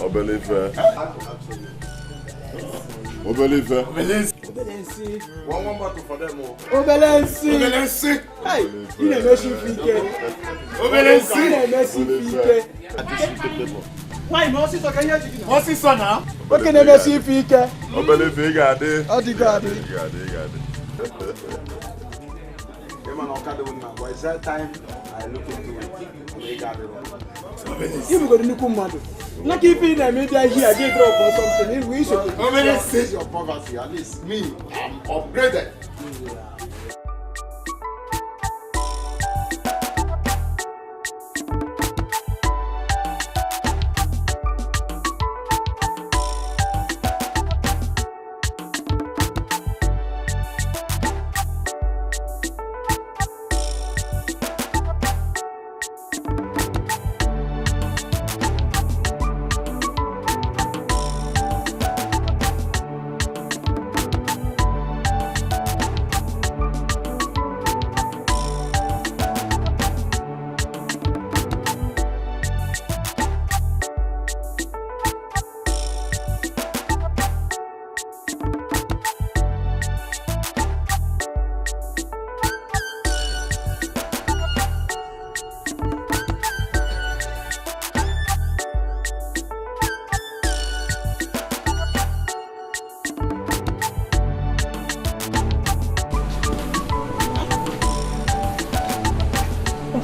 Obelife. One bottle for them all. Obelensi. Hey, you are messing why Mosi so can you do? Mosi so now? Okay, never see Fike. Obelife got it. Oh, the God. It's that time I look into it. They got it. You go to Nukumado. Not if in the media here, they drop or something. We should. Face your poverty. At least me, I'm upgraded.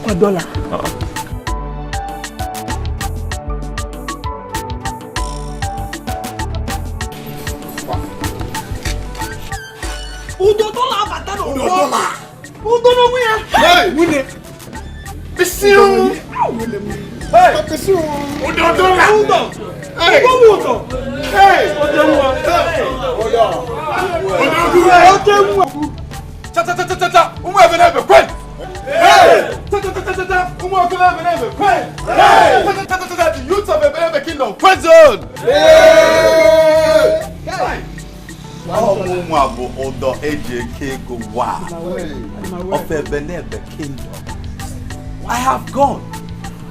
$1. Hey! Win it! Pisiu! Hey! Pisiu! Hey! The youth of a kingdom, prison! I have gone,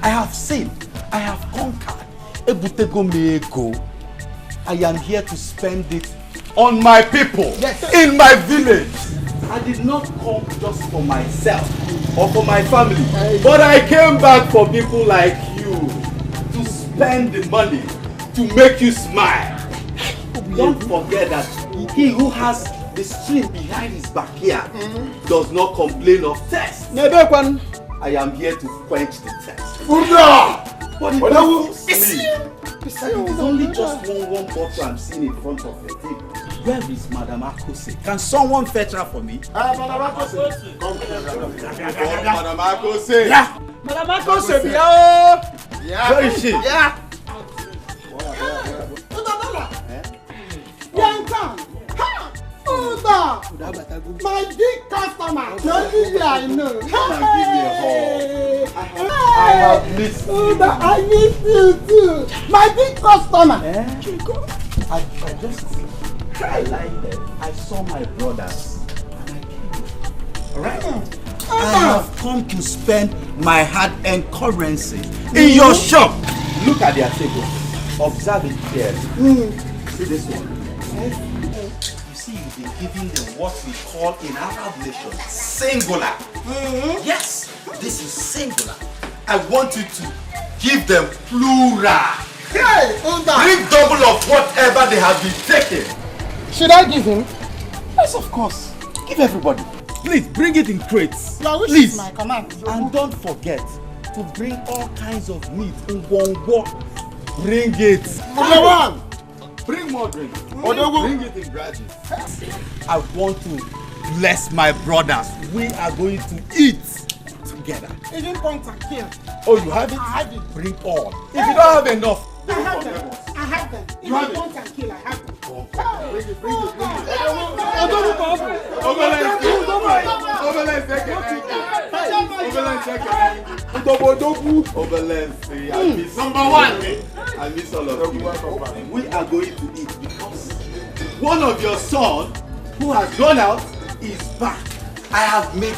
I have seen, I have conquered. I am here to spend it on my people, in my village. I did not come just for myself or for my family, but I came back for people like you to spend the money to make you smile. Don't forget that he who has the stream behind his backyard does not complain of thirst. I am here to quench the thirst. But it doesn't sleep. It is only just one bottle I'm seeing in front of your table. Where is Madam Akose? Can someone fetch her for me? Madam Akose. Come Madam Akose. Yeah. Madam Akose. Yeah. Where is she? Yeah. My big customer. Don't you I know. I have missed you. I miss you too. My big customer. I like them. I saw my brothers and I came. Alright? I have come to spend my hard-earned currency in your shop. Look at their table. Observe it clearly. See this one. You see, you've been giving them what we call in Arab nation singular. Yes, this is singular. I want you to give them plural. Hey, bring double of whatever they have been taking. Should I give him? Yes, of course. Give everybody. Please bring it in crates. Please. My command. And don't forget to bring all kinds of meat in one. Bring it. Number one. Bring more drink. Bring it in grudges. I want to bless my brothers. We are going to eat together. Even point and kill. Oh, you have it? I have it. Bring all. If you don't have enough, I have them. I have them. You have it? Point and kill. I have them. Bring it. Number one. I miss all of you. We are going to eat because one of your sons who has gone out is back. I have made it.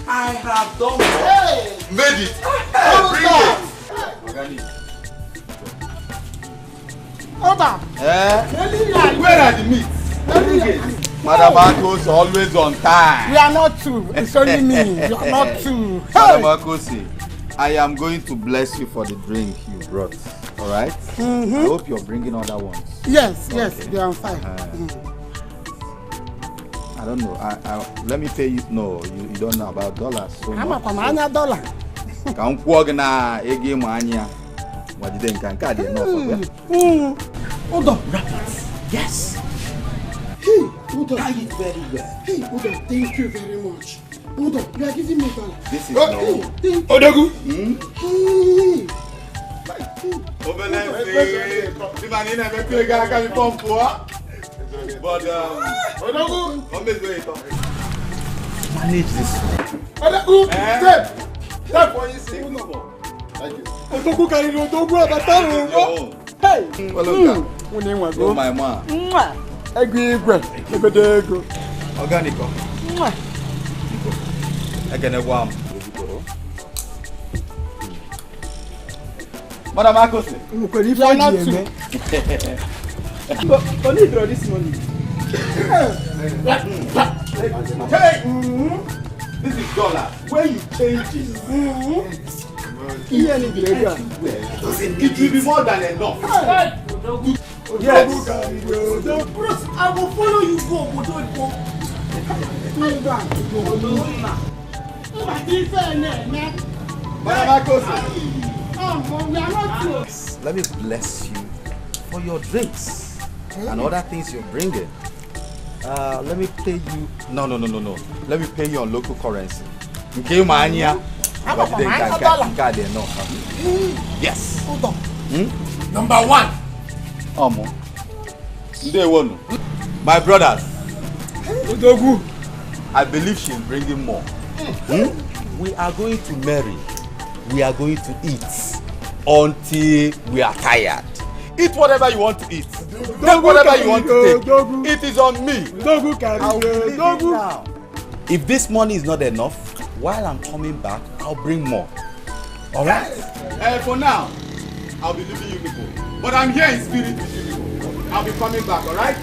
I have done it. Made it. Bring it. Order. Where are the meats? Madam Akos always on time. We are not two. It's only me. We are not two. Madam Akosi, I am going to bless you for the drink you brought. All right? I hope you're bringing other ones. Yes, they are fine. I don't know. Let me pay you. No, you don't know about dollars. So I'm a Pamania dollar. Can walk na ege mania. What did they can card enough? Hold on. Wrap it. Yes. Hey, hold on. Tie it very well. Hey, hold on. Thank you very much. Hold on. You are giving me dollar. This is no. Hey, thank you. Odogu. Hey. But manage this. Step for you see. Thank you. Odogu carry Odogu abataro. Hey. Oh my man. Organic. Madam Akosi. You are not two. Only draw this money. Hey! This is dollar. When you change it, it will be more than enough. Yes. I will follow you go. Madam Akosi. Let me bless you for your drinks and other things you're bringing. Let me pay you. No. Let me pay you on local currency. Okay, mania. Yes. Number one. My brothers. Odogu. I believe she's bringing more. We are going to marry. We are going to eat until we are tired. Eat whatever you want to eat. Take whatever you want to take. It is on me. I'll leave it now. If this money is not enough, while I'm coming back, I'll bring more. Alright? For now, I'll be leaving you people. But I'm here in spirit with you people. I'll be coming back, alright?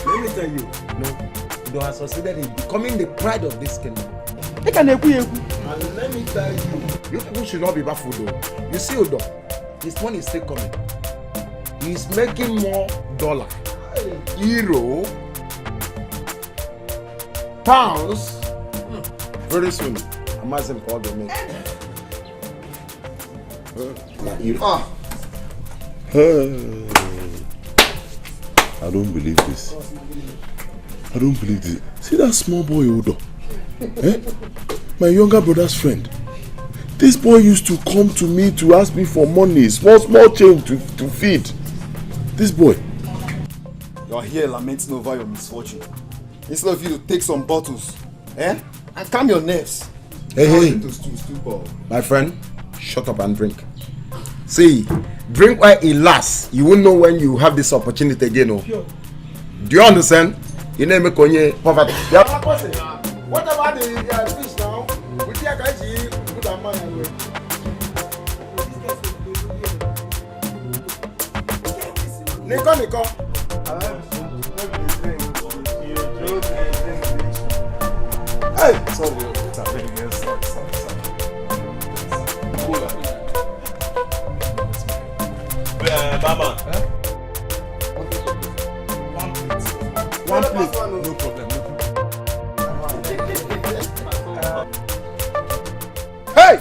Let me tell you, you have succeeded in becoming the pride of this kingdom. And let me tell you, you people should not be baffled though. You see Odo, his money is still coming. He's making more dollar, euro, pounds. Very soon, Amazon called them. I don't believe this. I don't believe this. See that small boy, Odo? My younger brother's friend. This boy used to come to me to ask me for money, small change to feed. This boy. You are here lamenting over your misfortune. Instead of you to take some bottles, and calm your nerves. Hey, my friend, shut up and drink. See, drink while it lasts. You won't know when you have this opportunity again. Oh. Do you understand? You name it Konye poverty. What about the fish now? We take a put our money away. Nico. Hey, sorry. Mama. One plate. No problem. Hey!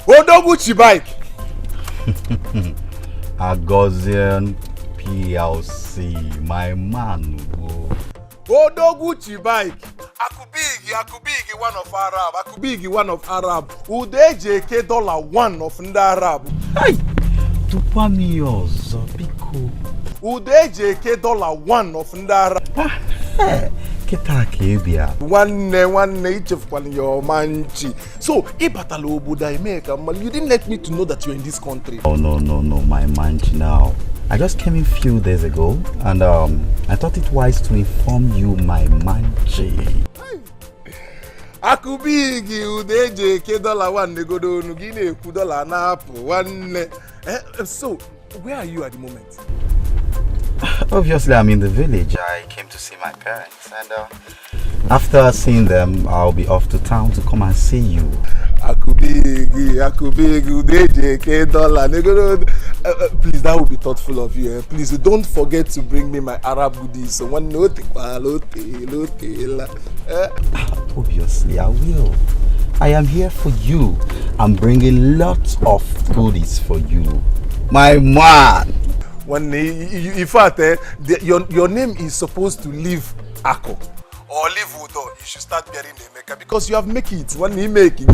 Odogu bike. Agozian PLC, my man. Odogu bike. Akubigi, one of Arab. Akubigi, one of Arab. UDJK $1 of the Arab. Hey! Tupamios, Pico. UDJK $1 of the Arab. One each of your manchi. So, Ibatalo Buddha America, you didn't let me to know that you're in this country. Oh no, my manchi now. I just came in a few days ago and I thought it wise to inform you my manchi. Akubigi UDJK $1 negodo nugine $1 one. So, where are you at the moment? Obviously, I'm in the village. I came to see my parents, and after seeing them, I'll be off to town to come and see you. Akubigi, UDJK $1. Please, that would be thoughtful of you. Please, don't forget to bring me my Arab goodies. So one note, Obviously, I will. I am here for you. I'm bringing lots of goodies for you, my man. One in fact, your name is supposed to leave Ako or leave Udo. You should start bearing the maker because you have make it. One he make it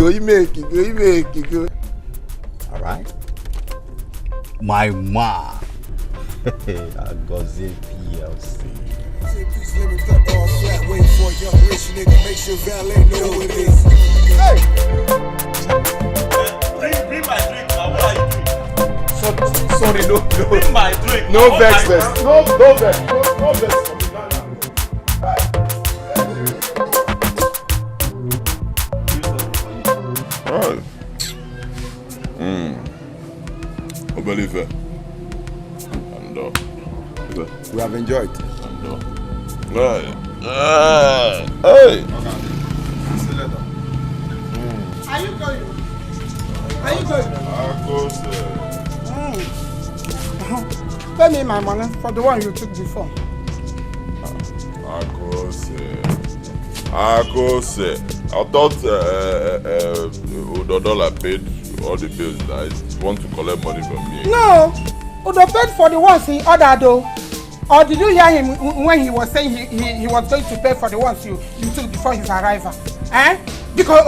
go. All right, my man. Agoze PLC. Please let me cut all flat. Wait for a young rich nigga. Make sure valet know what it is. Hey! Bring my drink now. What are you doing? Sorry, no. Bring my drink. No vex, vex. No vex. No vex for me. Right. Obelife. And We have enjoyed. Right. Hey. Are you going? Are you going? Pay me my money for the one you took before. Akose. I thought Udodola paid all the bills. I want to collect money from me. No, Udo paid for the ones he ordered though. Or did you hear him when he was saying he was going to pay for the ones you took before his arrival? Eh? Because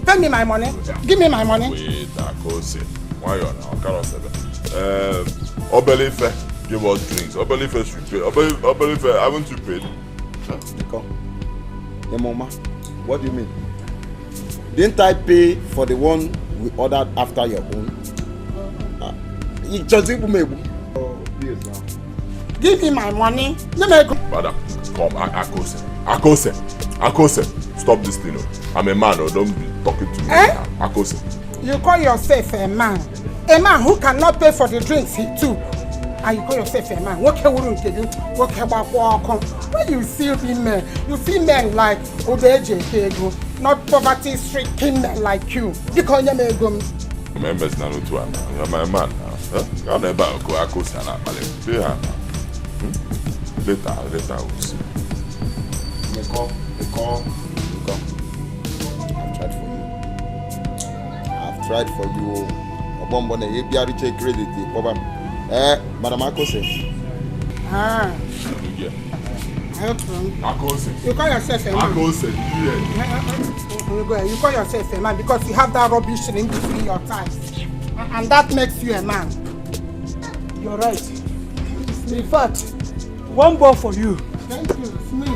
pay me my money. Give me my money. Wait, Akose. Why you now? Obelife, give us drinks. Obelife should pay. Obelife, haven't you paid? Hey, Mama, what do you mean? Didn't I pay for the one we ordered after your own? Give me my money. Father, come, Akose, stop this thing. I'm a man, don't be talking to me. Akose. You call yourself a man? A man who cannot pay for the drinks he took. And you call yourself a man? What can we do? What can when you see men, you see men like ODJK, not poverty-stricken men like you. You call them a gum. Members now too. You're my man now. You're never go Akose and Later we'll see. I've tried for you. Obombone ABR check credit. Madam Akose. Akose. You call yourself a man. Akose. You call yourself a man because you have that rubbish in between your thighs. And that makes you a man. You're right. In fact, one ball for you. Thank you. It's me.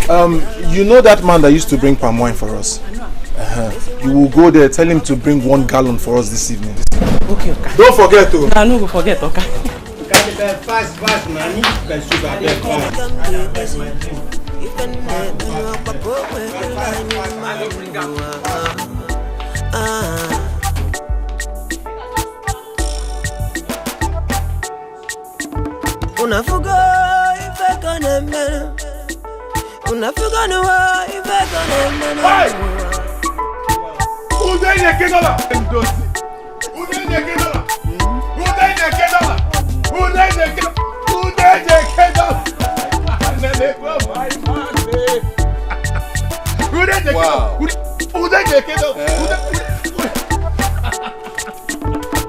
no you know that man that used to bring palm wine for us? You will go there, tell him to bring 1 gallon for us this evening. Okay. Don't forget to. I no go forget, okay. Fast, man. Fast. Unafuga ifeka nemena. Unafuga nuwa ifeka nemena. Udenye kedola. Wow.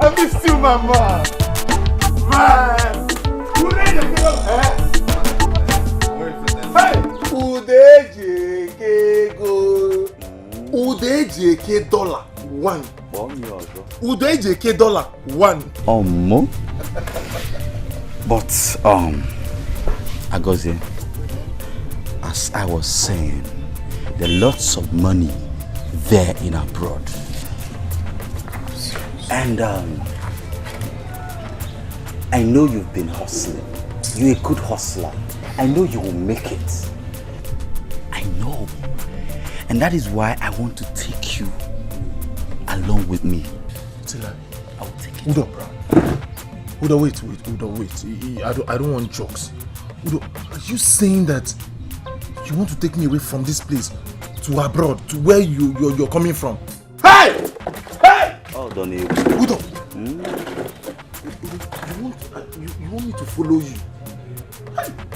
I missed you, mama. Man. Udejeke dollar one. Udejeke dollar one. But Agozie, as I was saying, there are lots of money there in abroad. And I know you've been hustling. You're a good hustler. I know you will make it. I know. And that is why I want to take you along with me. Tila, I will take you. Udo, wait. I don't want jokes. Udo, are you saying that you want to take me away from this place to abroad, to where you're coming from? Hey! Oh, don't you? Udo! You want me to follow you?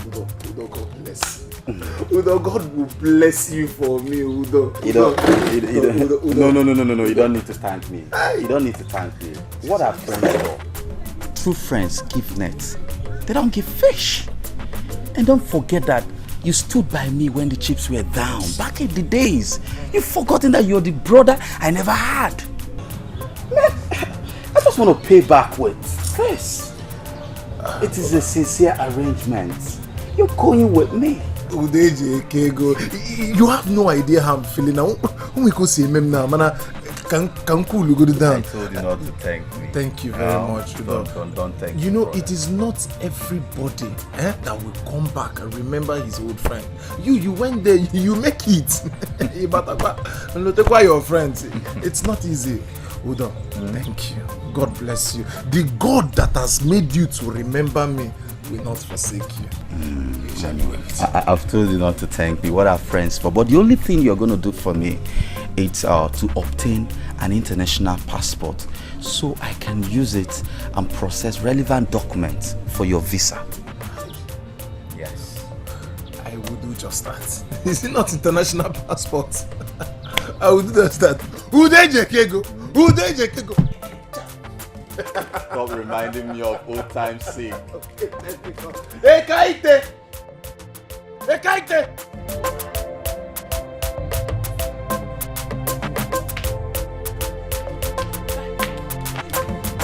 Udo, God bless. Udo, God will bless you for me, Udo. No, you don't need to thank me. You don't need to thank me. What are friends for? True friends give nets. They don't give fish. And don't forget that you stood by me when the chips were down. Back in the days. You've forgotten that you're the brother I never had. Man, I just want to pay back with this. It is a sincere arrangement. You're going with me. You have no idea how I'm feeling now. When we go see him now, man, can cool go down. I told you not to thank me. Thank you very much. Don't thank me. You know, it is not everybody that will come back and remember his old friend. You went there, you make it. Look why your friends. It's not easy. Udo, thank you. God bless you. The God that has made you to remember me will not forsake you. I've told you not to thank me. What are friends for? But the only thing you're going to do for me is to obtain an international passport so I can use it and process relevant documents for your visa. Yes. I will do just that. Is it not international passport? I will do just that. Udejekego. Stop reminding me of old times sake. Ekaite!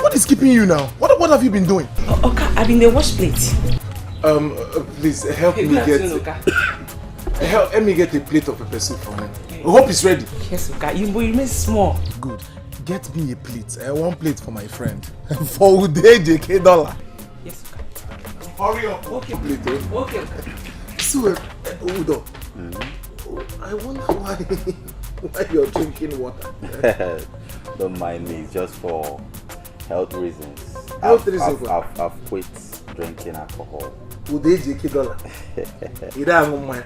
What is keeping you now? What have you been doing? Okay, I've been the wash plate. Please help me get. Help me get a plate of pepper soup for me. I hope it's ready. Yes, okay. You remain small. Good. Get me a plate. One plate for my friend. For JK dollar. Yes, okay. Hurry up. Okay. Plate, Okay. So, Udo, I wonder why you're drinking water. Don't mind me, just for health reasons. Health reasons? I've quit drinking alcohol. JK dollar. You don't mind.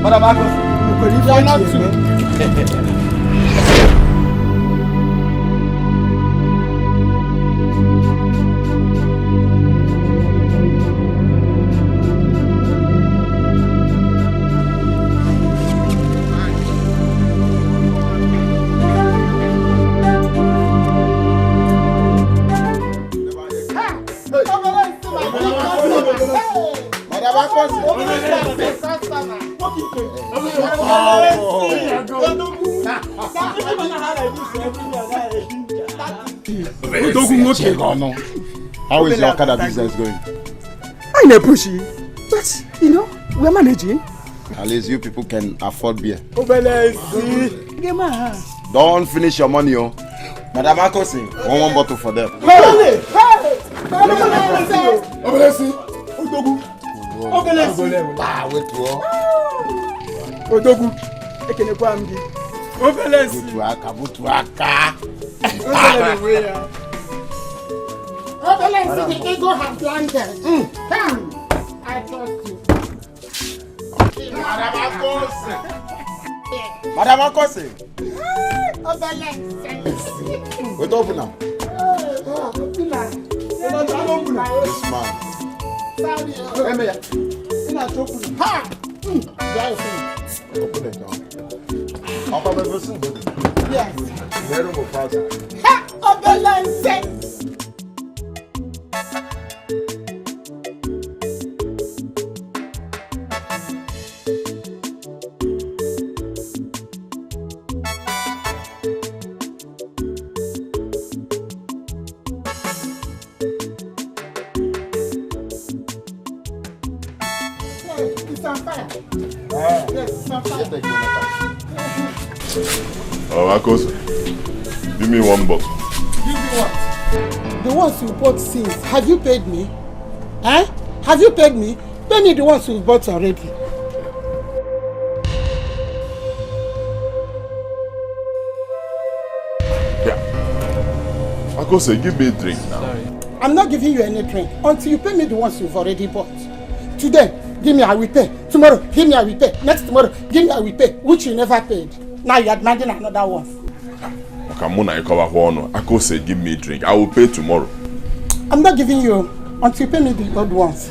Madam Agos, you are not too. Madam Agos, How is your Okada business going? I never push you, but you know we're managing. At least you people can afford beer. Don't finish your money, oh. Madam Akosi, one bottle for them. The ego has landed. Come, I trust you. Madam Akosi. Wait, open now. This man. Open it now. Yes. Akos, give me one bottle. Give me what? The ones you bought since. Have you paid me? Eh? Have you paid me? Pay me the ones you bought already. Yeah. Akos, give me a drink now. Sorry. I'm not giving you any drink until you pay me the ones you've already bought. Today, give me I will pay. Tomorrow, give me I will pay. Next tomorrow, give me I will pay. Which you never paid. Now you're demanding another one. Akose, give me a drink. I will pay tomorrow. I'm not giving you until you pay me the old ones.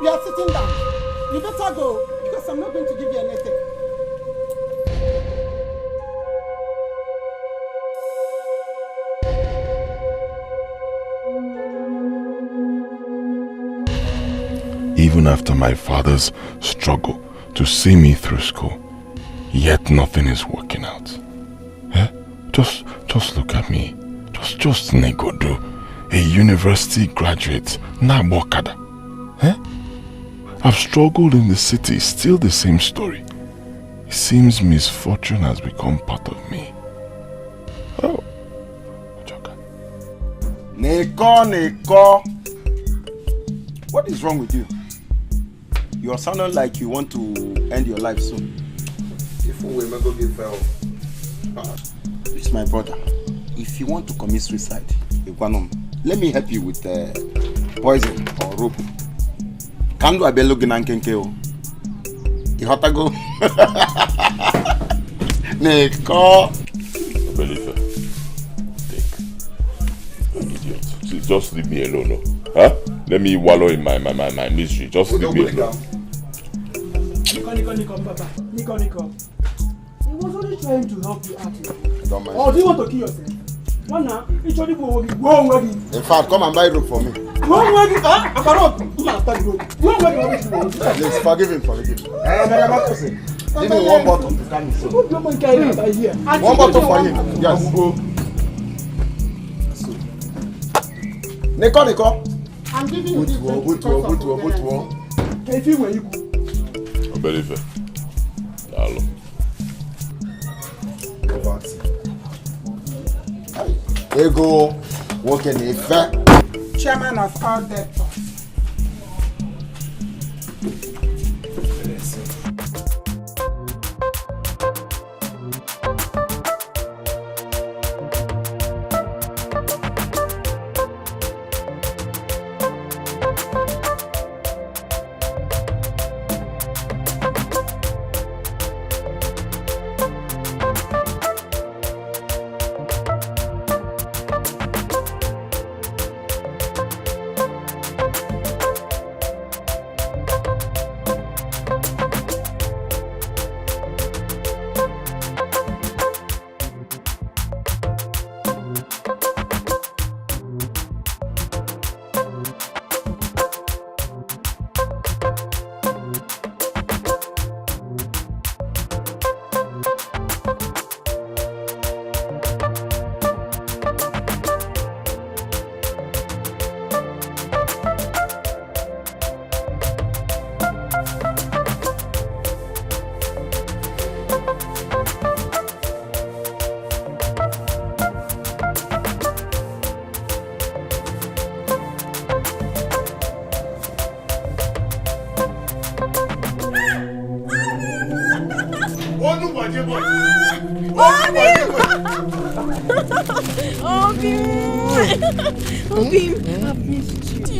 You are sitting down. You better go because I'm not going to give you anything. Even after my father's struggle to see me through school, yet nothing is working out. Eh? Just look at me. Just Negodu, a university graduate, Nabokada. Eh? I've struggled in the city, still the same story. It seems misfortune has become part of me. Oh, Joka. Neko. What is wrong with you? You are sounding like you want to end your life soon. If we may go get fell. It's my brother. If you want to commit suicide, let me help you with poison or rope. Can do a bello ginankeo? You have to go. Neko. Believe an idiot. Just leave me alone, no? Huh? Let me wallow in my misery. Just leave me alone. Nico, Baba. Nico. He was only trying to help you out. Don't mind. Or do you want to kill yourself? One now, each one go in fact, come and buy rope for me. Please forgive him. Give me one bottle to carry me. One bottle for him. Yes. Nico. I'm giving you this. Good. Can you feel where you go? I believe it. Hello. Ego, working in effect. Chairman of all debtors.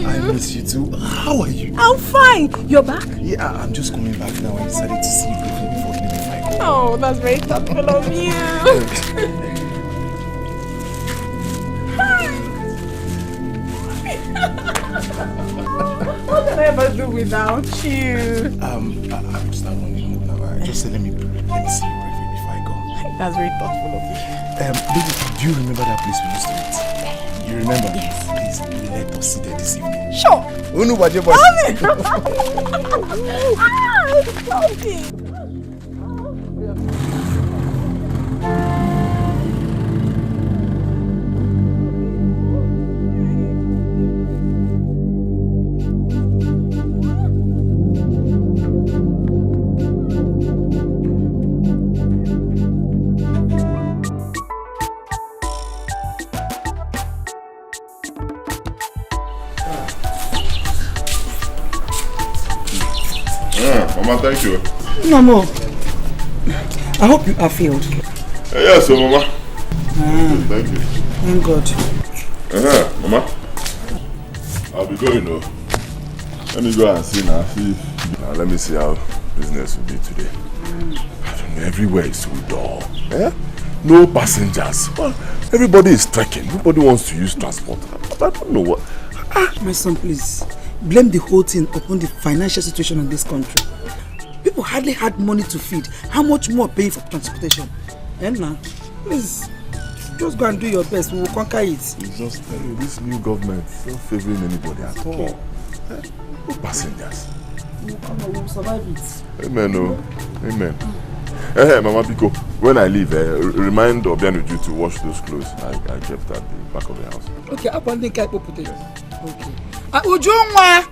I miss you too. How are you? I'm fine. You're back? Yeah, I'm just coming back now. I decided to see you quickly before leaving my home. Oh, that's very thoughtful of you. What can I ever do without you? I'm start running home now. Just let me see you briefly before I go. That's very thoughtful of you. Baby, do you remember that place we used to meet? You remember? Yes. Please, let us sit there this evening. Sure. Unu baje boy. Okay. Mama, thank you. Mama, I hope you are filled. Yes, Mama. Thank you. Thank God. Mama. I'll be going though. Let me go and see now. Now let me see how business will be today. I don't know, everywhere is so dull. No passengers. Well, everybody is trekking. Nobody wants to use transport. I don't know what. My son, please. Blame the whole thing upon the financial situation in this country. People hardly had money to feed. How much more paying for transportation? And now, please, just go and do your best. We will conquer it. It's just this new government is not favoring anybody at all. No passengers. We will survive it. Amen. Oh. Amen. Hey, Mama Biko, when I leave, remind Obianuju to wash those clothes I kept at the back of the house. Okay, up on the cap of potatoes. Okay. Ujungwa!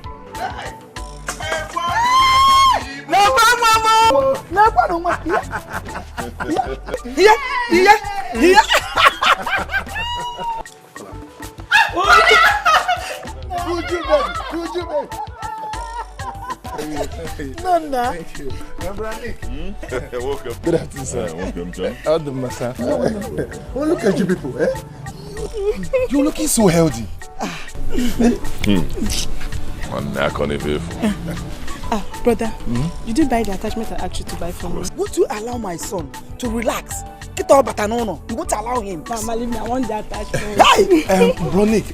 Nonna. Thank you. Welcome. Good afternoon, sir. Welcome, John. How do you, sir? Oh, look at you people, You're looking so healthy. Brother, you didn't buy the attachment I asked you to buy for me. Won't you allow my son to relax? Get out, but no. You won't allow him. Mama, leave me. I want the attachment. Hey! Bronick,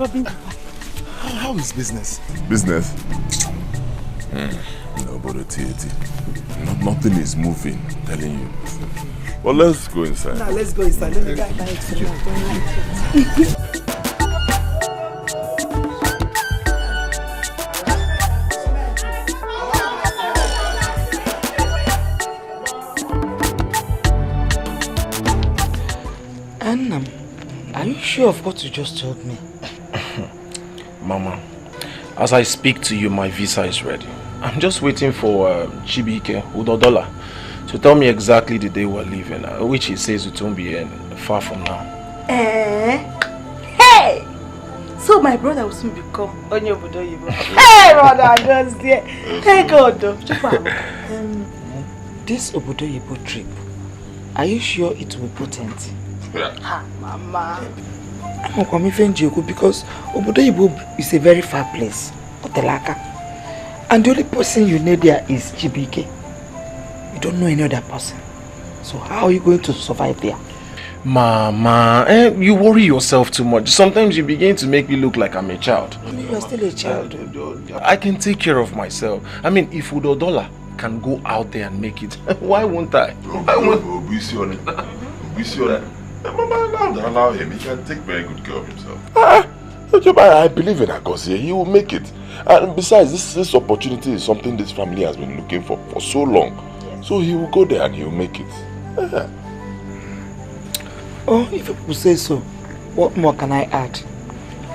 how is business? Business? No, but nothing is moving, I'm telling you. Well, let's go inside. Now, let's go inside. Let me buy it for you. Annam, are you sure of what you just told me? Mama, as I speak to you, my visa is ready. I'm just waiting for Chibike, Udodola, to tell me exactly the day we're leaving, which he says it won't be far from now. Hey! So my brother will soon become Onyobudoyibo. Hey, brother, I just there. Hey, God. This Obodoyibo trip, are you sure it will be potent? Mama. I'm coming from Jogo because Obodoyibo is a very far place, Otelaka. And the only person you know there is Chibike. You don't know any other person. So how are you going to survive there? Mama, you worry yourself too much. Sometimes you begin to make me look like I'm a child. You are still a child. I can take care of myself. I mean, if Udodola can go out there and make it, why won't I? Why won't Mama, allow him. He can take very good care of himself. I believe in Agosie. He will make it. And besides, this opportunity is something this family has been looking for so long. Yes. So he will go there and he will make it. Oh, if people say so, what more can I add?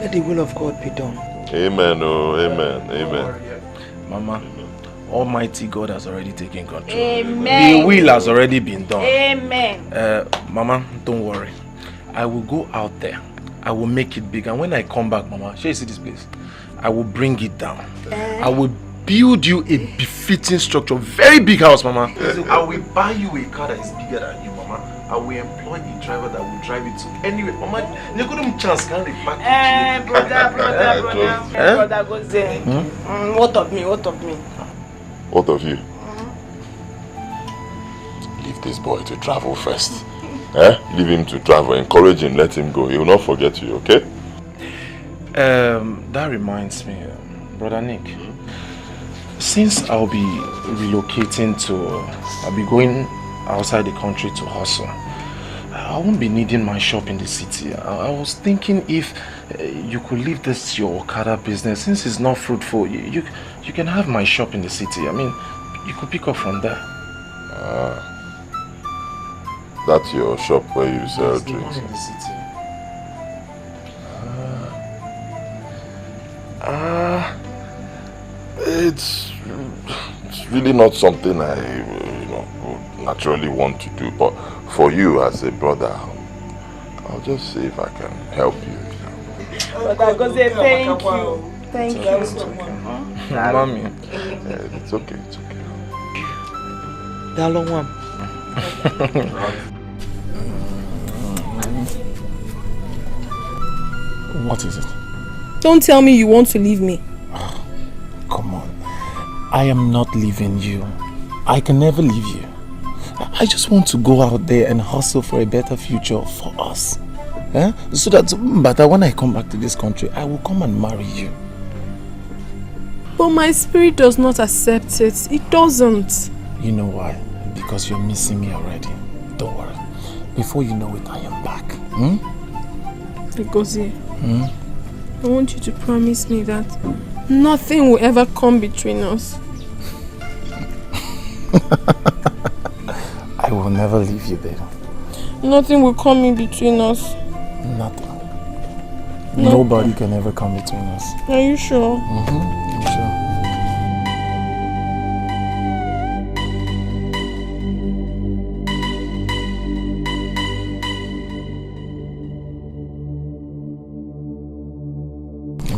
Let the will of God be done. Amen. Oh, amen. Amen. Mama, Almighty God has already taken control. Amen. The will has already been done. Amen. Mama, don't worry. I will go out there. I will make it big. And when I come back, Mama, shall you see this place? I will bring it down. I will build you a befitting structure, very big house, Mama. I will buy you a car that is bigger than you, Mama. I will employ a driver that will drive it to anywhere. Mama, you couldn't chance can repack. Brother goes there. What of me? What of you? Leave this boy to travel first. Leave him to travel. Encourage him. Let him go. He will not forget you. Okay? That reminds me, Brother Nick. Since I'll be relocating I'll be going outside the country to hustle. I won't be needing my shop in the city. I was thinking if you could leave this your Okada business, since it's not fruitful, you can have my shop in the city. I mean, you could pick up from there. That's your shop where you sell drinks. In the city. It's really not something I would naturally want to do, but for you as a brother, I'll just see if I can help you. Brother goes there. Thank you. Thank you. Mommy. It's okay. That long one. What is it? Don't tell me you want to leave me. Come on. I am not leaving you. I can never leave you. I just want to go out there and hustle for a better future for us. So that when I come back to this country, I will come and marry you. But my spirit does not accept it. It doesn't. You know why? Because you're missing me already. Don't worry. Before you know it, I am back. Ngozi, I want you to promise me that nothing will ever come between us. I will never leave you there. Nothing will come in between us. Nothing. Nobody can ever come between us. Are you sure? I'm sure.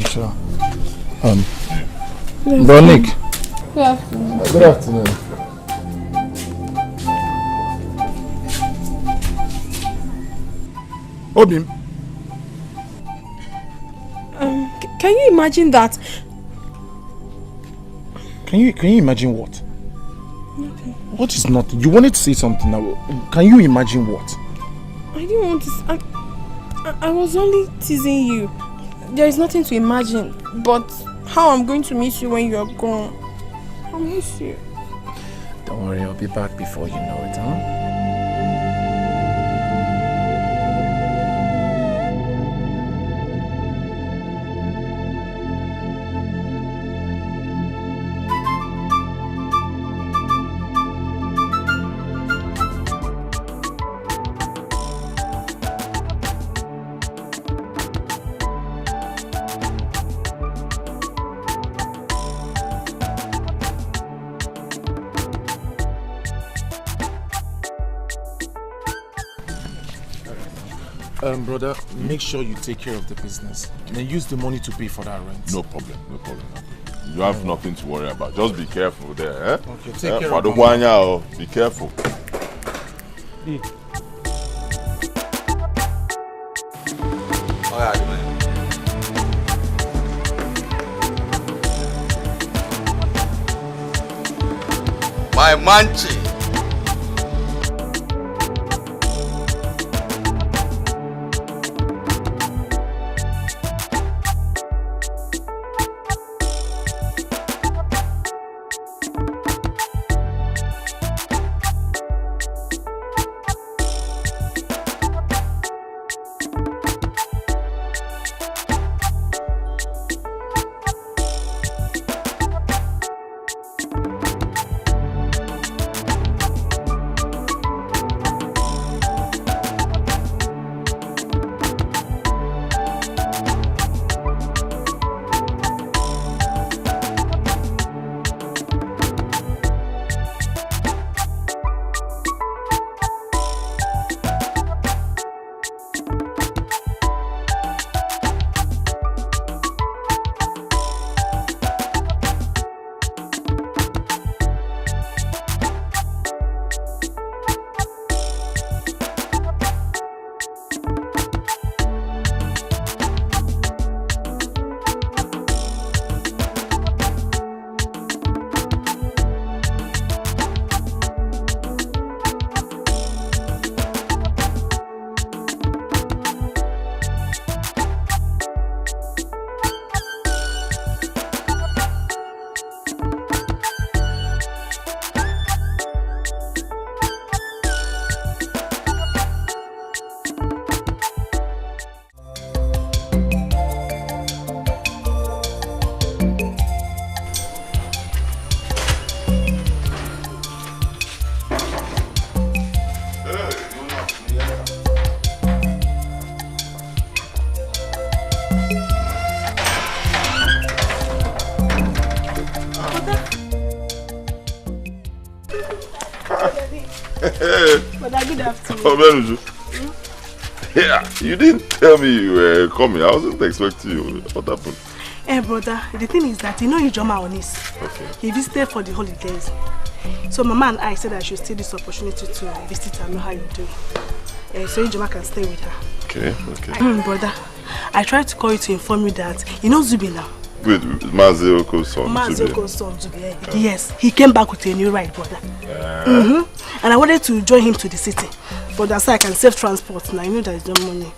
Sure. Bro Nick. Good afternoon. Good afternoon. Obim. Can you imagine that? Can you imagine what? Nothing. What is nothing? You wanted to say something now. Can you imagine what? I didn't want to. I was only teasing you. There is nothing to imagine, but how I'm going to miss you when you are gone. I'll miss you. Don't worry, I'll be back before you know it, huh? Brother, make sure you take care of the business. And then use the money to pay for that rent. No problem. You have nothing to worry about. Just be careful there, Okay, take care of it. Be careful. My manchi. Brother, good afternoon. Oh, Benjo. Yeah, you didn't tell me you were coming. I wasn't expecting you. What happened? Brother, the thing is that you know Ijoma Onis. Okay. He visited for the holidays. So Mama and I said I should take this opportunity to visit her and know how you do. So Ijoma can stay with her. Okay. Brother, I tried to call you to inform you that you know Zubi now. Wait, Mazeoko's son. Mazeoko's son Zubi. Yes, he came back with a new ride, brother. And I wanted to join him to the city. But that's so I can save transport. Now you know there is no money.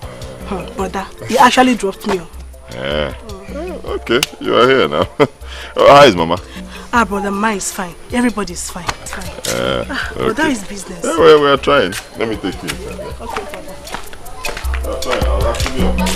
Brother, he actually dropped me off. Okay, you are here now. How is Mama? Brother, mine is fine. Everybody's fine. It's fine. But that is business. Yeah, we are trying. Let me take you. Okay, brother. I'll try. I'll actually help you.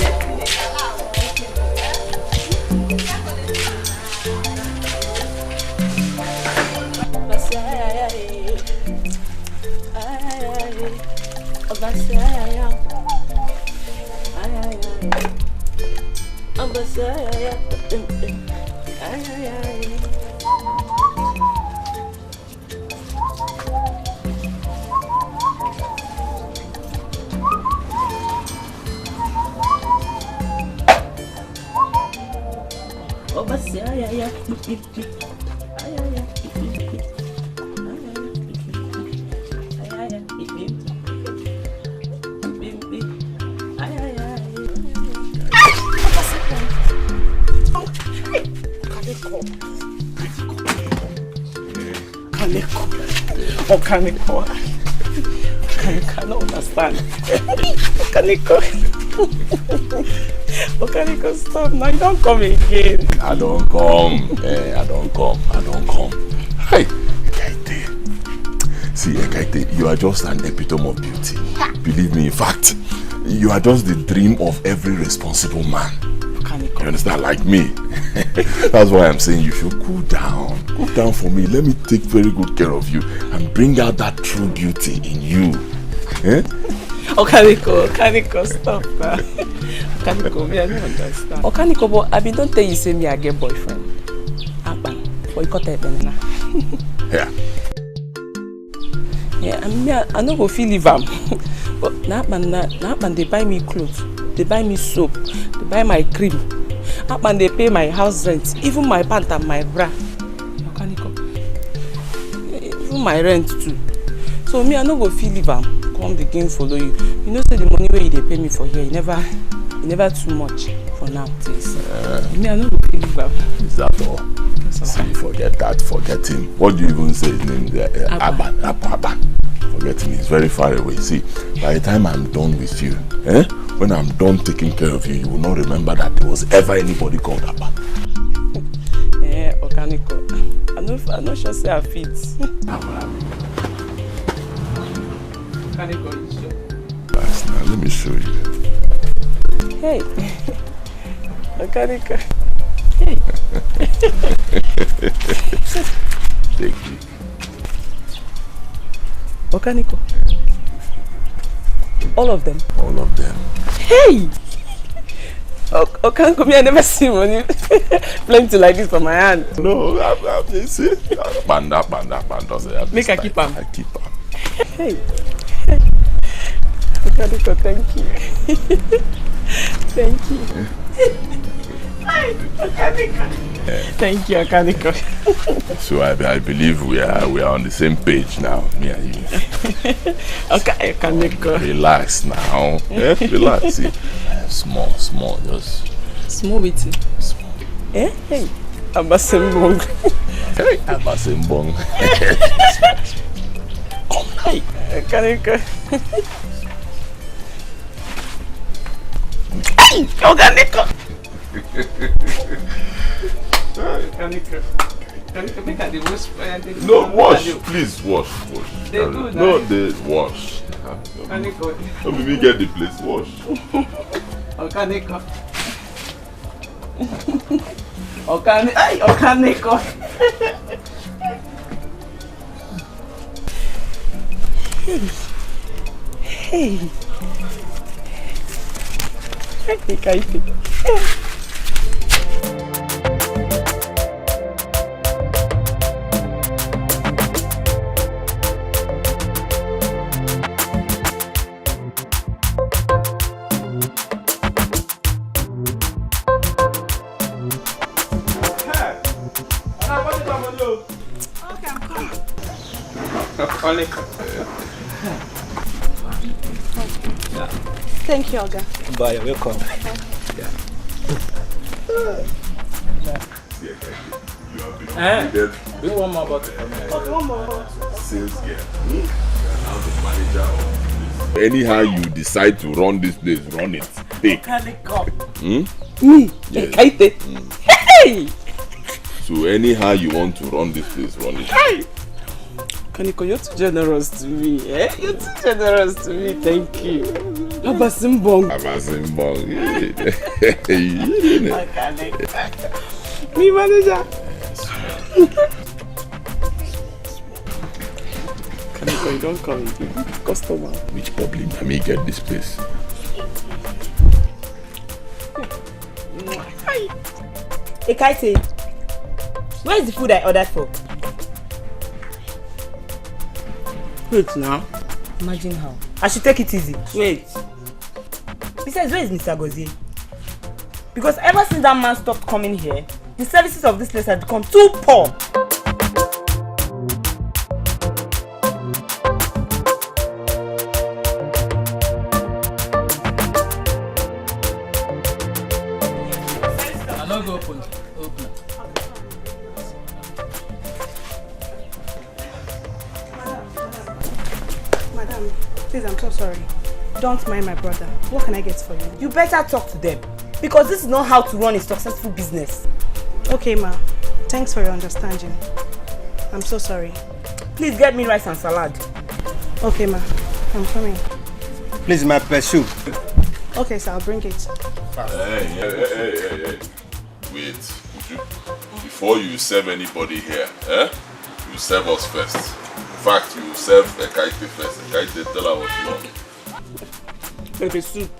Okaniko. I cannot understand. Okaniko, stop now. You don't come again. I don't come. Hey, Ekaite. See, Ekaite, you are just an epitome of beauty. Believe me, in fact, you are just the dream of every responsible man. You understand? Like me. That's why I'm saying you should cool down. Cool down for me. Let me take very good care of you and bring out that true beauty in you. Okaniko, stop now. Okaniko, me, I don't understand. Okaniko, but I don't tell you say me I get boyfriend. But you got it now. Yeah. Yeah, I no go feel leave am. But now they buy me clothes, they buy me soap, they buy my cream. And they pay my house rent, even my pant and my bra. Even my rent too. So me, I no go feel leave am. Come begin follow you. You know, say the money where they pay me for here, you never too much for now, please. Me, I no go feel leave am. Is that all? See, forget that. Forget him. What do you even say his name there? Aban. Forget him. He's very far away. See, by the time I'm done with you, when I'm done taking care of you, you will not remember that there was ever anybody called Aban. Okaniko. I'm not sure say I fit. Okaniko, you sure? Nice, now let me show you. Hey. Okaniko. Hey. Take it. Okaniko. All of them? All of them. Hey! Okaniko, me, I never see money plenty like this for my hand. No, I see. Banda. Make I keep them. I keep them. Hey. Okaniko, thank you. Thank you. Hi, Okaniko. Thank you, Okaniko. So I believe we are on the same page now, me and you. Okay, Okaniko. Relax now. Relax. See, small, just. Small with it. Small. Hey. Abasembong. Hey, Abasembong. Come now. Hey, Okaniko. Hey, Okaniko. No, wash. Please wash. They do no, they wash. Let me get the place. Wash. Okaniko. Okaniko. Hey. Thank you, Oga. Bye, you're welcome. Do one more bottle. Okay, one more. Sales girl. Now the manager of this. Anyhow you decide to run this place, run it. Take. Me? Yes. Hey! So anyhow you want to run this place, run it. Hey! Kaniko, you're too generous to me, eh? You're too generous to me, thank you. Abasimbong. Me manager. Kaniko, you don't come with customer. Which problem let me get this place? Hey, Kaite, where is the food I ordered for? Wait now. Imagine how. I should take it easy. Wait. Besides, where is Mr. Gozie? Because ever since that man stopped coming here, the services of this place have become too poor. I'm not going to open. Madam, please, I'm so sorry. Don't mind my brother. What can I get for you? You better talk to them. Because this is not how to run a successful business. Okay, ma. Thanks for your understanding. I'm so sorry. Please get me rice and salad. Okay, ma. I'm coming. Please, my pursuit. Okay, so I'll bring it. Hey. Wait, before you serve anybody here, you serve us first. In fact, you serve Ekaite first. Ekaite, tell her what you want. Pepper soup.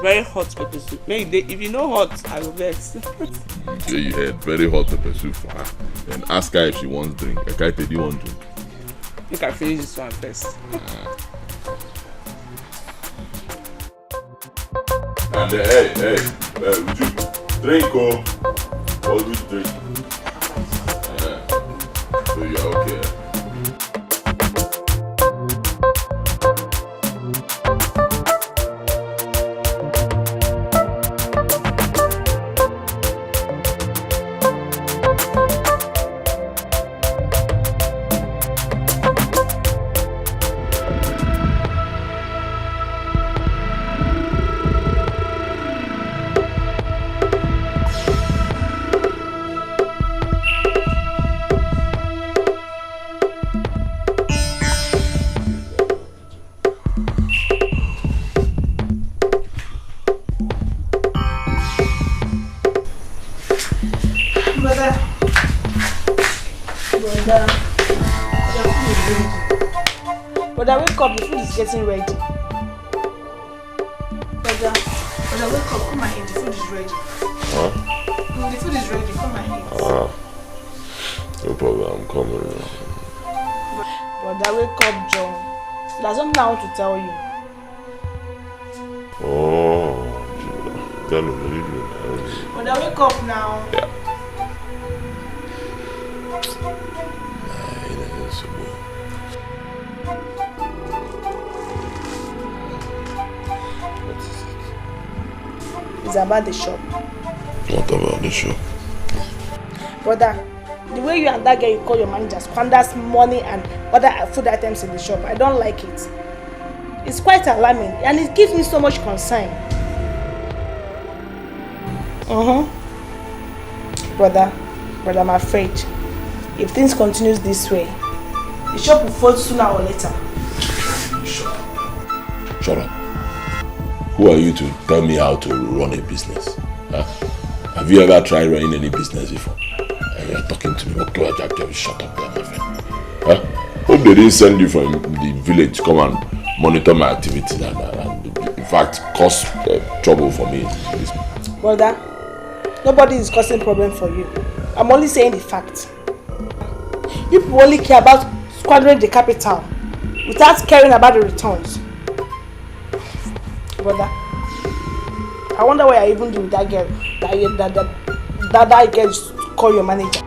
Very hot pepper soup. Maybe if you know hot, I will vex. Okay, you had very hot pepper soup for her. Then ask her if she wants drink. Ekaite, do you want drink? I think I finish this one first. And hey, would you drink or what do you drink? So you're okay. Getting ready. Brother, wake up, come and eat. The food is ready. Huh? The food is ready, come and eat. No problem, I'm coming. Brother, wake up, John. There's something I want to tell you. Oh, tell me. Brother, wake up now. Yeah. It's about the shop. What about the shop? Brother, the way you and that girl you call your manager squanders money and other food items in the shop, I don't like it. It's quite alarming and it gives me so much concern. Brother, I'm afraid if things continues this way, the shop will fall sooner or later. Shut up. Who are you to tell me how to run a business? Huh? Have you ever tried running any business before? You're talking to me. Okay, shut up there, my friend. Huh? Hope they didn't send you from the village to come and monitor my activities and in fact cause trouble for me. Brother, nobody is causing problem for you. I'm only saying the fact. You people only care about squandering the capital without caring about the returns. Brother, I wonder what I even do with that girl. That girl call your manager.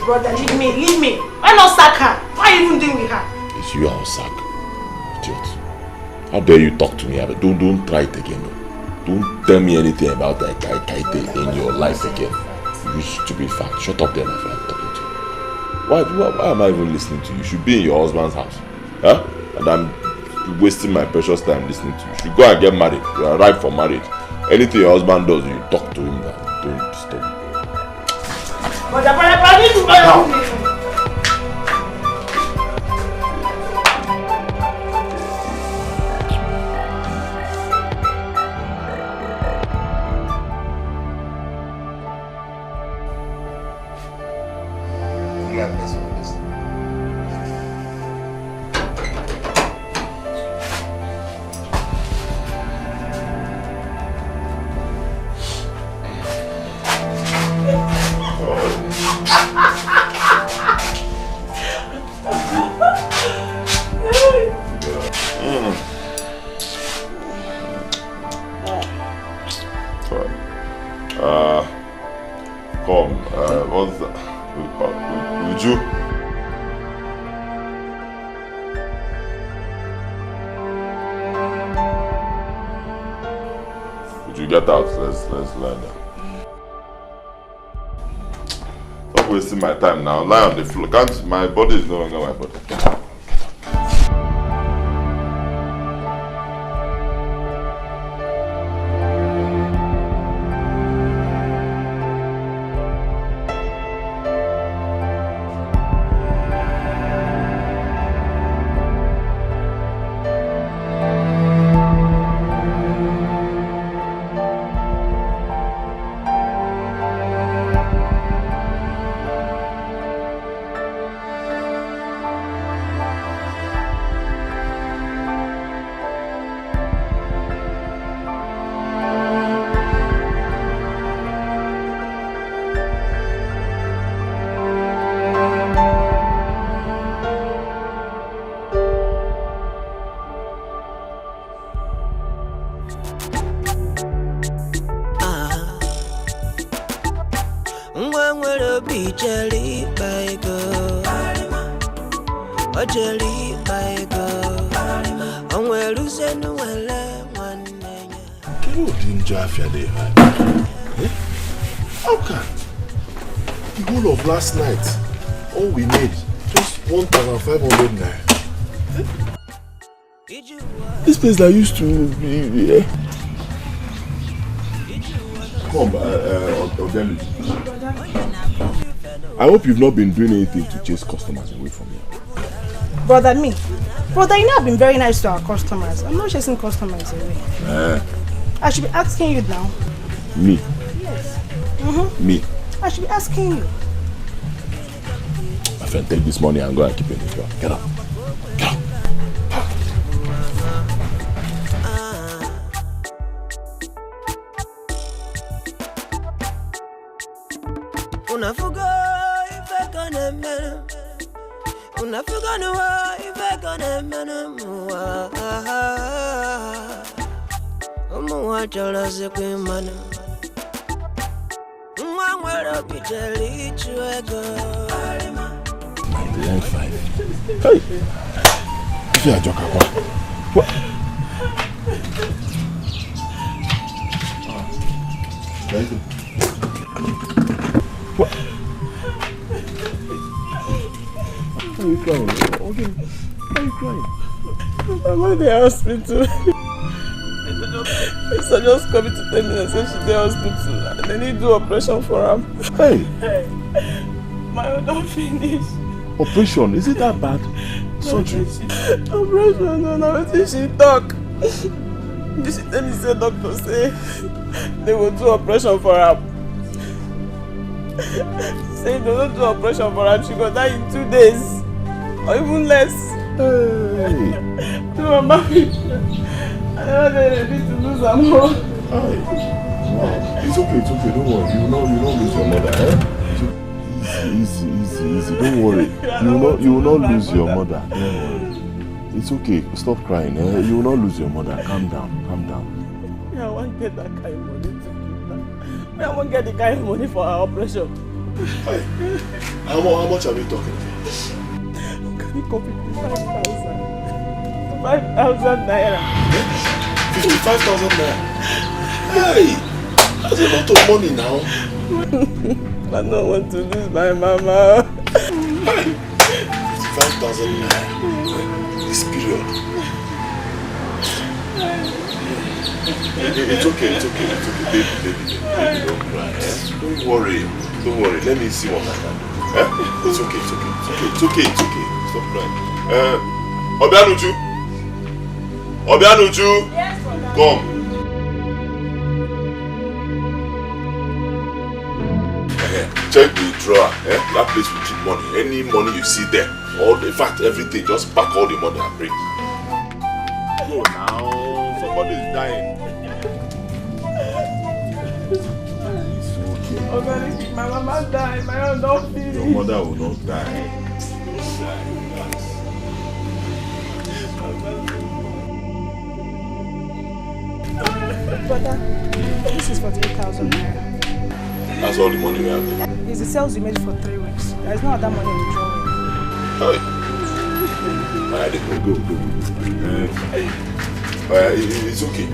Brother, leave me. Why not sack her? What are you even doing with her? It's you I'll sack. Idiot. How dare you talk to me? Don't try it again. Don't tell me anything about that Kaite in your life again. You stupid fuck. Shut up there, my friend. I'm talking to you. Why am I even listening to you? You should be in your husband's house. Huh? And I'm wasting my precious time listening to you. You should go and get married. You are ripe for marriage. Anything your husband does, you talk to him now. Don't disturb me. What's that? Would you? Would you get out? Let's lie down. Stop wasting my time now. Lie on the floor. My body is no longer my body. Get out. Last night, all we made just 1,500 naira. This place that used to be Come, I hope you've not been doing anything to chase customers away from here. Brother, you know I've been very nice to our customers. I'm not chasing customers away. I should be asking you now. Me? Yes. Me? I should be asking you. My friend, take this money and go and keep it in the car. Get up. Get up. Line 5. Hey! If you are joking, what? What? Why are you crying? Okay. Why are you crying? I'm at the hospital. Lisa just coming to tell me that she's in the hospital and they need to do operation for her. Hey! My own don't finish. Operation? Is it that bad? Surgery? Operation? No, what did she talk? She tell me, say doctor say they will do operation for her. Say if they don't do operation for her, she will die in 2 days. Or even less. Hey! No, Mama, I never ready to lose her more. Wow. It's okay, don't worry. You will not lose your mother, eh? Easy. Don't worry. You will not lose your mother. Don't worry. It's okay. Stop crying. Eh? You will not lose your mother. Calm down. Yeah, I won't get that kind of money to give her. I won't get the kind of money for her operation. Hi. How much are we talking about? Can you copy 5,000? 5,000 naira. 55,000 naira? Hey! That's a lot of money now. I don't want to lose my mama. 55,000 naira. This period. It's okay. Baby, don't cry. Don't worry. Let me see what I can do. It's okay. Stop crying. Obianuju. Yes, come. Check the drawer. That place will keep money. Any money you see there, in fact everything, just pack all the money and bring. Go now. Somebody is dying. Okay, my mama died. My mom don't feel it. Your mother will not die. Brother, this is for 3,000 naira. That's all the money we have. It's the sales you made for 3 weeks. There is no other money in the drawer. Alright, go. It's okay.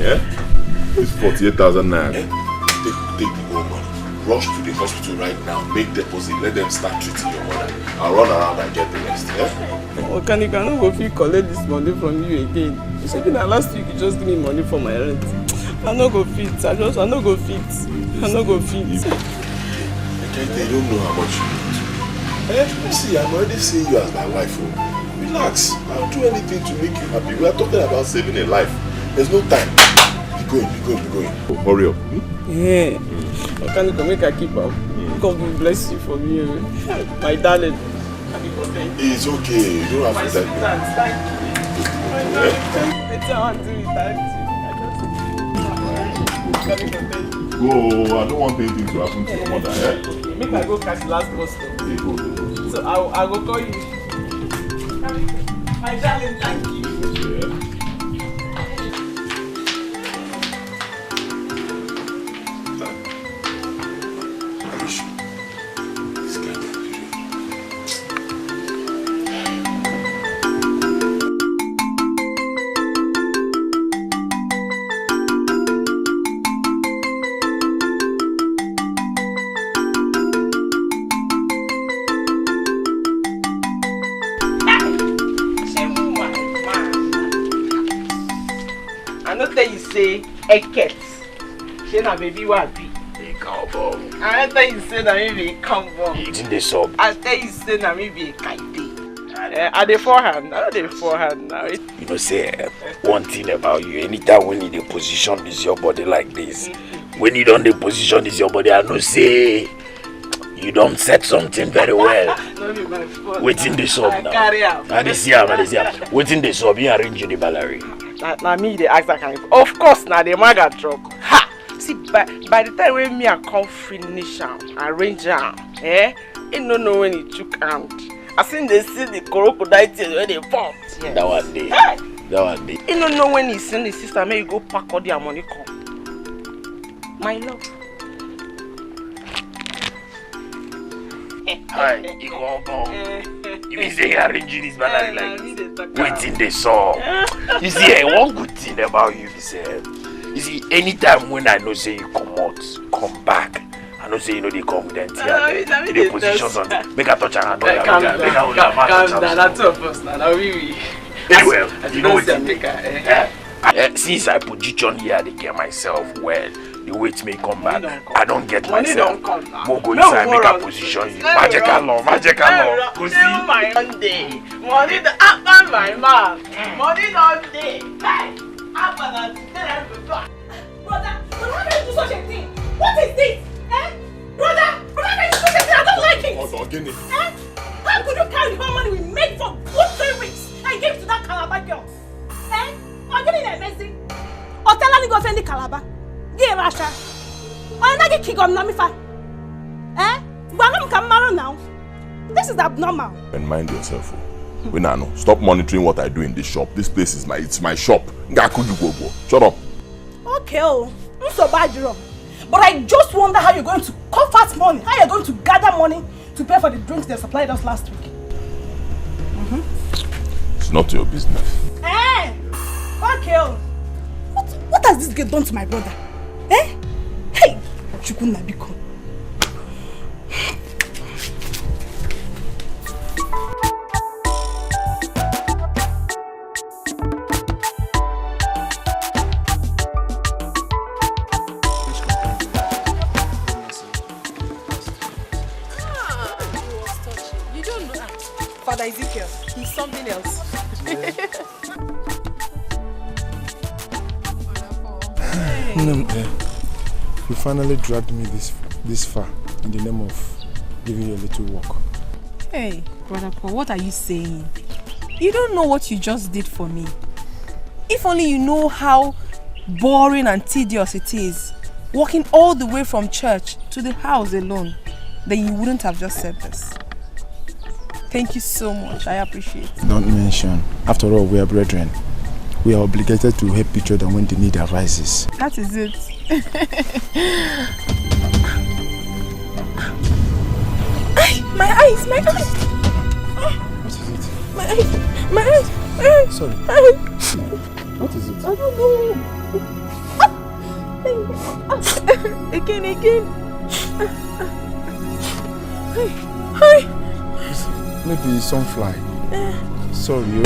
Yeah? It's 48,000 naira. Take the whole money. Rush to the hospital right now. Make deposit. Let them start treating your mother. I'll run around and get the rest. Yeah? Okay, I can't go fit collect this money from you again. You said that last week you just give me money for my rent. I no go fit. I no go fit. They don't know how much you need. See, I'm already seeing you as my wife. Relax. I'll do anything to make you happy. We are talking about saving a life. There's no time. Be going. Oh, hurry up. Yeah. Okay, make I keep up. God will bless you for me, my darling. It's okay. You don't have to thank me. Go. I don't want anything to happen to your mother. Make I go catch the last bus stop. Go. So I will call you. My darling, thank you. Say eket. She na baby wabi. They come bomb. I tell you say na me be come bomb. Eating the sub. I tell you say na me be kaite. At the forehand, I the forehand now. You know, say one thing about you. Anytime when you dey position this your body like this, when you don't dey position this your body, I know say you don't set something very well. No be my fault. Waiting the sub now. Carry out. I dey see am. Waiting the sub. You arrange the ballerina. Na me dey ask that kind of course na the maga drug. Ha! See by the time when me I come finish am, arrange am, he no know when he took hand. I seen they see the crocodile tears when they pump. Yes. That one day. He no know when he send his sister make you go pack all their money come. My love. Hi, you go home. You be saying arranging this banana like waiting the saw. You see, one good thing about you is you see, anytime when I know say you come back, I know say you know they come with them the positions on them. Make a touch and calm down, that's two of us now. We. Anyway, you know what? Since I position here, they get myself well. The wait may come back. I don't get myself. More go inside, make a position you. Magical law. Go see. My Monday. Money the up on my mouth. Money don't day. Up on today. Brother, how can you do such a thing? What is this? Brother, how can you do such a thing? I don't like it. How could you carry the money we made for 3 weeks and give to that Calabar girl? I'm getting a messy. Or tell her to go offend the Calabar. Give Rasha. I'm not getting kicked on Namifa. But I'm coming now. This is abnormal. And mind yourself. Winano, stop monitoring what I do in this shop. This place is my shop. Shut up. Okay, I'm so bad, but But I just wonder how you're going to cough out money, how you're going to gather money to pay for the drinks they supplied us last week. It's not your business. Eh? Okay. What has this girl done to my brother? Eh? Hey! Chukuna Biko. Father Ezekiel, he's something else. You finally dragged me this far in the name of giving you a little walk. Hey, Brother Paul, what are you saying? You don't know what you just did for me. If only you know how boring and tedious it is, walking all the way from church to the house alone, then you wouldn't have just said this. Thank you so much. I appreciate it. Don't mention. After all, we are brethren. We are obligated to help each other when the need arises. That is it. My eyes! What is it? My eyes! Sorry. What is it? I don't know. Again. Hi. Maybe sunfly. Sorry.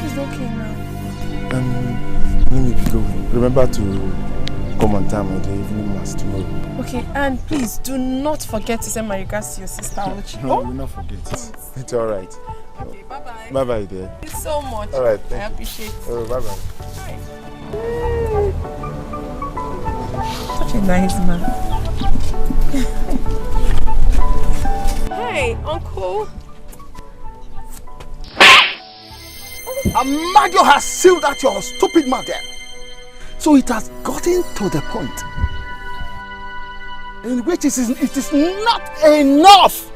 It's okay now. Let me go. Remember to come on time at the evening mass tomorrow. Okay, and please do not forget to send my regards to your sister Ochi. No, I will not forget. It's alright. Okay, bye-bye. Bye-bye, dear. Thank you so much. Alright, I appreciate it. Oh, bye-bye. Such a nice man. Hey, Uncle. Amadio has sealed out your stupid mouth there. So it has gotten to the point in which it is not enough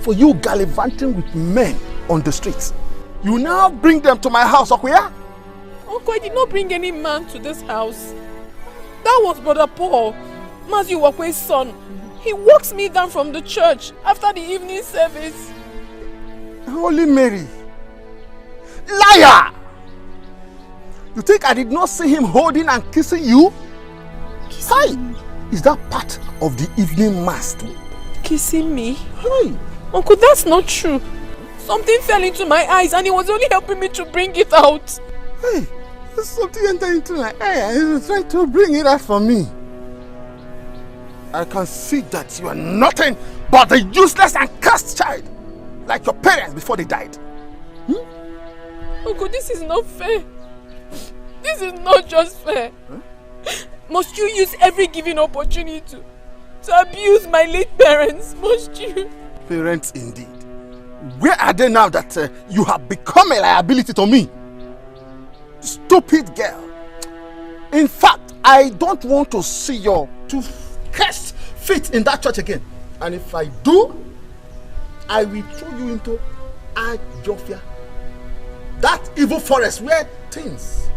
for you gallivanting with men on the streets. You now bring them to my house, Okuya? Uncle, I did not bring any man to this house. That was Brother Paul, Matthew Wakwe's son. He walks me down from the church after the evening service. Holy Mary. Liar! You think I did not see him holding and kissing you? Hi! Is that part of the evening mass too? Kissing me? Hey! Uncle, that's not true. Something fell into my eyes and he was only helping me to bring it out. Hey! Something entered into my eye and he was trying to bring it out for me. I can see that you are nothing but a useless and cursed child, like your parents before they died. Uncle, this is not fair. This is not just fair. Must you use every given opportunity to abuse my late parents? Must you? Parents indeed. Where are they now that you have become a liability to me? Stupid girl. In fact, I don't want to see your two cursed feet in that church again. And if I do, I will throw you into Ajofia. That evil forest where things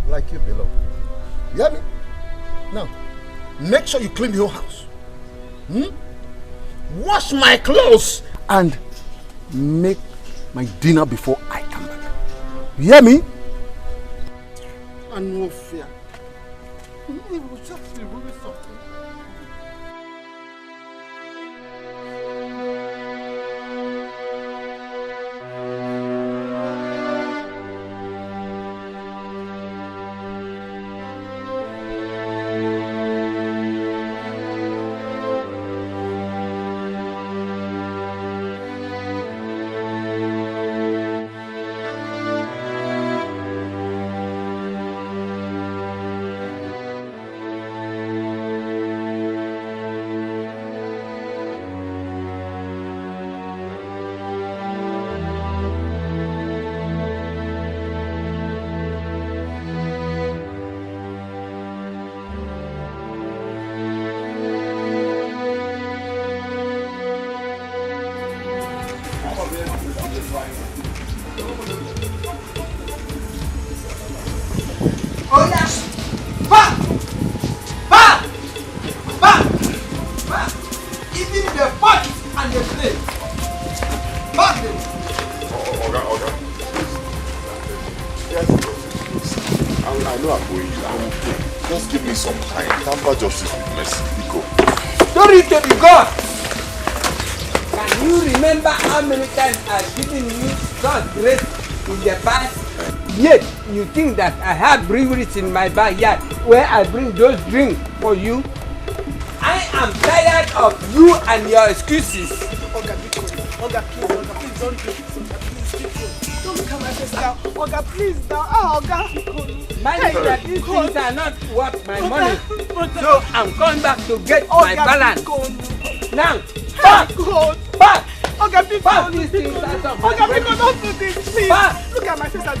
like you belong. You hear me? Now, make sure you clean the whole house. Wash my clothes and make my dinner before I come back. You hear me? And no fear. It was just remove something. Even the pot and the plate. Back them. Okay. Yes. I know I'm going. I will pay. Just give me some time. Tamper justice with mercy. Go. Story to be God. Can you remember how many times I've given you God's grace in the past? Yet you think that I have breweries in my backyard where I bring those drinks for you? I am tired of you and your excuses. Oga, please don't do this. Don't look at my face now. Oga, please now. Oga. Mind that these things are not worth my money. So I'm going back to get my balance. Now, back! Oga, please don't do this. Oga, please don't do this, please. Look at my face and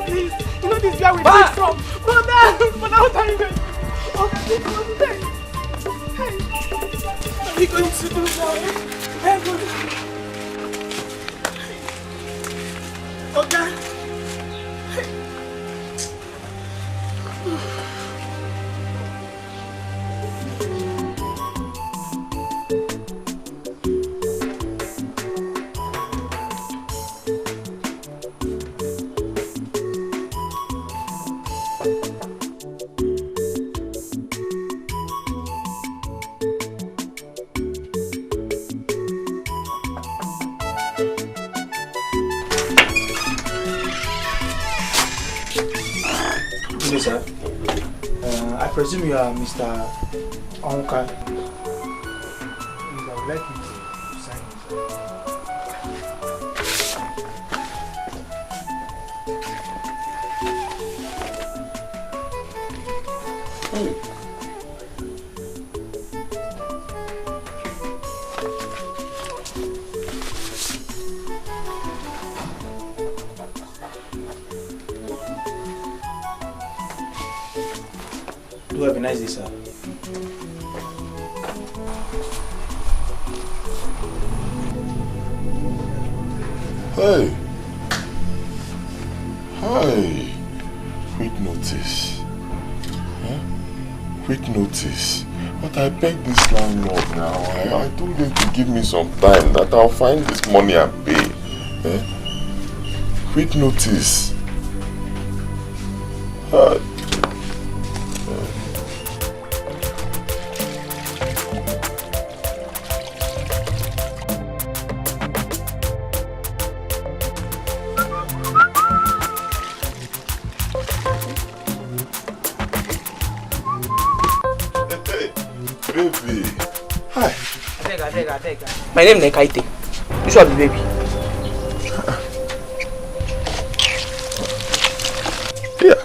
please. You know this is where we came from. Brother, what are you doing? Oga, please don't do this. Hey, what are we going to do now? Oga. Hello, sir. I presume you are Mr. Onka. I would like you to sign it. Do have a nice day, sir. Hey. Hi. Quick notice. Huh? Quick notice. But I begged this landlord now. I told him to give me some time that I'll find this money and pay. Eh? Quick notice. Baby. Hi. I beg. My name is Nekaite. This one be baby. Yeah.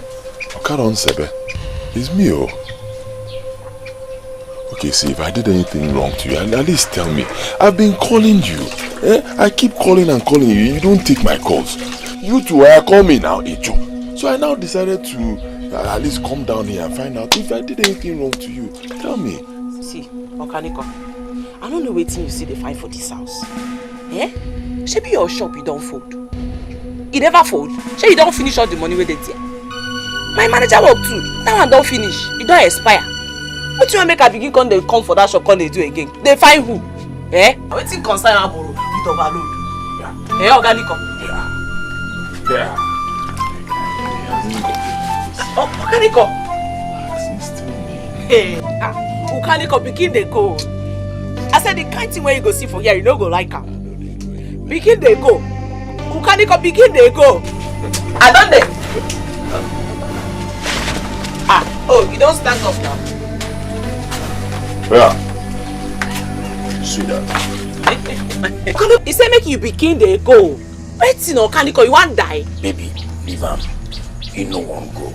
Karon Sebe. It's me, oh. Okay, see, if I did anything wrong to you, at least tell me. I've been calling you. I keep calling and calling you. You don't take my calls. You two call me now, Ejo. So I now decided to at least come down here and find out if I did anything wrong to you. Tell me. See, Okaniko, I don't know what you see they find for this house. Eh? Maybe your shop you don't fold. You never fold. Maybe you don't finish all the money with it there. My manager work too. Now I don't finish. You don't expire. What you want make I begin come they come for that shop come they do again? They find who? Eh? What thing concern Aboro with overload? Yeah. Eh, Okaniko? Yeah. Oh, Okaniko. Hey, Okaniko begin they go. I said the kind thing where you go see for here, you don't go like am. Begin they go. Okaniko begin they go. I done them. Oh, you don't stand up now. Yeah. Sweetheart. He said make you begin they go. Wait, you know, Okaniko, you want die? Baby, leave him. He no one go.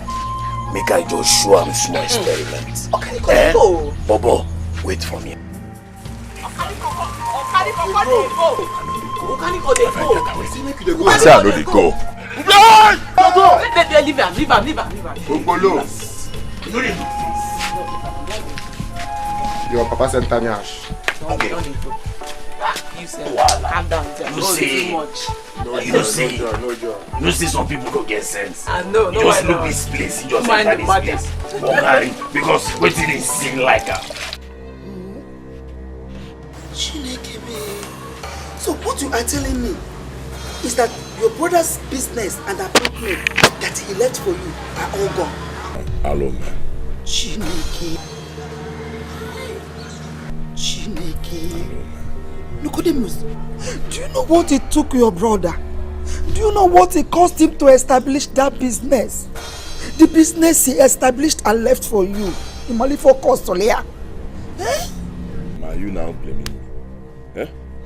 Make I just show him small experiments. Okaniko, go. Bobo, wait for me. Okaniko, they go. Okaniko, they go. I say I know they go. Leave him. Ogolo. Your papa sent Tanyash. Okay. You say, calm down. You see, too much. You see some people go get sense. I know, you just look this place, you just enter this place. Because waiting is sing like a. What you are telling me is that your brother's business and apartment that he left for you are all gone. Hello, man. Chineke. Nicodemus, do you know what it took your brother? Do you know what it cost him to establish that business? The business he established and left for you. In only for cost, Solia. Are you now blaming me?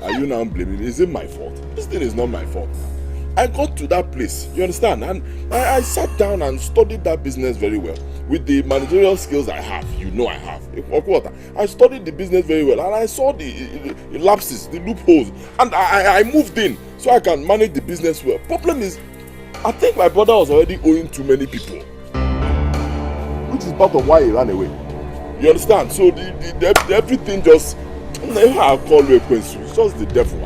Are you now blaming me? Is it my fault? This thing is not my fault. I got to that place, you understand? And I sat down and studied that business very well. With the managerial skills I have, you know I have. I studied the business very well and I saw the lapses, the loopholes. And I moved in so I can manage the business well. Problem is, I think my brother was already owing too many people. Which is part of why he ran away. You understand? So the everything just... I call you a question. It's just the devil.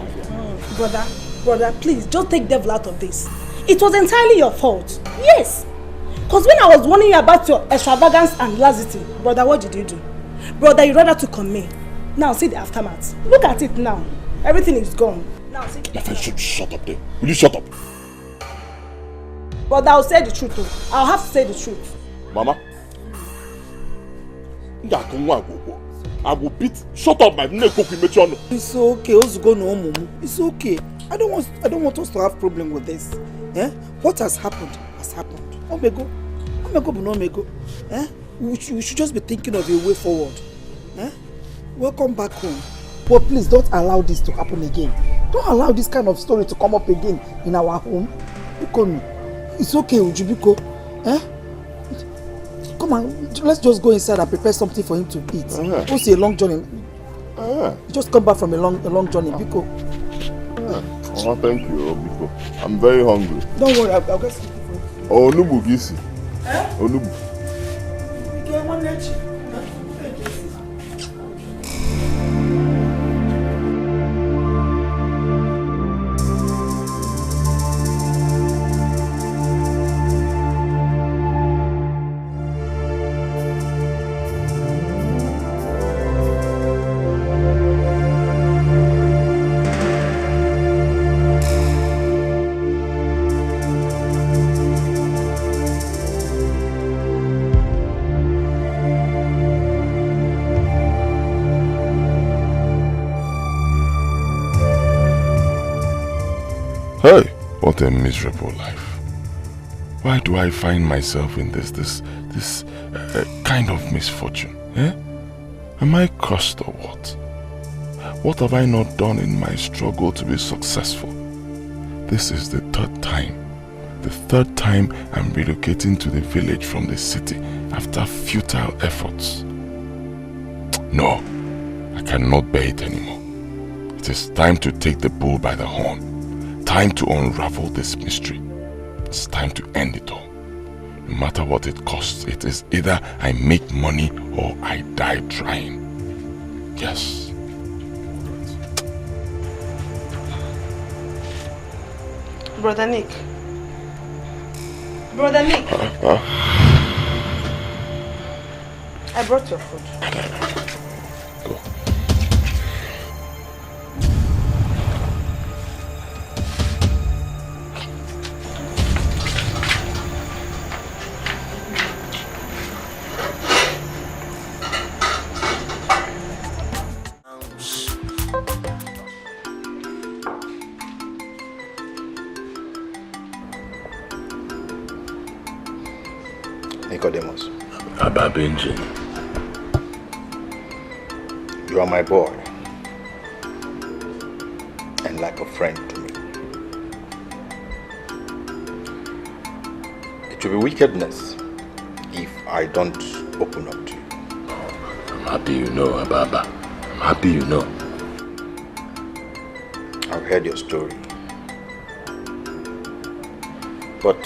Brother, please, just take devil out of this. It was entirely your fault. Yes. Because when I was warning you about your extravagance and lassity, brother, what did you do? Brother, you rather took on me. Now see the aftermath. Look at it now. Everything is gone. Now see. My friend, shut up there. Will you shut up? Brother, I'll say the truth too. I'll have to say the truth. Mama. I will beat. Shut up, my neck. It's okay. It's okay. I don't want us to have problem with this. What has happened has happened. Omego, we should just be thinking of a way forward. Welcome back home. But please don't allow this to happen again. Don't allow this kind of story to come up again in our home. It's okay, Ujibiko. Come on, let's just go inside and prepare something for him to eat. It's a long journey. Just come back from a long journey, Biko. Oh, thank you, Biko. I'm very hungry. Don't worry, I'll get something for you. Oh, Nubu Gisi. Oh, Nubu. Hey, what a miserable life. Why do I find myself in this kind of misfortune? Am I cursed or what? What have I not done in my struggle to be successful? This is the third time. The third time I'm relocating to the village from the city after futile efforts. No, I cannot bear it anymore. It is time to take the bull by the horn. Time to unravel this mystery. It's time to end it all. No matter what it costs, it is either I make money or I die trying. Yes. Brother Nick. I brought your food. Go. Nicodemus. Ababenji. You are my boy. And like a friend to me. It will be wickedness if I don't open up to you. I'm happy you know, Ababa. I'm happy you know. I've heard your story. But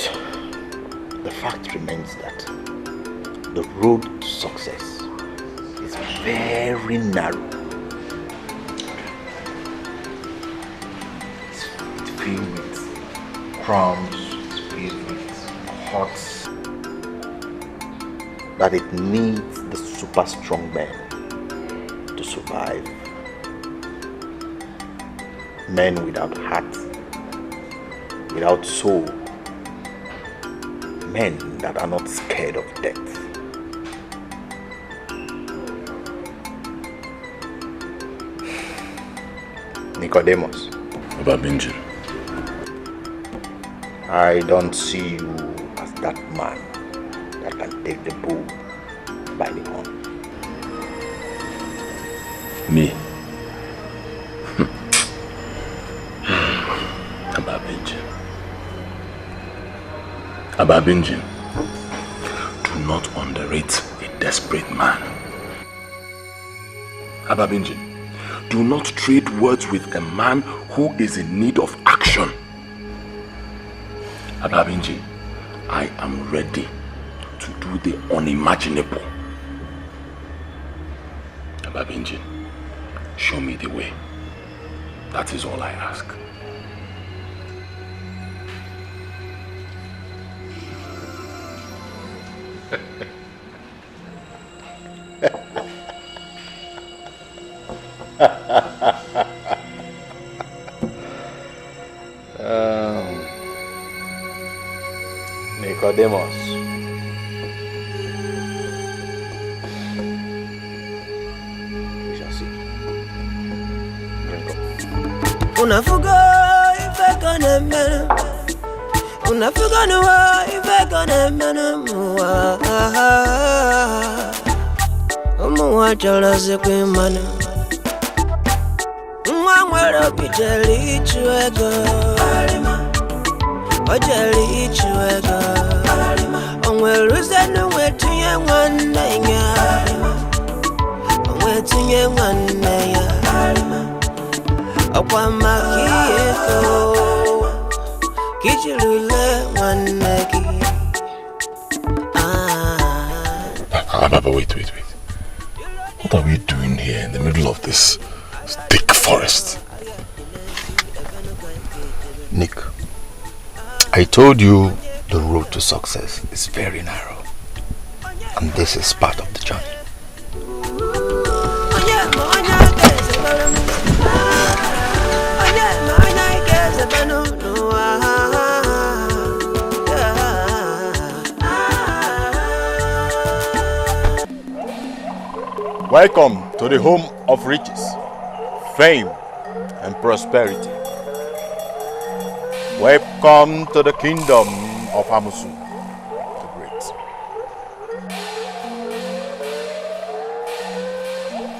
the fact remains that the road to success is very narrow. It's filled with crumbs, it's filled with huts, that it needs the super strong men to survive. Men without heart, without soul. Men that are not scared of death. Nicodemus. Babinjin. I don't see you as that man that can take the bull by the horn. Me? Ababinjin, do not underrate a desperate man. Ababinjin, do not trade words with a man who is in need of action. Ababinjin, I am ready to do the unimaginable. Ababinjin, show me the way. That is all I ask. Nicodemus. We shall see. Unafuga ife kone mene. Unafuga nuwa ife kone mene muwa. Muwa chala zekwe mana. Mwangwero bijeli chuego. Ojeli chuego. Onwere zenu wetinye nwanne ya. Wetinye nwanne ya. Okwa makieko. Kichilule nwanne ki. Baba, wait. What are we doing here in the middle of this thick forest? Nick, I told you the road to success is very narrow, and this is part of the journey. Welcome to the home of riches, fame, and prosperity. Welcome to the kingdom of Amusu the Great.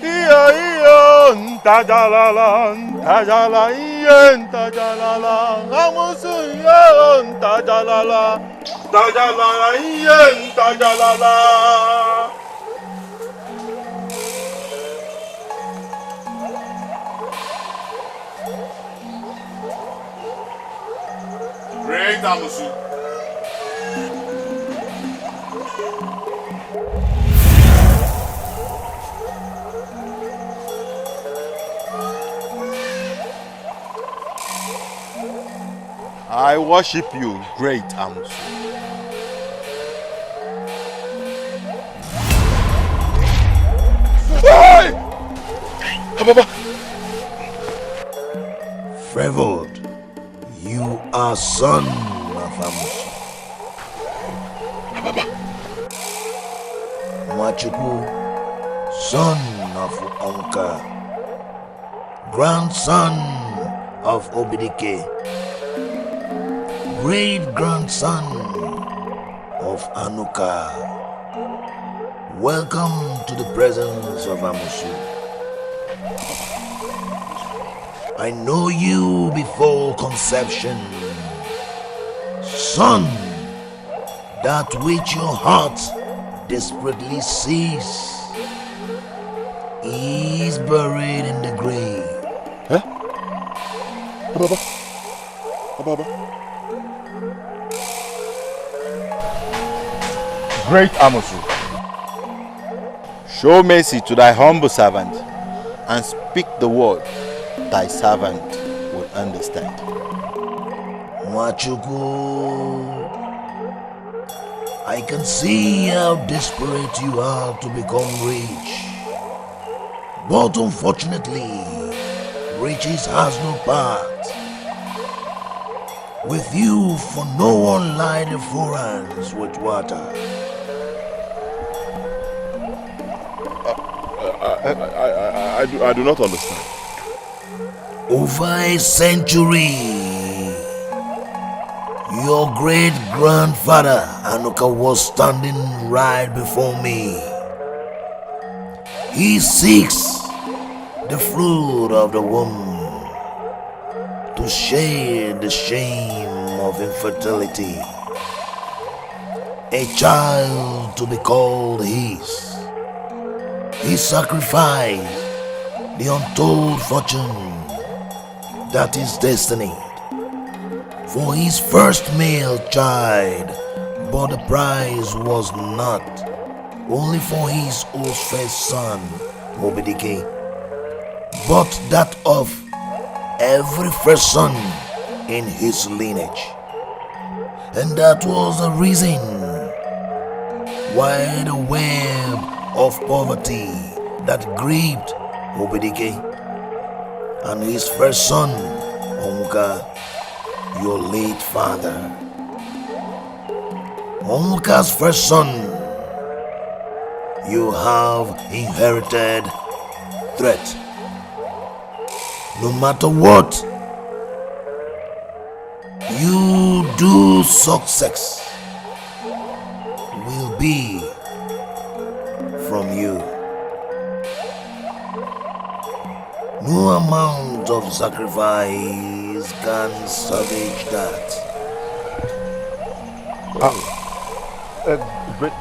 Iyo, ntajalala, ntajala, iyo, ntajalala, Amusu, iyo, ntajalala, ntajalala, iyo, ntajalala. Great Amusu. I worship you, great Amusu. Hey! Baba. Favored, you are son of Amusu. Mwachuku, son of Onka, grandson of Obidike, great-grandson of Anuka. Welcome to the presence of Amusu. I know you before conception. Son, that which your heart desperately seeks is buried in the grave. Huh? Baba. Great Amusu, show mercy to thy humble servant and speak the word thy servant will understand. Mwachuku, I can see how desperate you are to become rich. But unfortunately, riches has no part. With you, for no one light the forans with water. I do not understand. Over a century, your great-grandfather Anuka was standing right before me. He seeks the fruit of the womb to share the shame of infertility. A child to be called his. He sacrificed the untold fortune that is destined for his first male child, but the prize was not only for his old first son, Dikeh, but that of every first son in his lineage. And that was the reason why the web of poverty that gripped Dikeh and his first son, Onwuka, your late father. Onwuka's first son, you have inherited threat. No matter what you do, success will be from you. No amount of sacrifice can salvage that.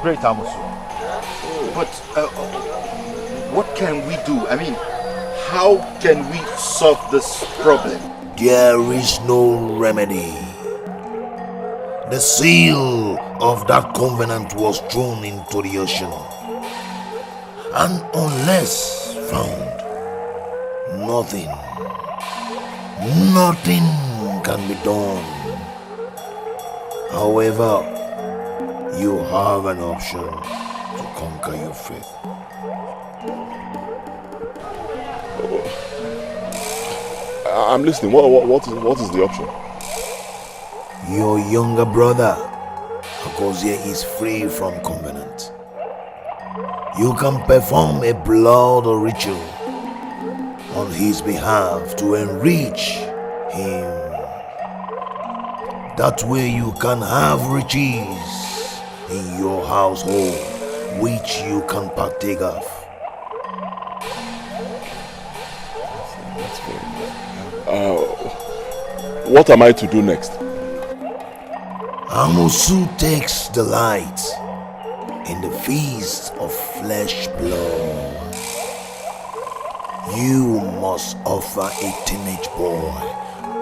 Great Amusu. But what can we do? I mean, how can we solve this problem? There is no remedy. The seal of that covenant was thrown into the ocean. And unless found, nothing can be done. However, you have an option to conquer your faith. I'm listening. What is the option? Your younger brother, Akozie, is free from covenant. You can perform a blood ritual on his behalf to enrich him. That way you can have riches in your household which you can partake of. What am I to do next? Amusu takes delight in the feast of flesh blood. You must offer a teenage boy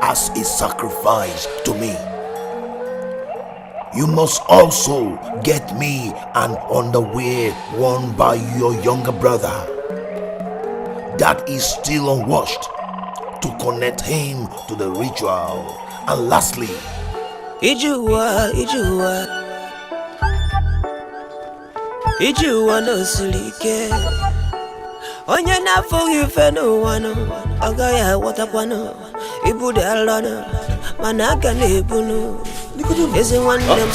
as a sacrifice to me. You must also get me an underwear worn by your younger brother that is still unwashed to connect him to the ritual. And lastly, Ijuwa no silike. Onye na forgive no one. Agaya watakwano. Ibude alana. Manaka nebunu. Is it one them?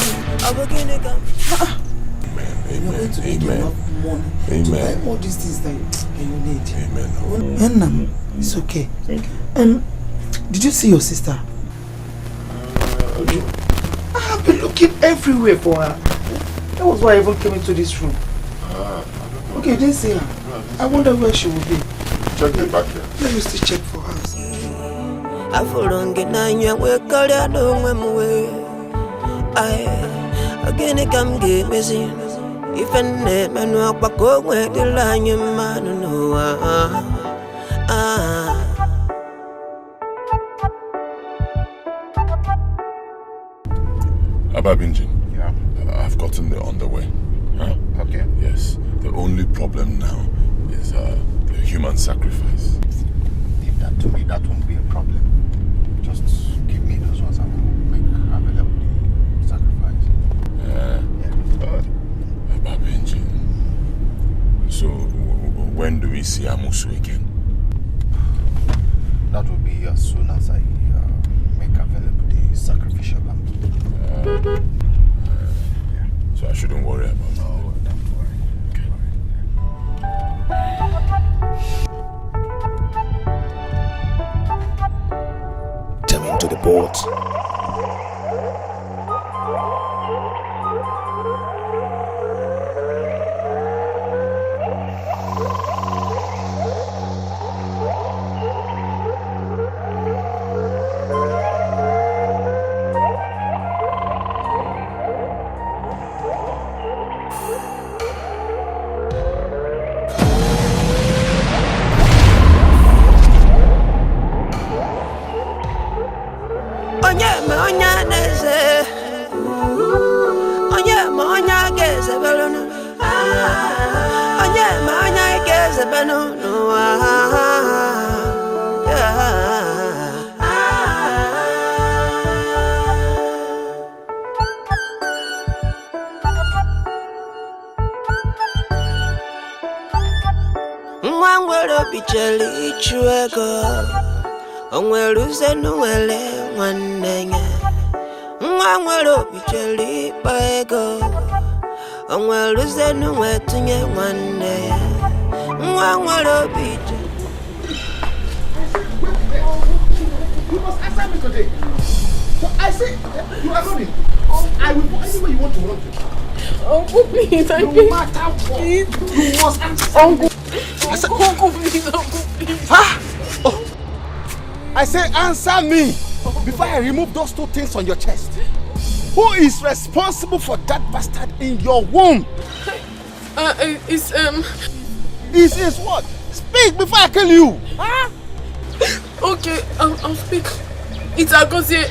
Amen. All these things that you need. Amen. It's okay. Did you see your sister? I have been looking everywhere for her. That was why I even came into this room. Okay, you didn't see her. I wonder where she will be. Check it back here. Let me still check for her. I follow Genanya, we call ya no way. I again come get missing. If a man walk back over the line, your man no. Ababinjin, yeah. I've gotten the underwear. Huh? Okay. Yes. The only problem now is the human sacrifice. Leave that to me. That won't be a problem. Just give me those ones. I will make available the sacrifice. Ababinjin. So when do we see Amusu again? that will be as soon as I make available the sacrificial lamb. So I shouldn't worry about it. No, don't worry. Okay. Jump into the boat. You must answer me today. So I say you are running. I will go anywhere you want to run to. Uncle, please, I no matter what, you must answer. Uncle, Uncle, please, Uncle, please. Ah! Oh. I say answer me before I remove those two things on your chest. Who is responsible for that bastard in your womb? It's what? Speak before I kill you. Huh? Okay, I'll speak. It's Agozie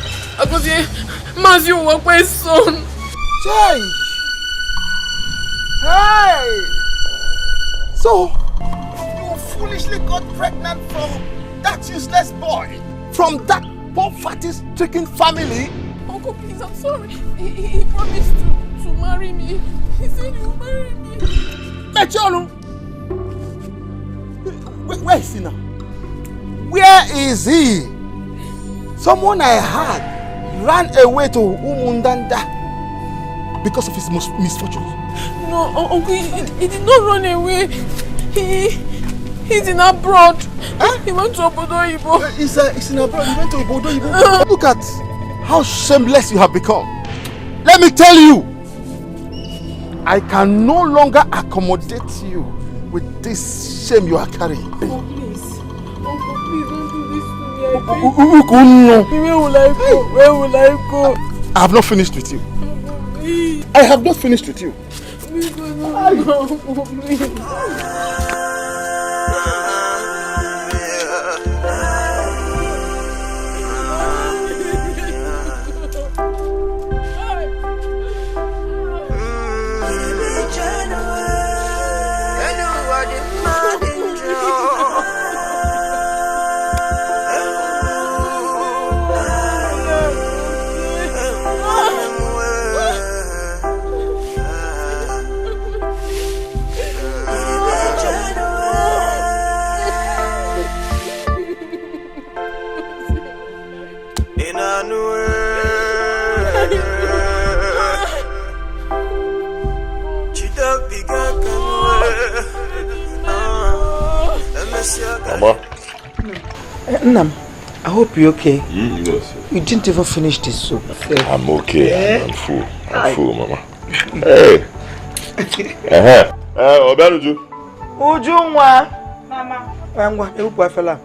Mazio Wakwe's son. Change. Hey! So, you foolishly got pregnant from that useless boy? From that poverty-stricken family? Uncle, please, I'm sorry. He promised to marry me. He said he will marry me. Mechonu! Where is he now? Where is he? Someone I heard ran away to Umundanda because of his misfortunes. No, Uncle, he did not run away. He's in abroad. Huh? He went to Obodo-Ibo. He's in abroad. He went to Obodo-Ibo. Look at how shameless you have become. Let me tell you, I can no longer accommodate you with this shame you are carrying. Oh, please. Uncle, please don't do this to me. Where will I go? Where will I go? I have not finished with you. I have not finished with you. Mama? Nam, I hope you're okay. Yes. You didn't even finish the soup. I'm okay. I'm full. I'm full, Mama. Hey. Obianuju. Ujunwa. Mama. Wangwa, ewu fella.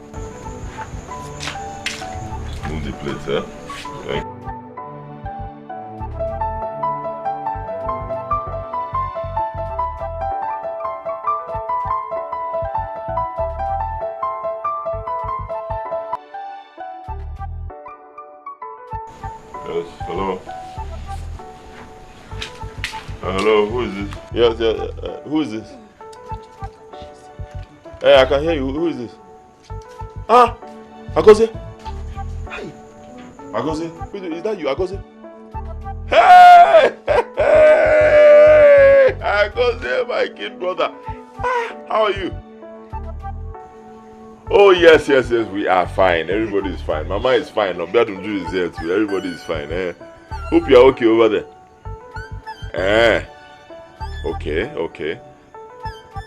Move the plate, eh? Okay. Yes, hello. Hello, who is this? Yes, who is this? Hey, I can hear you. Who is this? Ah, Agozie. Hi. Agozie, is that you, Agozie? Hey, Agozie, my kid brother. Ah, how are you? Oh yes, we are fine. Everybody is fine. Mama is fine. Obiadunju is here too. Everybody is fine. Hope you are okay over there. Okay.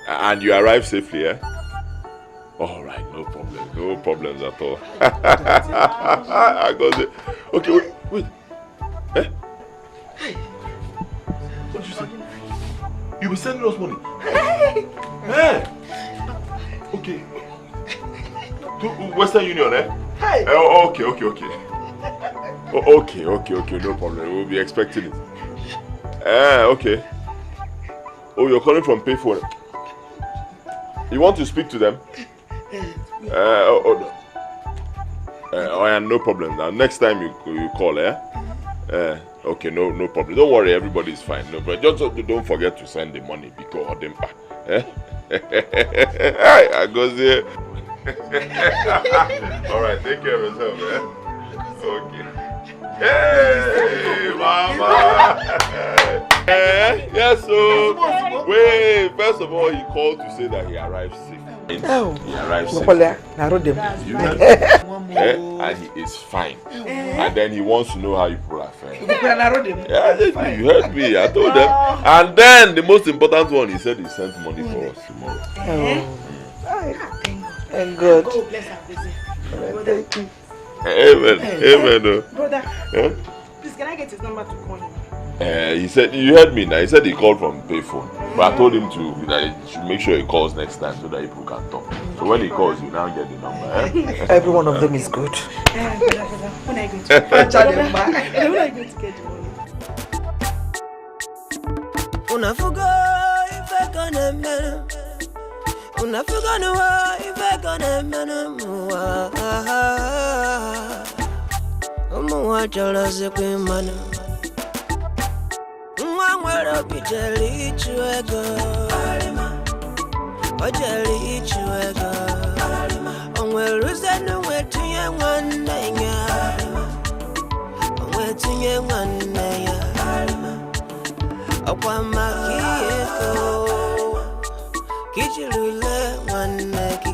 And you arrived safely, All right, no problems at all. I got it. Okay, wait. What did you say? You were sending us money. Okay. To Western Union, Hey. Okay. Okay, no problem. We'll be expecting it. Okay. Oh, you're calling from payphone. You want to speak to them? No problem. Now, next time you call, okay, no problem. Don't worry, everybody's fine. No, but just don't forget to send the money because of them. I go there. All right, take care of yourself, Okay. Hey, Mama. Yes, so wait. First of all, he called to say that he arrived safe. Oh, he arrived safe. And he is fine. And then he wants to know how you people are faring. Yeah, you heard me. I told them. And then the most important one, he said he sent money for us tomorrow. Thank God. God bless our visit. Thank you. Amen. Brother, please can I get his number to call him? He said, you heard me now. He said he called from payphone. But I told him that he should make sure he calls next time so that people can talk. So when he calls, you now get the number. Every one of them is good. Brother, when are you going to get the money? Mwangwero bijeli chuego Ojeli chuego Onweruze nuwetunye mwanenya Onwetunye mwanenya Okwama kiyeko Kichilule mwaneki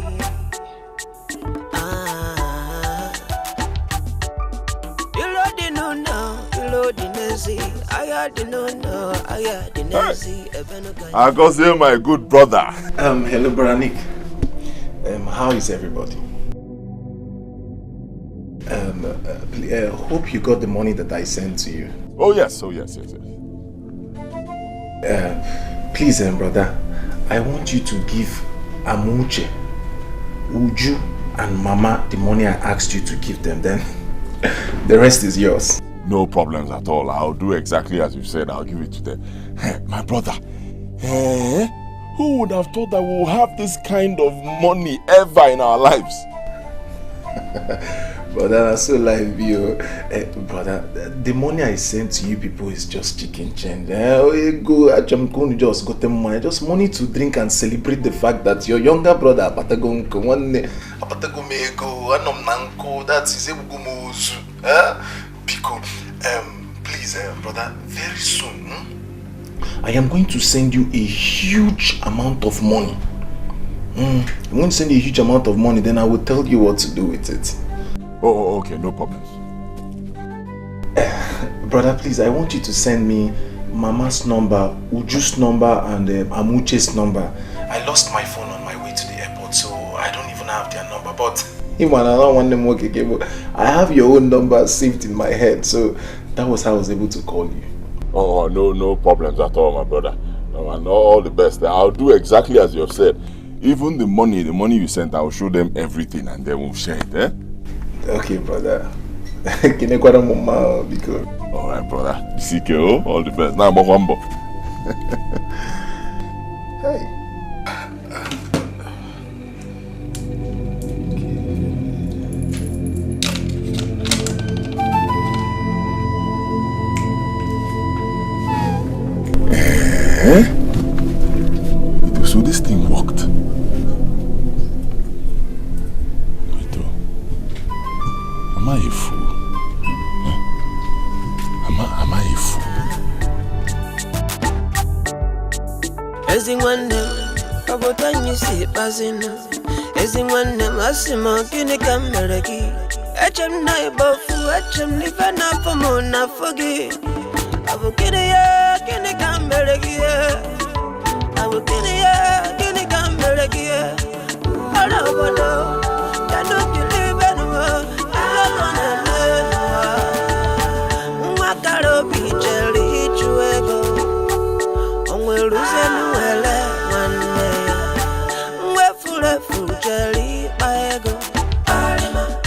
I go say my good brother. Hello, brother Nick. How is everybody? Hope you got the money that I sent to you. Oh yes. Please, brother, I want you to give Amuche, Uju, and Mama the money I asked you to give them. Then the rest is yours. No problems at all. I'll do exactly as you said. I'll give it to them. My brother, who would have thought that we'll have this kind of money ever in our lives? Brother, I so like you. Brother, the money I sent to you people is just chicken change. Just got the money. Just money to drink and celebrate the fact that your younger brother, that is please, brother, very soon, I am going to send you a huge amount of money. I'm going to send you a huge amount of money, then I will tell you what to do with it. Oh, okay, no problems. Brother, please, I want you to send me Mama's number, Uju's number, and Amuche's number. I lost my phone on my way to the airport, so I don't even have their number, but I have your own number saved in my head, so that was how I was able to call you. Oh, no problems at all, my brother. No, and all the best. I'll do exactly as you have said. Even the money you sent, I'll show them everything and then we'll share it, Okay, brother. Alright, brother. CKO, all the best. Now, Mwambo. Hey. So this thing worked. Am I a fool? Am I a fool? Ezingwande, abotanyi si bazino. Ezingwane masimo gini kamereki. Echem na ibofu, echem live na fomo na fogi. Abukini ya gini kamereki. Abukini ya gini kamereki. Ala wado, kanu believe anymore. Mwakaro bicheli chuego. Onwe luze nuele wane. Mwefule fujeli baego.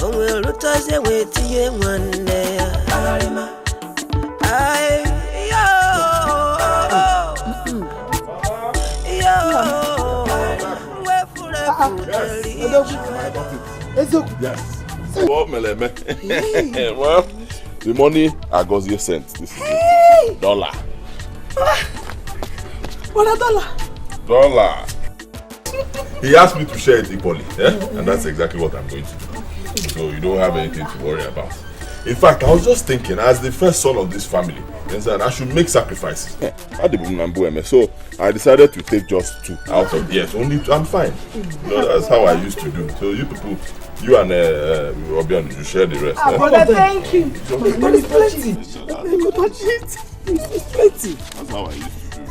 Onwe lutaze wetie wane. Ay yo. Yes. Well, Meleme. Well, the money Agozie sent. This is it. $1. What a dollar? $1. He asked me to share it equally, and that's exactly what I'm going to do. So you don't have anything to worry about. In fact, I was just thinking, as the first son of this family, I should make sacrifices. So I decided to take just 2 out of only 2. I'm fine. That's how I used to do. So you people, you and Obian, you share the rest. Brother, thank you. It's plenty. It's plenty. That's how I used to do.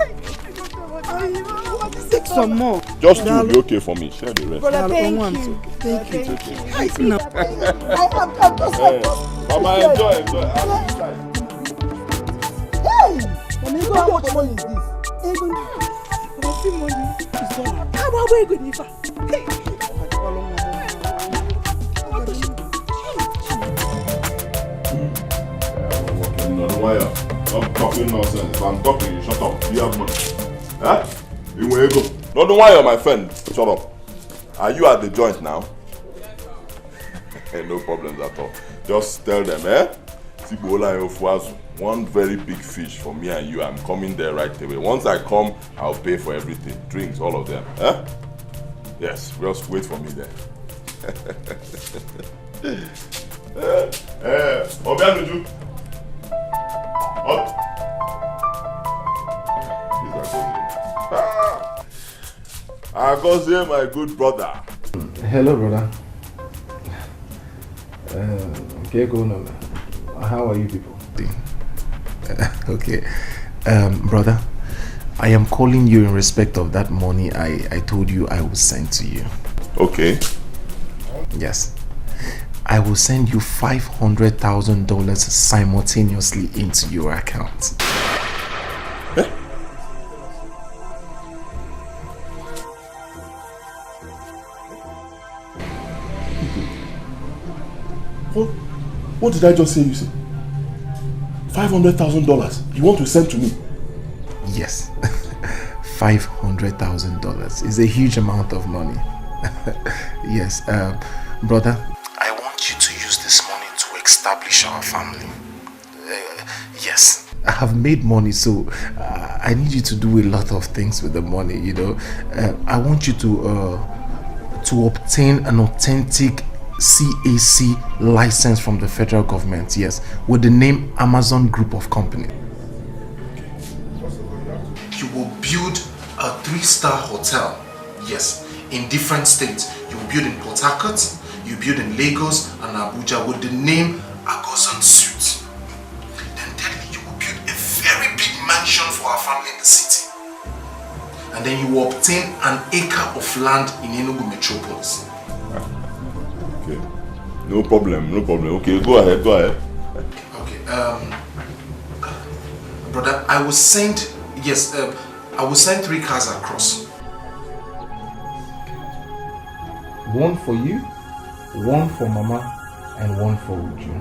Take some more. Just 2 will be okay for me. Share the rest. Brother, thank you. Thank you. Mama, enjoy. Hey! How much money is this? How about we go Nifa? Stop talking nonsense. If I'm talking, you shut up. You have money. Huh? You will go. Don't wire, my friend. Shut up. Are you at the joint now? No problems at all. Just tell them, one very big fish for me and you. I'm coming there right away. Once I come, I'll pay for everything. Drinks, all of them. Huh? Yes, just wait for me there. Obianuju. What? Agozie, my good brother. Hello, brother. Okay, go on. How are you people? Okay. Brother, I am calling you in respect of that money I told you I will send to you. Okay. Yes. I will send you $500,000 simultaneously into your account. What did I just say you said? $500,000 you want to send to me? Yes. $500,000 is a huge amount of money. Yes, brother, I want you to use this money to establish our family. Yes, I have made money, so I need you to do a lot of things with the money, you know. I want you to obtain an authentic CAC license from the federal government, yes, with the name Amazon Group of Company. You will build a 3-star hotel, yes, in different states. You will build in Port Harcourt, you build in Lagos and Abuja with the name Agozon Suite. Then thirdly, you will build a very big mansion for our family in the city. And then you will obtain an acre of land in Enugu Metropolis. Okay. No problem. Okay, go ahead. Okay, brother, I will send 3 cars across. One for you, one for Mama, and one for Uju.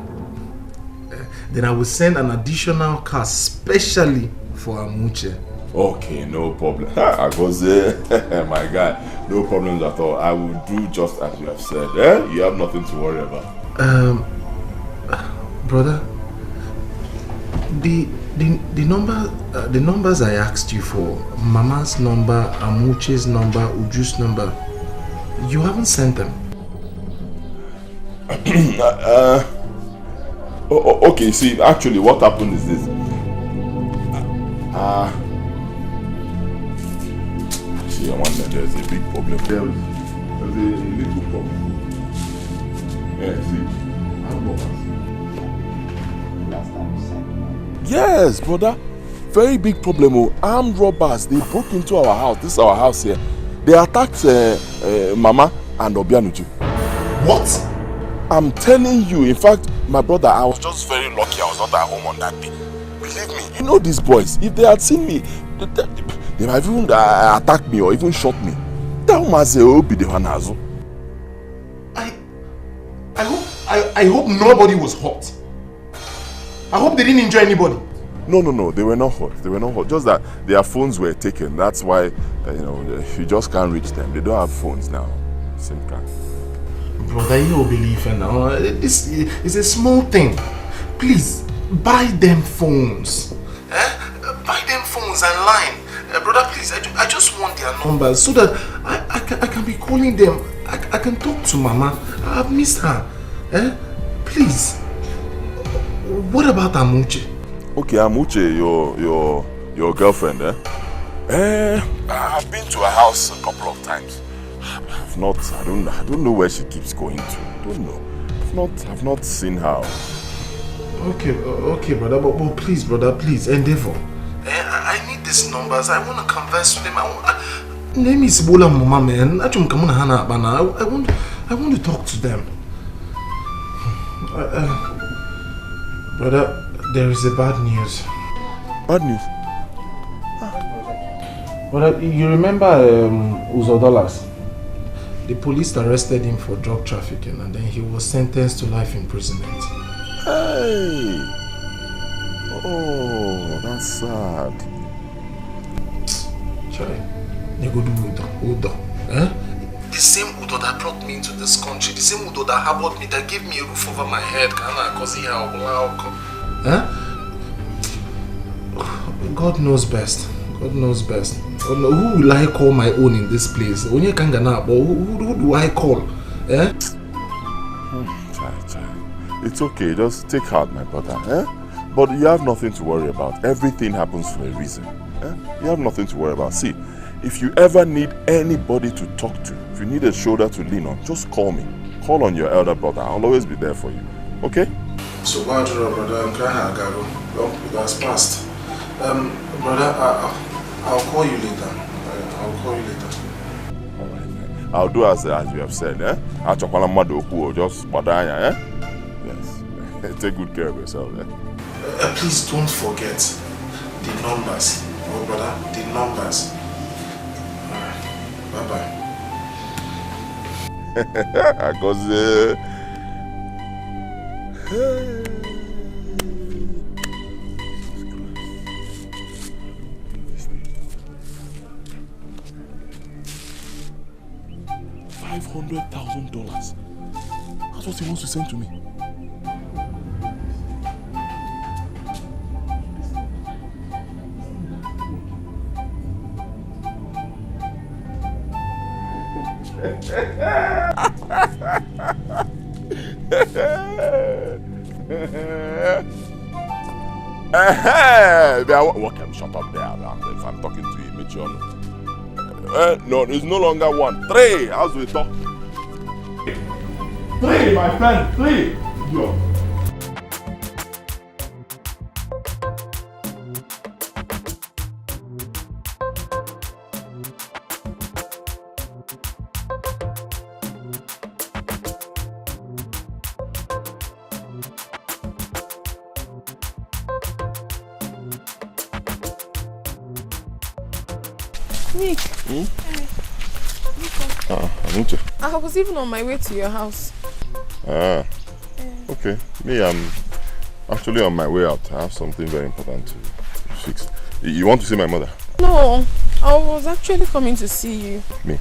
Then I will send an additional car specially for Amuche. Okay, no problem. I was there, my guy. No problems at all. I will do just as you have said. You have nothing to worry about. Brother, the numbers I asked you for, Mama's number, Amuche's number, Uju's number, you haven't sent them. Okay, see, actually what happened is this. See, I wonder there's a big problem. There's a little problem. Yeah, see, I'm last time you said. Yes, brother. Very big problem. Oh. Armed robbers. They broke into our house. This is our house here. They attacked Mama and Obianuju. What? I'm telling you. In fact, my brother, I was just very lucky I was not at home on that day. Believe me, you know these boys. If they had seen me, they might even attack me or even shot me. That must be the one as well. I hope nobody was hurt. I hope they didn't injure anybody. No, they were not hurt. They were not hurt. Just that their phones were taken. That's why, you just can't reach them. They don't have phones now. SIM card. Brother, you don't believe it now. This is a small thing. Please, buy them phones. Buy them phones and line. Brother, please, I just want their numbers so that I can be calling them. I can talk to Mama. I've missed her. Please. What about Amuche? Okay, Amuche, your girlfriend, I've been to her house a couple of times. I don't know where she keeps going to. I don't know. I've not seen her. Okay, brother, but please, brother, please, endeavor. I need these numbers. I want to converse with them. Name is Bola Mama, man. I want to talk to them. Brother, there is a bad news. Bad news? Brother, you remember Uzodolas? The police arrested him for drug trafficking and then he was sentenced to life imprisonment. Hey! Oh, that's sad. Chai, you go do Udo. The same Udo that brought me into this country, the same Udo that harbored me, that gave me a roof over my head. God knows best. God knows best. Who will I call my own in this place? Who do I call? It's okay, just take heart, my brother. But you have nothing to worry about. Everything happens for a reason. You have nothing to worry about. See, if you ever need anybody to talk to, if you need a shoulder to lean on, just call me. Call on your elder brother. I'll always be there for you. Okay? So, brother, it has passed. Brother, I'll call you later. I'll do as you have said. Just yes. Take good care of yourself. Please don't forget the numbers. Oh, brother, the numbers. Bye-bye. Because $500,000. That's what he wants to send to me. Shut up there. If I'm talking to you, make sure. No, there's no longer one. 3. As we talk. 3, my friend. 3. Yo. Nick. I was even on my way to your house. Okay. Me, I'm actually on my way out. I have something very important to fix. You want to see my mother? No, I was actually coming to see you. Me?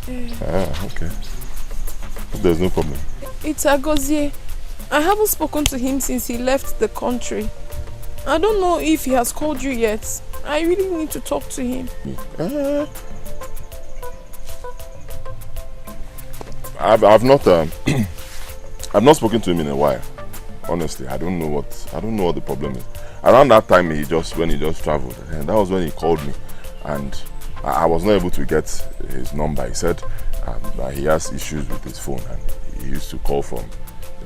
Okay. Hope there's no problem. It's Agozie. I haven't spoken to him since he left the country. I don't know if he has called you yet. I really need to talk to him. I've not I've not spoken to him in a while. Honestly, I don't know what the problem is. Around that time when he just traveled, and that was when he called me, and I was not able to get his number. He said He has issues with his phone and he used to call from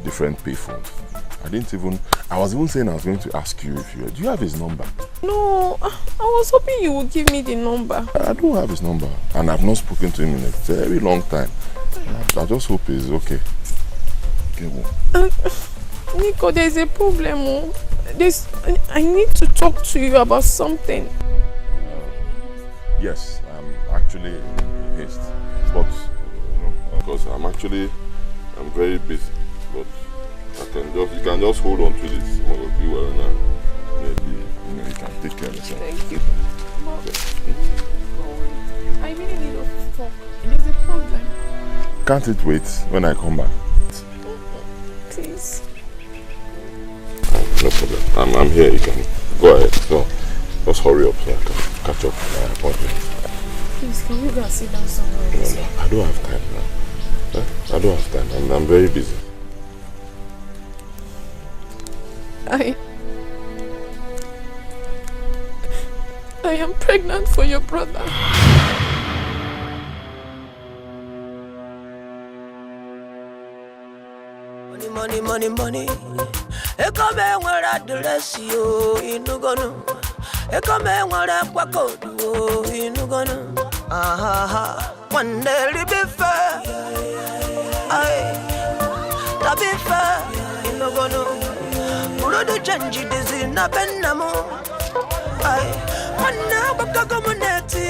different pay phones. I was even saying I was going to ask you if do you have his number? No, I was hoping you would give me the number. I don't have his number and I've not spoken to him in a very long time. I just hope he's okay. Okay, well. Nico, there's a problem. I need to talk to you about something. Yes, I'm actually in haste. But, because I'm very busy. But you can just hold on to this. Maybe you can take care of yourself. Thank you. I really need us to talk. There's a problem. Can't it wait when I come back? Please. No problem. I'm here. You can go ahead. So, just hurry up so I can catch up with my appointment. Please, can you go and sit down somewhere? No, I don't have time now. I don't have time. I'm very busy. I am pregnant for your brother. Money. Ekome nwere address yo inugonu. Ekome nwere kwakodu yo inugonu. One day be fair. To be fair inugonu. Murodo change desi na benamo. One day baka community.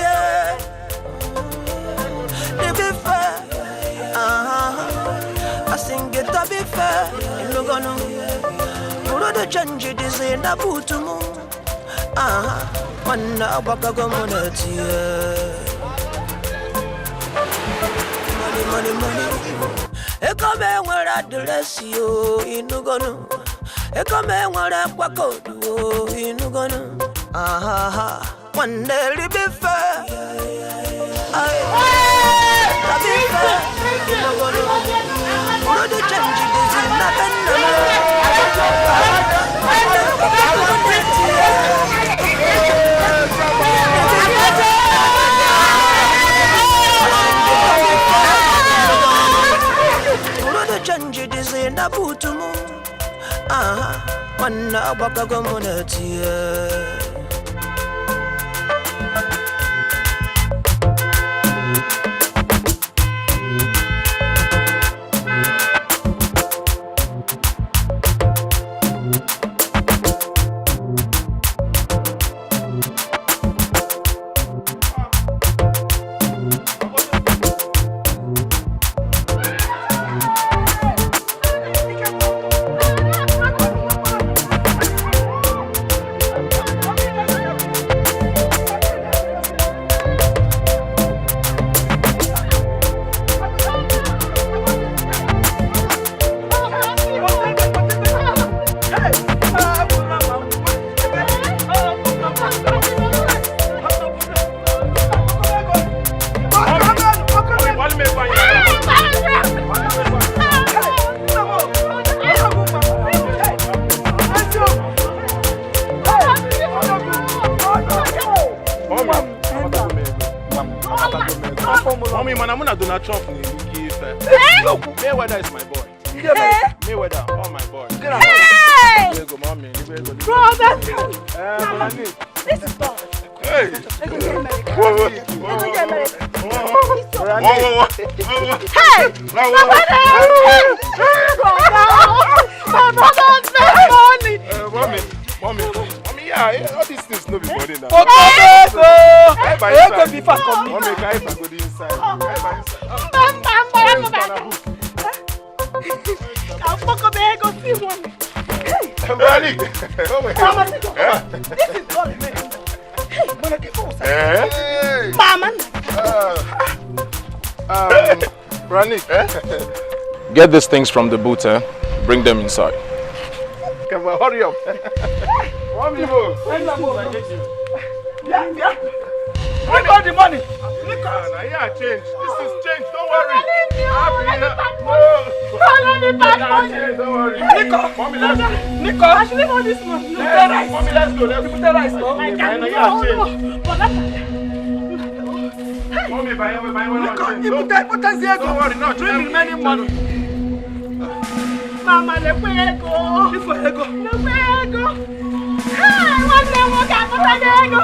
To be fair. I sing it to be fair. No gonna Murodo change this in a bootumu. One now baka community. Money. Ekome nwere address yo inugonu. Ekome nwere kwakodu inugonu. One day be fair. To be fair. No gonna Murodo change this in a Murodo change this in a bootumu. One now baka community. Mayweather is my boy. Mayweather, oh my boy. Hey! Brother! This is done. Hey! Mommy, yeah, all these things no be body now. Mommy, can I go inside? I'll fuck up the egg on this one. Hey! Mama, this is God, man. Hey, Mama, get closer. Hey! Mama! Ranik, get these things from the boot, bring them inside. Come on, hurry up. Mommy, yeah. Bring all the money. Yeah, change. This is change. Don't worry. Don't worry. Nico, Mommy, let's go. Nico, I should leave all this money. Mommy, let's go. Let's put the rice. I can't. Don't worry, no, drink the remaining money. Mama, let's go. Hey, one day we'll get for the ego.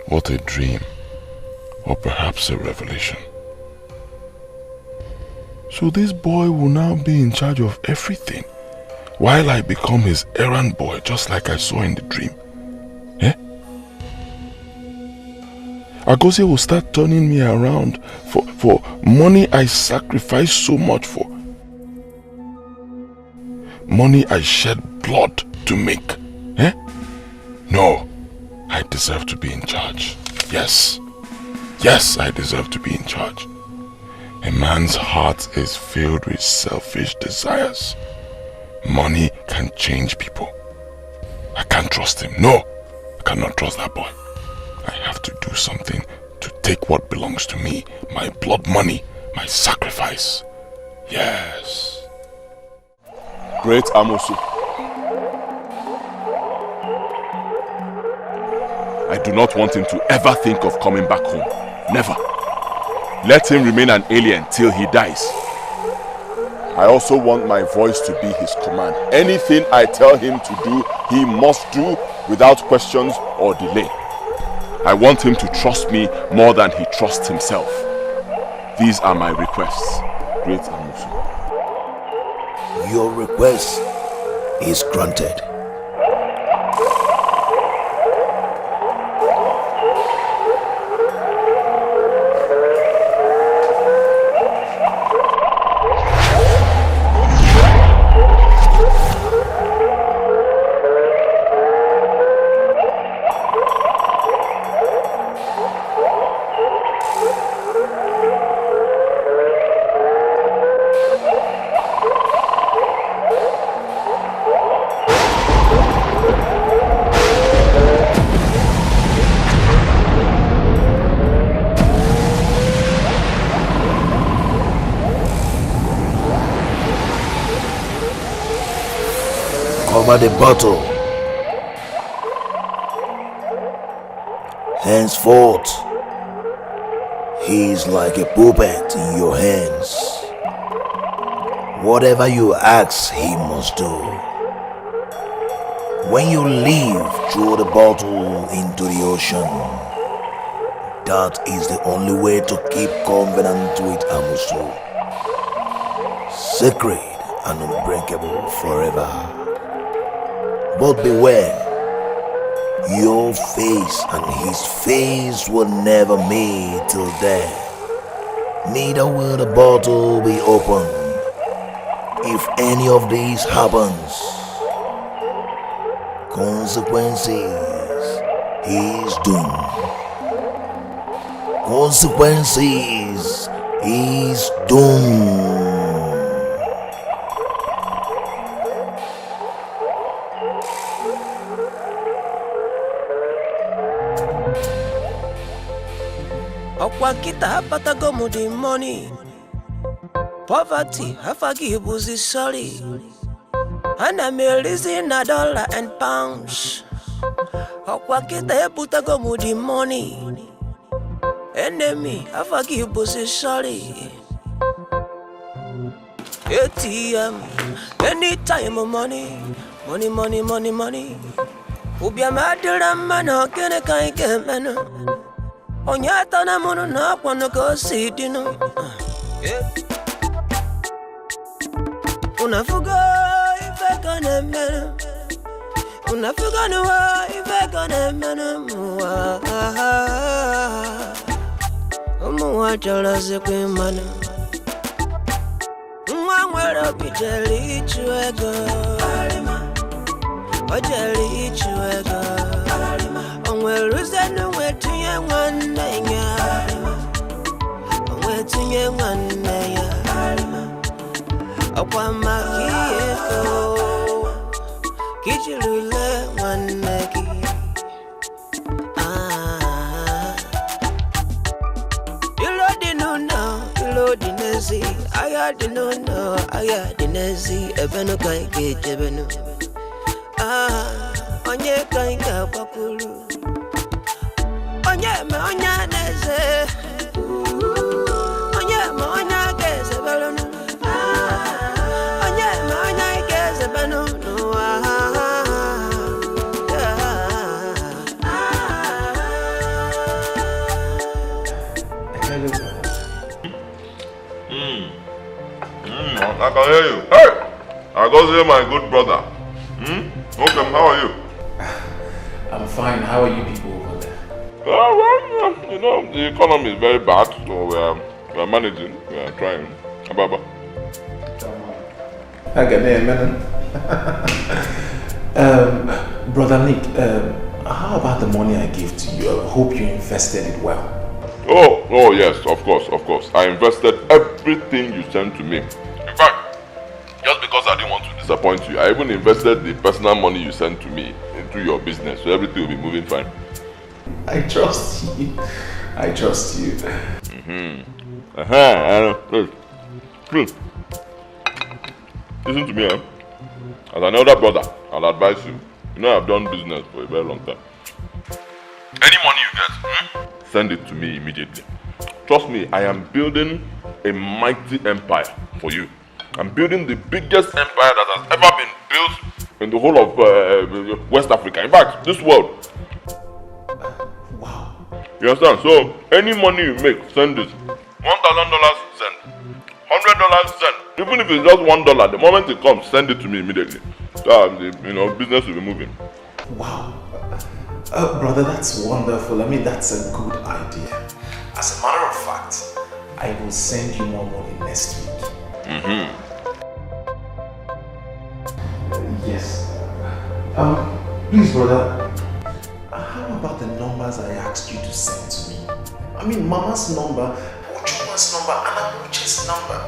What a dream, or perhaps a revelation. So this boy will now be in charge of everything, while I become his errand boy, just like I saw in the dream. Eh? Agozie will start turning me around for money I sacrificed so much for. Money I shed blood to make. Eh? No. I deserve to be in charge. Yes. Yes, I deserve to be in charge. A man's heart is filled with selfish desires. Money can change people. I can't trust him. No, I cannot trust that boy. I have to do something to take what belongs to me. My blood money, my sacrifice. Yes. Great Amosu. I do not want him to ever think of coming back home. Never. Let him remain an alien till he dies. I also want my voice to be his command. Anything I tell him to do, he must do without questions or delay. I want him to trust me more than he trusts himself. These are my requests, Great Amusu. Your request is granted. Cover the bottle. Henceforth, he is like a puppet in your hands. Whatever you ask, he must do. When you leave, throw the bottle into the ocean. That is the only way to keep covenant with Amusu. Sacred and unbreakable forever. But beware, your face and his face will never meet till death. Neither will the bottle be opened. If any of these happens, consequences is doomed. Consequences is doomed. Wakita hapatago mudi money. Poverty hafagibuzi sorry. And I'm releasing $1 and pounds. Wakita hapatago mudi money. Enemy hafagibuzi sorry. ATM anytime money. Money. Ubia madura mano kene kai kemeno. Onyata na mono na kwano go sidino. Unafuga ife gonna menu. Unafuga nuwa ife gonna menu muwa. Umuwa chala sekwe manu. Mwangwero bijeli chuego. Ojeli chuego. Onweruze nuwe tuye mwanenya. Onwe tuye mwanenya. Akwama kiyeko. Kichilule mwaneki. Dinesi, aya dinono, aya dinesi, ebeno kai ke jebeno. Onye kai ka bakulu. Onye me onya neze. Onye me onya geze belonu. Onye me onya geze belonu. I can hear you. Hey! I go see my good brother. Okay, how are you? I'm fine. How are you people over there? Well, you know, the economy is very bad, so we're managing, we're trying. Ababa. I get there, man. Brother Nick, how about the money I gave to you? I hope you invested it well. Oh yes, of course. I invested everything you sent to me. In fact, just because I didn't want to disappoint you, I even invested the personal money you sent to me into your business, so everything will be moving fine. I trust you. Please. Listen to me, As an elder brother, I'll advise you. You know I've done business for a very long time. Any money you get, send it to me immediately. Trust me, I am building a mighty empire for you. I'm building the biggest empire that has ever been built in the whole of West Africa. In fact, this world. Wow. You understand? So, any money you make, send it. $1,000, send. $100, send. Even if it's just $1, the moment it comes, send it to me immediately. So, business will be moving. Wow. Brother, that's wonderful. I mean, that's a good idea. As a matter of fact, I will send you more money next week. Yes. Please, brother, how about the numbers I asked you to send to me? I mean, Mama's number, Ujuma's number, and Amuche's number.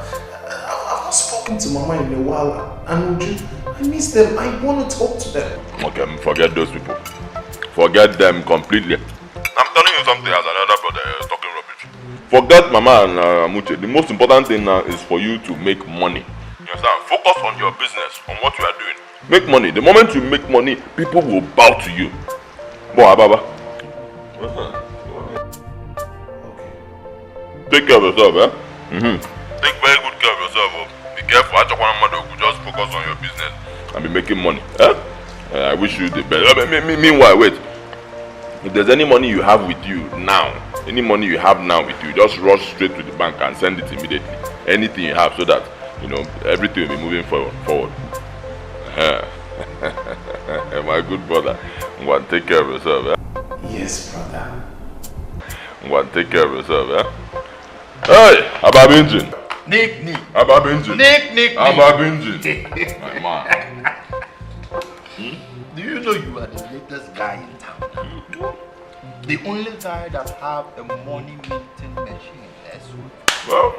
I've not spoken to Mama in a while, and Uju, I miss them. I want to talk to them. Okay, forget those people. Forget them completely. I'm telling you something as another brother talking rubbish. Forget Mama and Amuche. The most important thing now is for you to make money. You understand? Focus on your business, on what you are doing. Make money. The moment you make money, people will bow to you. Boy, Ababa. Take care of yourself, Take very good care of yourself. Be careful. Just focus on your business and be making money. I wish you the best. Meanwhile, wait. If there's any money you have with you now, just rush straight to the bank and send it immediately. Anything you have, so that everything will be moving forward. My good brother, go and take care of yourself. Yes, brother. Go and take care of yourself. Hey, Ababinjin. Nick. Ababinjin. Nick. Ababinjin. My man. Do you know you are the latest guy in town? The only guy that have a money minting machine. That's what. Well,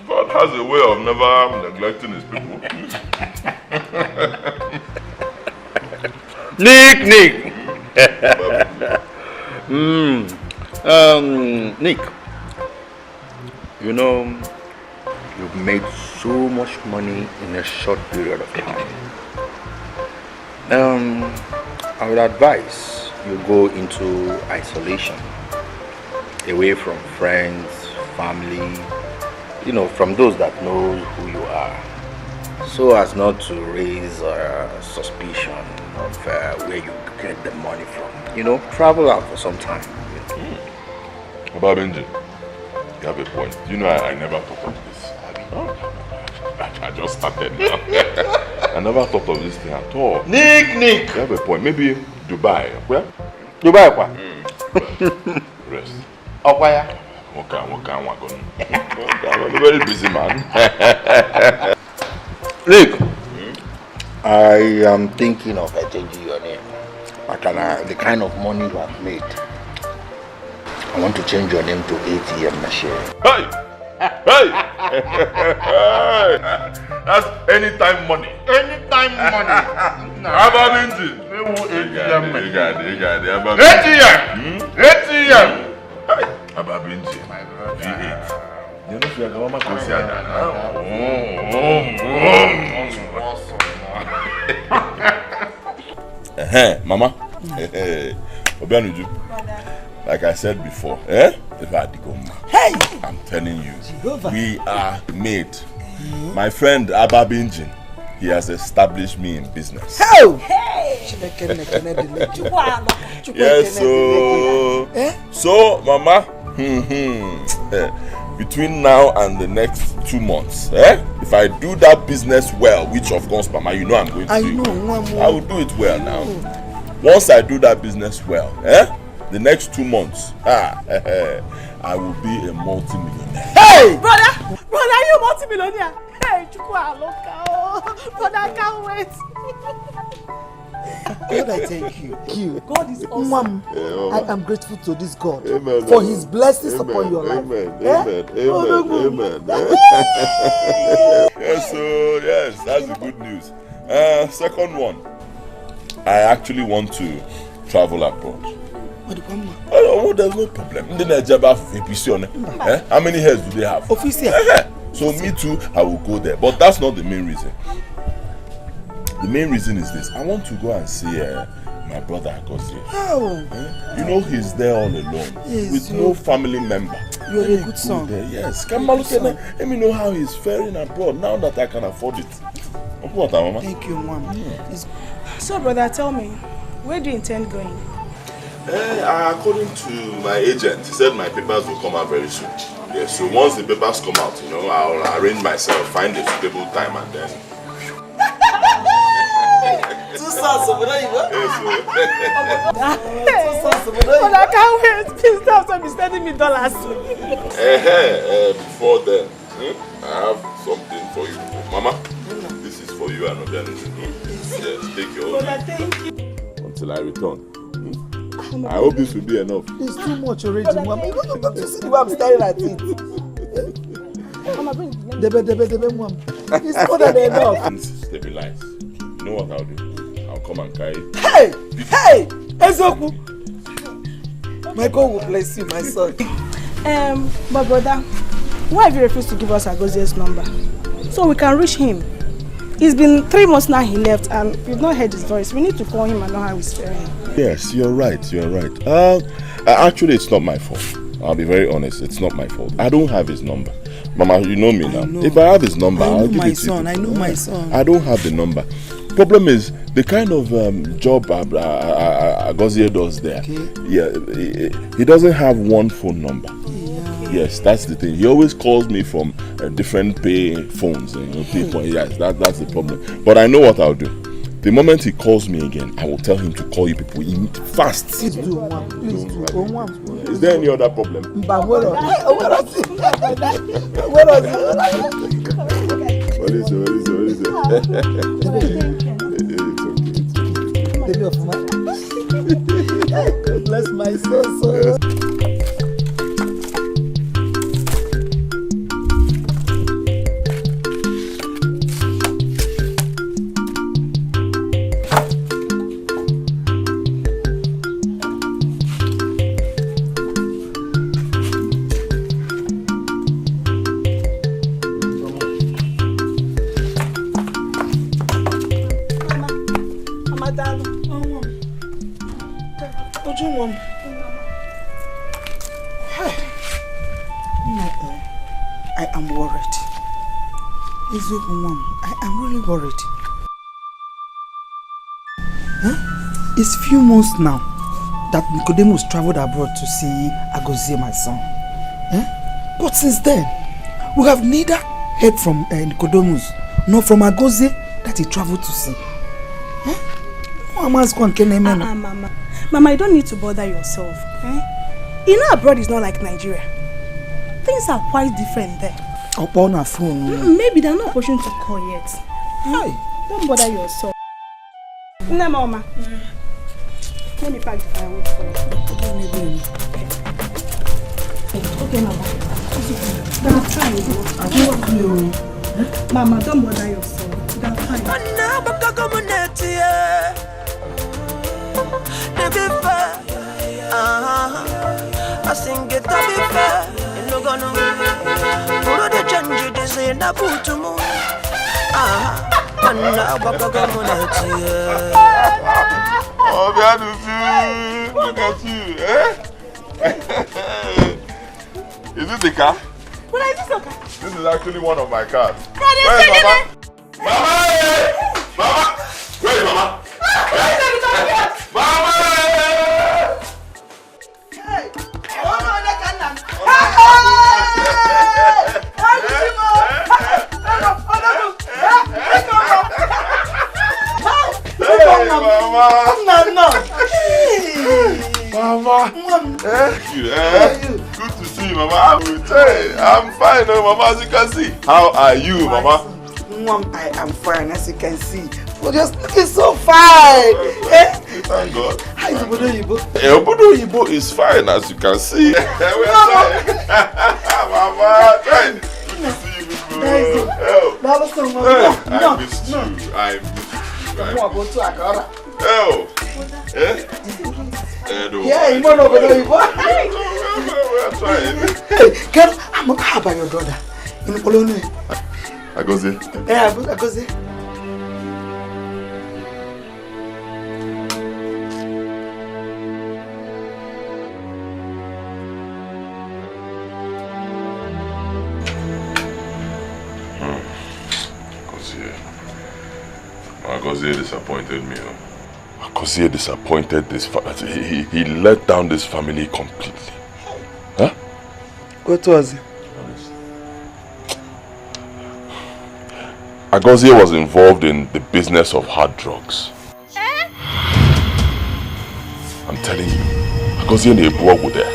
God has a way of never neglecting his people. Nick. Nick, you've made so much money in a short period of time. I would advise you go into isolation, away from friends, family, from those that know who you are, so as not to raise suspicion of where you get the money from. Travel out for some time. Baba Benji, you have a point. I never thought of this. I just started now. I never thought of this thing at all. Nick! You have a point. Maybe Dubai. Where? Dubai, what? Rest. Okwaya? Okay, I'm a very busy man. Nick, I am thinking of changing your name. The kind of money you have made. I want to change your name to ATM machine. Hey! Hey! That's anytime money. Anytime money. Ababinji. ATM. You got it. ATM. ATM. Ababinji. V8. You know if you are going to Mama. Obianuju. Like I said before, hey! I'm telling you, we are made. My friend Ababinjin, he has established me in business. Oh! Yes, so Mama, between now and the next 2 months, if I do that business well, which of course, Mama, you know I'm going to do, I will do it well now. Once I do that business well, the next 2 months, I will be a multi-millionaire. Hey! Brother, are you a multi-millionaire? Hey, brother, I can't wait. God, I thank you. God is awesome. I am grateful to this God Amen, for his blessings upon your life. Amen. Yes, that's the good news. Second one, I actually want to travel abroad. Oh, there's no problem. How many hairs do they have? So me too, I will go there. But that's not the main reason. The main reason is this. I want to go and see my brother Agozie. You know he's there all alone. With no family member. You're a good son. Yes. Come on, let me know how he's faring abroad now that I can afford it. What, Mama? Thank you, Mom. So, brother, tell me, where do you intend going? According to my agent, he said my papers will come out very soon. Yes, so once the papers come out, I'll arrange myself, find a suitable time, and then. But I can't wait. Please stop sending me dollars. Before then, I have something for you, Mama. This is for you and Obianuju. Yes, take your own. Thank you. Until I return. I hope this will be enough. It's too much already, Mama. You don't see the way I'm staring at it. Mama, bring Debe, Mom. It's more than enough. Stabilize. You know what I'll do? I'll come and carry. Hey! Ezoku! My God will bless you, my son. But brother, why have you refused to give us Agozie's number? So we can reach him. It's been 3 months now he left and we've not heard his voice. We need to call him and know how he's faring. Yes, you're right. Actually, it's not my fault. I'll be very honest. It's not my fault. I don't have his number. Mama, you know me now. If I have his number, I'll give it to you. I know my son. I don't have the number. Problem is, the kind of job Agozie does there, he doesn't have one phone number. Yes, that's the thing. He always calls me from different pay phones. Yes, that's the problem. But I know what I'll do. The moment he calls me again, I will tell him to call you people fast. Please do one. Is there any other problem? What is it? God bless my soul. I am worried. I am really worried. It's few months now that Nicodemus traveled abroad to see Agozie, my son. But since then, we have neither heard from Nicodemus nor from Agozie that he traveled to see? Mama, Mama, you don't need to bother yourself. You know abroad is not like Nigeria. Things are quite different there. Upon a phone. Maybe they're not opportunity to call yet. Don't bother yourself. No, Mama. Let me pack the firewood for you. Okay, Mama. I'm trying. Mama, don't bother yourself. I'm trying. I sing it to be fair. No gonna follow the change they say na put mu. Manna baka community. Oh, look at you, eh? Is this the car? What is this car? This is actually one of my cars. Where is Mama? Mama! Where is Mama? Mama! Mama! Thank you, Good to see you, Mama. I'm fine, Mama, as you can see. How are you, Mama? I am fine, as you can see. You're just looking so fine. Thank God. How is Obodo Oyibo? Obodo Oyibo is fine, as you can see. Mama, trying. Good to see you, people. I missed you. Yeah, you know Obodo Oyibo. Hey, girl, I'm not how about your brother? In Polonia. Agozie. Yeah, Agozie. Agozie disappointed me. Agozie disappointed this family. He let down this family completely. Huh? What was it? Agozie was involved in the business of hard drugs. I'm telling you, Agozie and Ebuwa were there.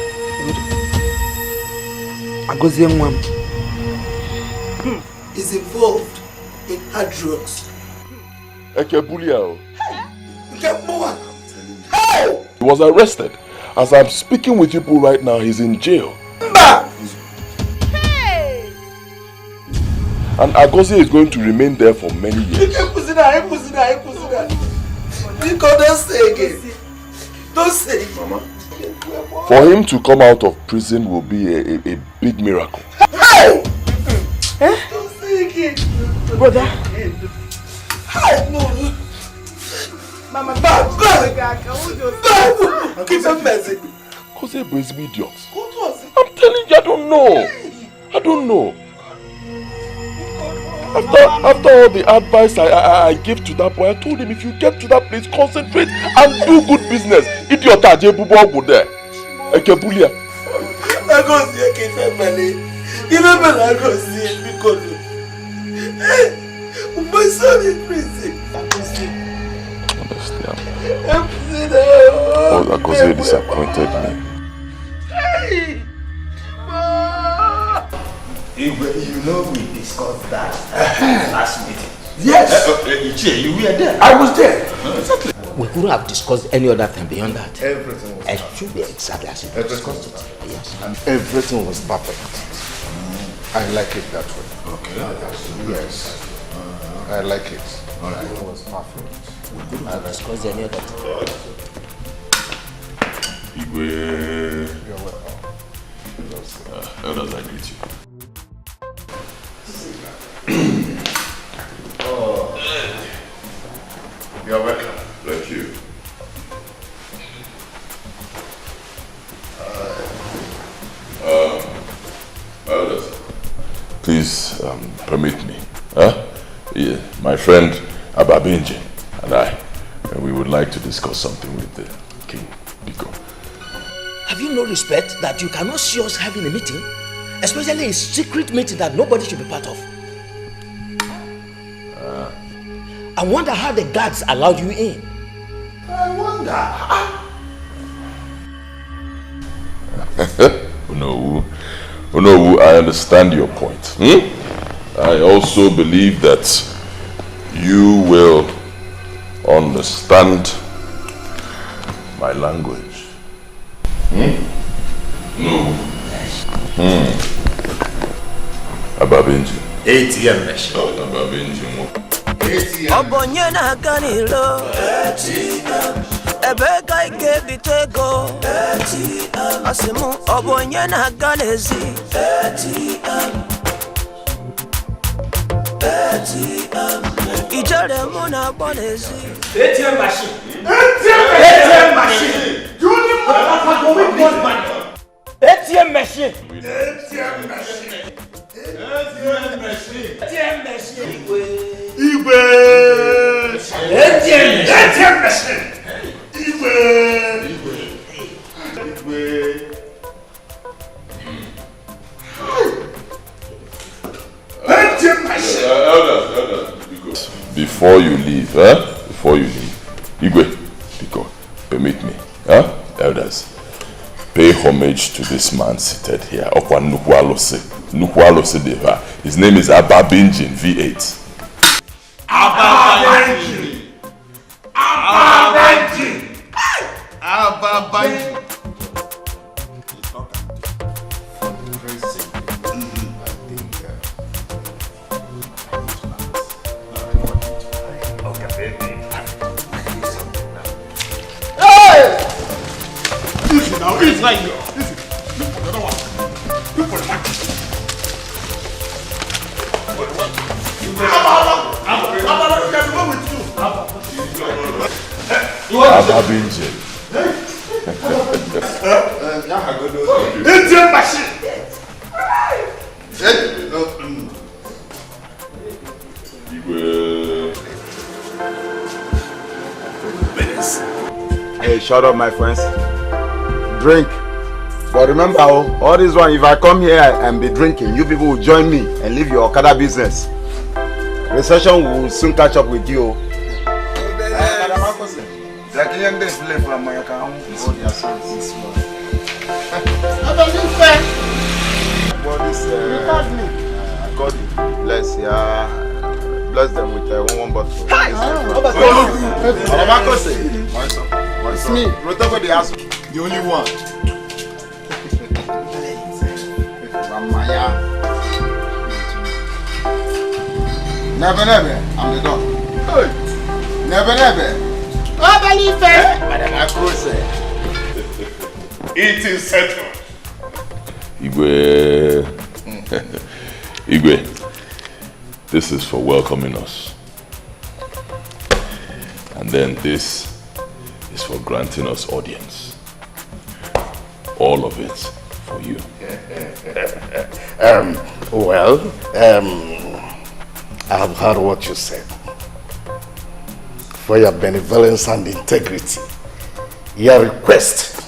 Agozie Mwam is involved in hard drugs. Ekebulia. He was arrested. As I'm speaking with you people right now, he's in jail. And Agozie is going to remain there for many years. Don't say again. Don't say it, Mama. For him to come out of prison will be a big miracle. Hey! Don't say again. Brother. No. Mama, keep on messing. Agozie brings me idiots. I'm telling you, I don't know. After all the advice I give to that boy, I told him if you get to that place, concentrate and do good business. Idiot Ajebubo go there. Ekebulia. Agozie keep money. Remember Agozie because my son in prison. Agozie disappointed me. You know we discussed that last meeting. Yes. You were there. I was there. Exactly. We couldn't have discussed any other thing beyond that. Everything was perfect. It should be exactly as it was discussed it. Yes. And everything was perfect. I like it that way. Okay. Yes. I like it. All right. It was perfect. We couldn't have discussed any other thing. You're welcome. Elders, I greet you. You're welcome. Thank you. Elders, please permit me. Yeah, my friend Ababenje and I, we would like to discuss something with the King Dikeh. Have you no respect that you cannot see us having a meeting? Especially a secret meeting that nobody should be part of. I wonder how the guards allowed you in. I wonder. No, I understand your point. I also believe that you will understand my language. No. Ababenji. ATM machine. Ababenji. Obonye na kanilo Ebeka ike bitego Asimu obonye na galezi Ijare muna bonezi ATM machine. ATM machine. Do you need more for which money? ATM machine. ATM machine. ATM machine. ATM machine. Igwe. ATM machine. Igwe. ATM machine. Elders, before you leave, Igwe, Biko, permit me, elders, pay homage to this man seated here. Okwa Nukwalose Deva. His name is Ababinjin V8. Ababinjin. Ababinjin. Now it's like listen. Look for the other one. Look for the one. Ababinjin. ATM machine. Hey, shut up, my friends. Drink. But remember, all this one, if I come here and be drinking, you people will join me and leave your Okada business. Recession will soon catch up with you. Bless them with one bottle. It's me. Protocol the ass. The only one. Never, I'm the dog. Never. Madam Akrose. It is settled. Igwe, this is for welcoming us. And then this is for granting us audience. All of it for you. I have heard what you said. For your benevolence and integrity, your request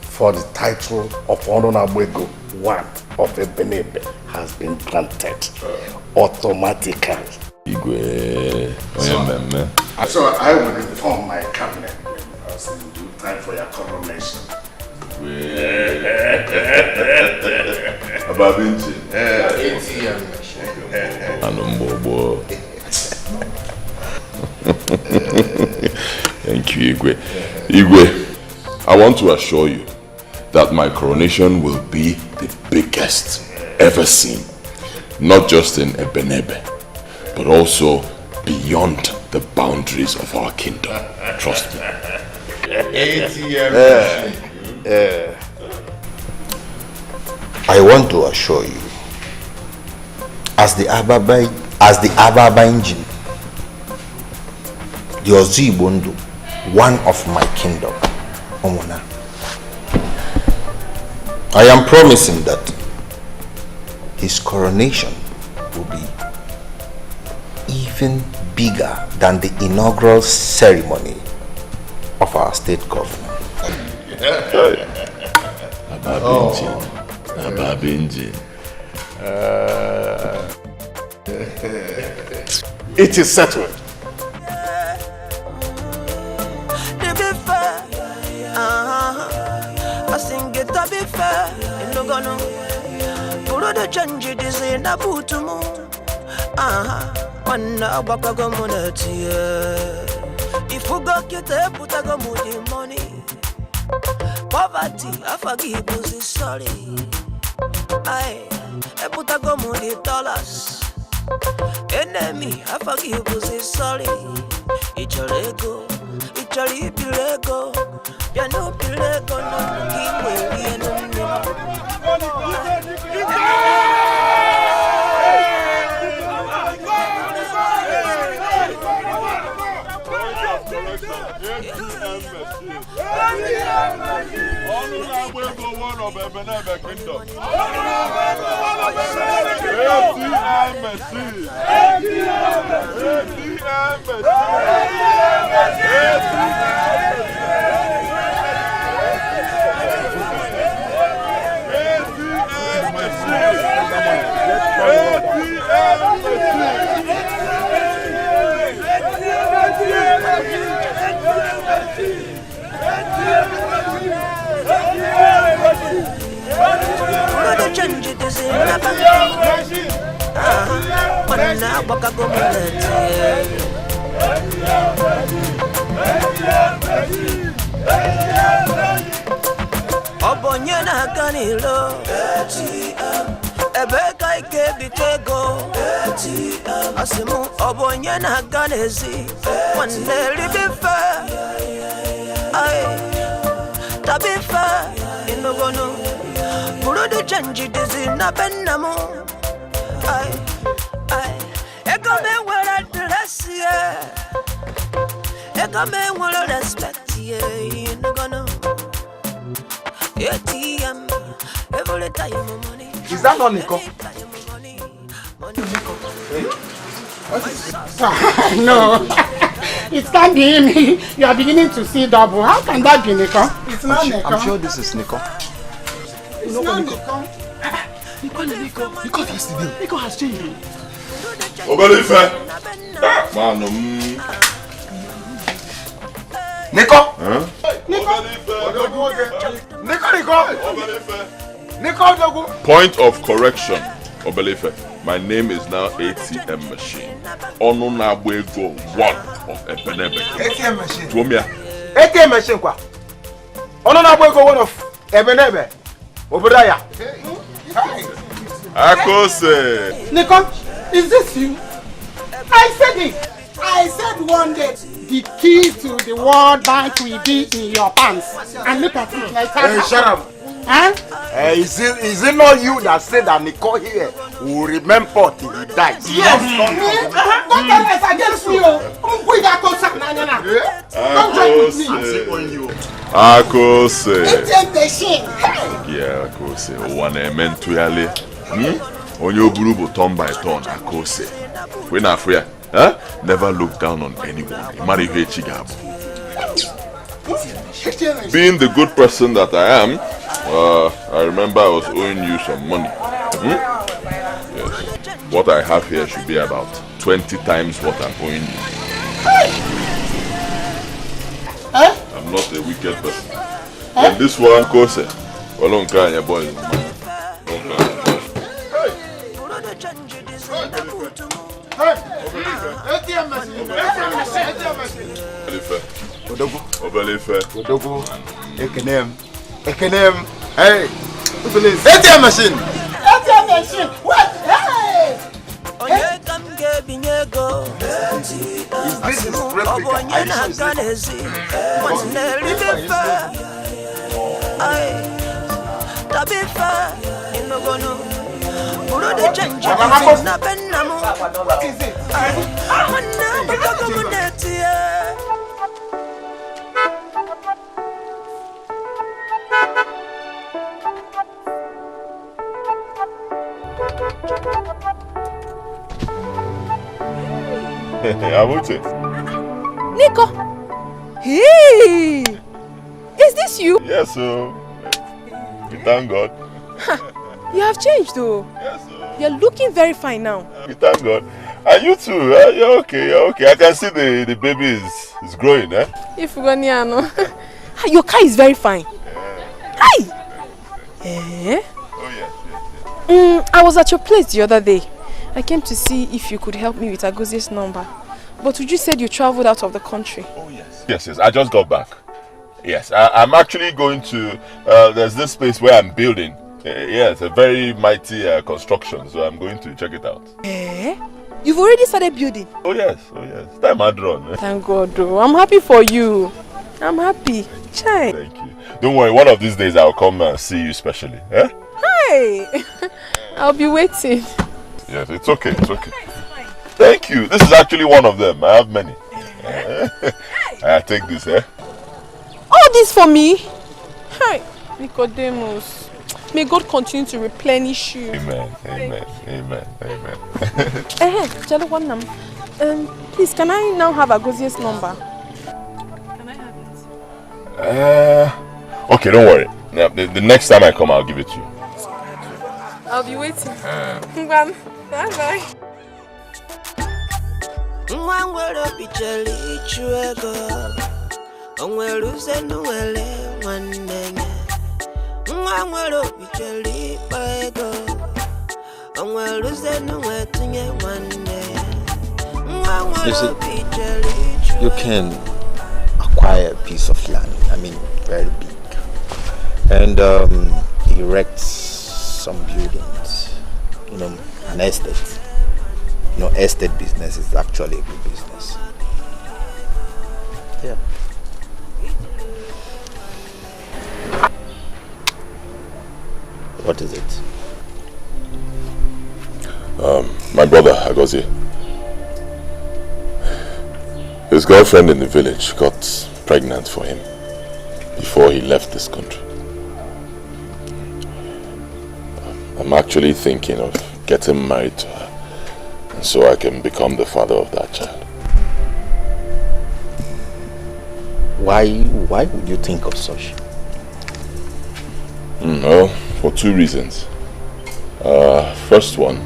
for the title of Honorable One of Ebenebe has been granted automatically. Igwe, so I will inform my cabinet as in due time for your coronation. Ababinjin. Thank you, Igwe. Igwe, I want to assure you that my coronation will be the biggest ever seen. Not just in Ebenebe, but also beyond the boundaries of our kingdom. Trust me. I want to assure you, as the Ababanjin, the Ozibundu, one of my kingdom, Omona, I am promising that his coronation will be even bigger than the inaugural ceremony of our state governor. Ababinjin. It is settled. gonna put the change this in the boot. One abaka community. If you go get a put a go money. Poverty, I forgive you, sorry. I put a go $dollars. Enemy, I forgive you, sorry. It's your ego, it's your ego. You know, ego, no, keep Obonyana kanilo Ebeka ikebitego Asimu obonyana ganezi Waneli bifa Ay Tabifa Inogono Burudu chanji dizi na benamu Ay Ekame wala dress Ekame wala respect Inogono ATM every time money. Is that not Nico? No, it can't be him. You are beginning to see double. How can that be Nico? It's not Nico. I'm sure this is Nico. It's not Nico. Nico yesterday. Nico has changed. Obalife. Man, Nico? Huh? Nico. Point of correction, Obalife. My name is now ATM machine. Onunabwego 1 of Ebenebe. ATM machine. Tuomia. ATM machine kwa. Onunabwego 1 of Ebenebe. Obradaya. Akose. Nico, is this you? I said it. I said one day the key to the World Bank will be in your pants. And look at it like that. Hey, shut up. Huh? Is it not you that said that Nico here will remember till he dies? Yes. Don't tell us against me. Don't join with me. Akose. ATM machine. Yeah, Akose. One meant to yale. On your burubo turn by turn, Akose. When I fear, huh? Never look down on anyone. Marry Chigabo. Being the good person that I am, I remember I was owing you some money. Yes. What I have here should be about 20 times what I'm owing you. I'm not a wicked person. And this one, Kose, your boy. Obalife. Ekenem. Hey. ATM machine. ATM machine. What? Hey. Is this replica? What is it? Nico! Hey! Is this you? Yes, sir. We thank God. You have changed though. Yes, sir. You're looking very fine now. We thank God. And you too, you're okay. I can see the baby is growing, eh? Your car is very fine. Hi! Eh? Oh yes, yes. I was at your place the other day. I came to see if you could help me with Agozie's number. But you said you traveled out of the country. Oh, yes. Yes, yes. I just got back. Yes, I'm actually going to... there's this space where I'm building. Yeah, it's a very mighty construction, so I'm going to check it out. Eh? You've already started building? Oh, yes. Oh, yes. Time I drawn. Thank God, though. I'm happy for you. I'm happy. Chai. Thank you. Don't worry, one of these days I'll come and see you specially. Eh? Hi! I'll be waiting. Yes, it's okay, it's okay. Thank you. This is actually one of them. I have many. I take this, eh? All this for me? Hi, Nicodemus. May God continue to replenish you. Amen, amen, amen, amen. Please, can I now have Agozie's number? Okay, don't worry. Now, the next time I come, I'll give it to you. I'll be waiting. Bye bye. You see, you can acquire a piece of land, I mean very big, and erect some buildings, you know, an estate. You know, estate business is actually a good business. Yeah. What is it? My brother, Agozie. His girlfriend in the village got pregnant for him before he left this country. I'm actually thinking of getting married to her, and so I can become the father of that child. Why would you think of such? Well, for two reasons. First one,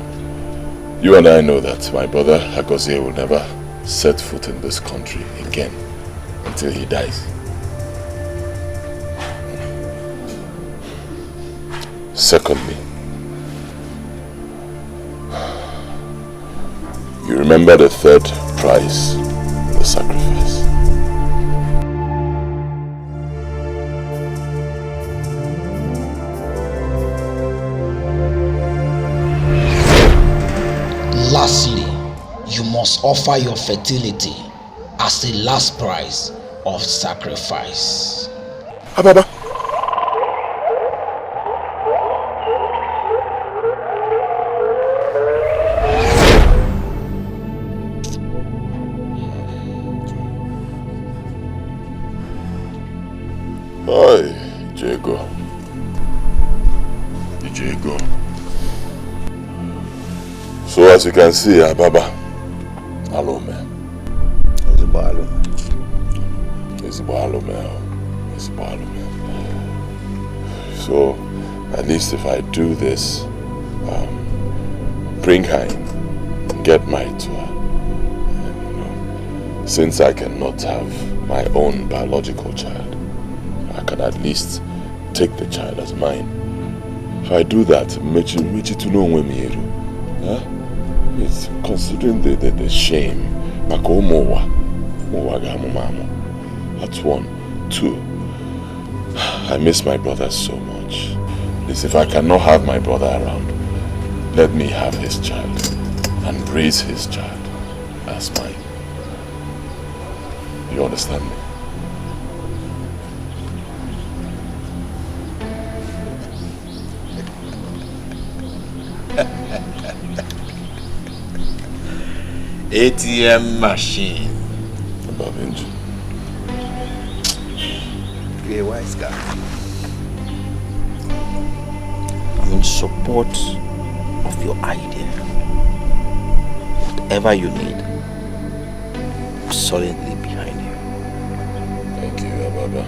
you and I know that my brother Agozie will never set foot in this country again until he dies. Secondly, you remember the third price, the sacrifice. Lastly, you must offer your fertility as a last price of sacrifice. Ababa. Hi, Jago. So as you can see, Ababa, Alome. So at least if I do this, bring her in, get married to her. And, you know, since I cannot have my own biological child, I can at least take the child as mine. If I do that, Mechi to know when me, huh? It's considering the shame. That's one. Two, I miss my brother so much. Please, if I cannot have my brother around, let me have his child and raise his child as mine. You understand me? ATM machine. Above engine. You're a wise guy. I'm in support of your idea. Whatever you need, I'm solidly behind you. Thank you, Ababa.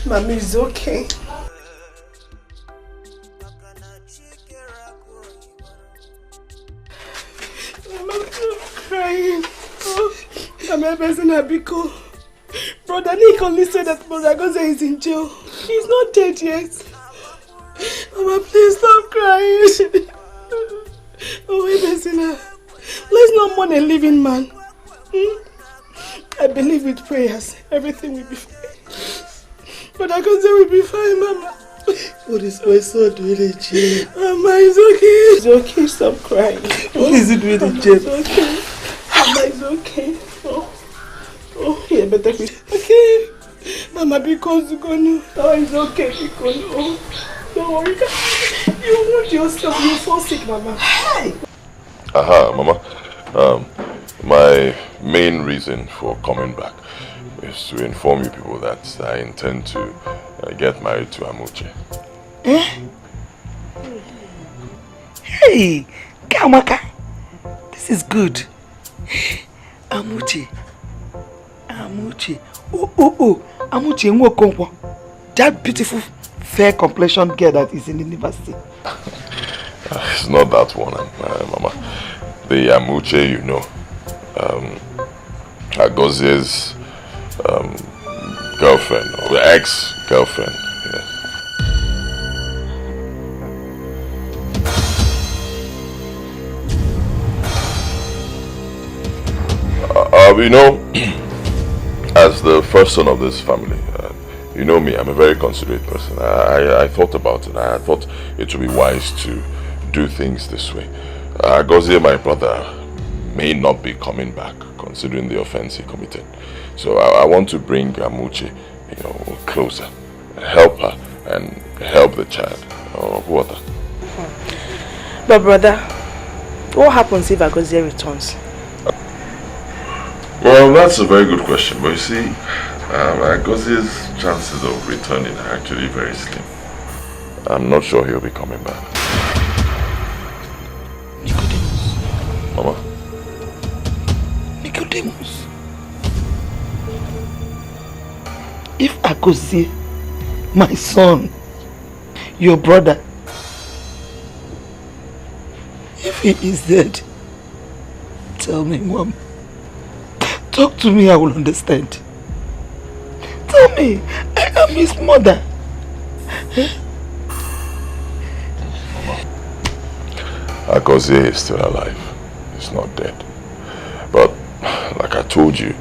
Mommy is okay. I'm crying. I'm a person Abiko. Brother Nick only said that Brother Goze is in jail. He's not dead yet. Mama, please stop crying. Oh, Ebezina, let's not mourn a living man. I believe with prayers, everything will be fine. Brother Goze will be fine, Mama. What is my son doing in jail? Mama, it's okay. It's okay, stop crying. What is he doing in jail? It's okay. Mama, it's okay. Oh, yeah, better be okay. Mama, because you're going to... Oh, it's okay, because... Oh, don't worry. You want yourself. You fall sick, Mama. Hey! Aha, Mama. My main reason for coming back is to inform you people that I intend to get married to Amuche. Eh? Hey, Kamaka, this is good. Amuche. Oh, Amuche Nwokonkwo. That beautiful, fair complexion girl that is in the university. It's not that one, Mama. The Amuche, you know. Agoze's girlfriend, or ex-girlfriend. Yes. You know, as the first son of this family, you know me, I'm a very considerate person. I thought about it. I thought it would be wise to do things this way. Agoze, my brother, may not be coming back, considering the offense he committed. So I want to bring Amuche, you know, closer, help her, and help the child. What? But brother, what happens if Agoze returns? Well, that's a very good question. But you see, Agoze's chances of returning are actually very slim. I'm not sure he'll be coming back. Mama? Nicodemus. If Agoze, my son, your brother, if he is dead, tell me, Mom. Talk to me, I will understand. Tell me, I am his mother. Agozie is still alive. He's not dead. But, like I told you,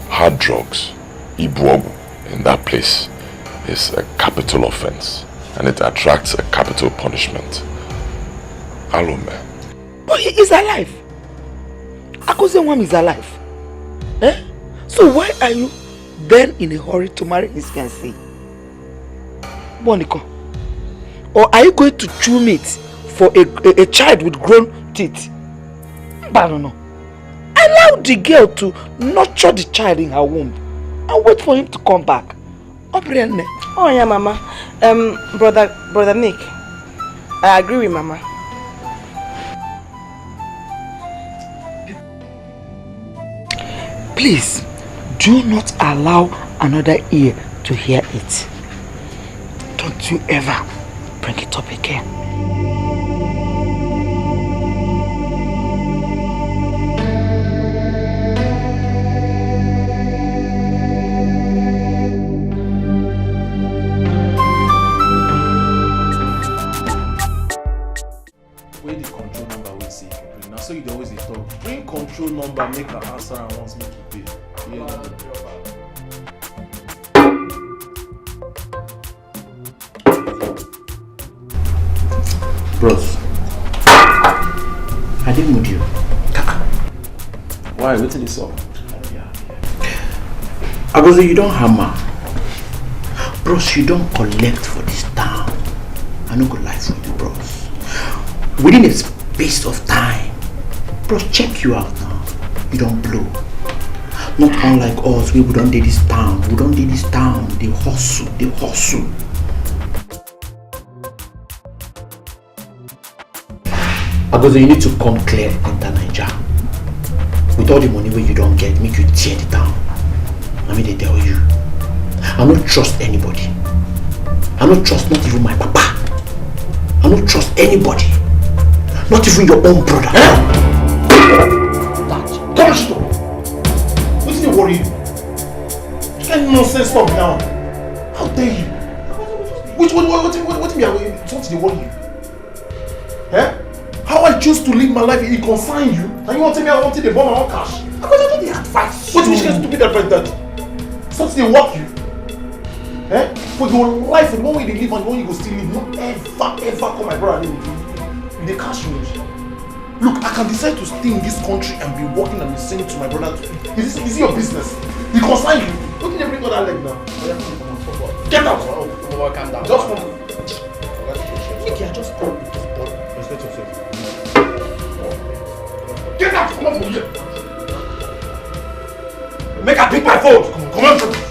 hard drugs, Ibuogu, in that place is a capital offense. And it attracts a capital punishment. Alume. But he is alive. Akozenwam is alive. Eh? So why are you then in a hurry to marry his fiancée? Boniko. Or are you going to chew meat for a child with grown teeth? I don't know. Allow the girl to nurture the child in her womb and wait for him to come back. Oh yeah, Mama. Brother Nick, I agree with Mama. Please, do not allow another ear to hear it. Don't you ever bring it up again. So you always talk. Bring control number, make an answer and once make it pay. Yeah. Bros, I didn't mood you. Why? What's this up? Agozie, you don't hammer. Bros, you don't collect for this town. I no go lie for you, bros. Within a space of time, bros, check you out now. You don't blow. Not unlike us, we don't do this town. We don't do this town. They hustle. Agozie, you need to come clear enter Nigeria. With all the money where you don't get, make you tear the town. I mean, they tell you. I don't trust anybody. I don't trust not even my papa. I don't trust anybody. Not even your own brother. Come stop! What's the worry you? You can't nonsense stop now. How dare you? What me worry you? Eh? How I choose to live my life, it concern you? And you want to tell me I want to bomb my own cash? Because I don't advice. What which kind of stupid advice that? Something they work you. Eh? For your life, the one way they live and the one you go still live, not ever call my brother in the cash range. Look, I can decide to stay in this country and be working and be saying to my brother, is it your business? He concern you. Don't you bring on that leg now? Get out! Oh, calm down. Just come. Nicky, I just come. Respect yourself. Get out! Come on from here. Make her pick my phone. Come on from here.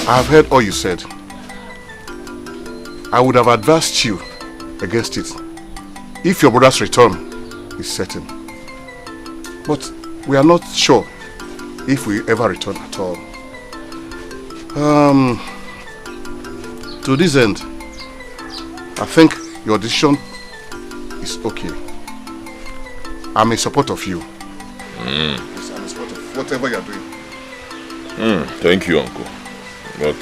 I have heard all you said. I would have advised you against it if your brother's return is certain. But we are not sure if we ever return at all. To this end, I think your decision is okay. I'm in support of you. Yes, I'm in support of whatever you are doing. Thank you, Uncle. But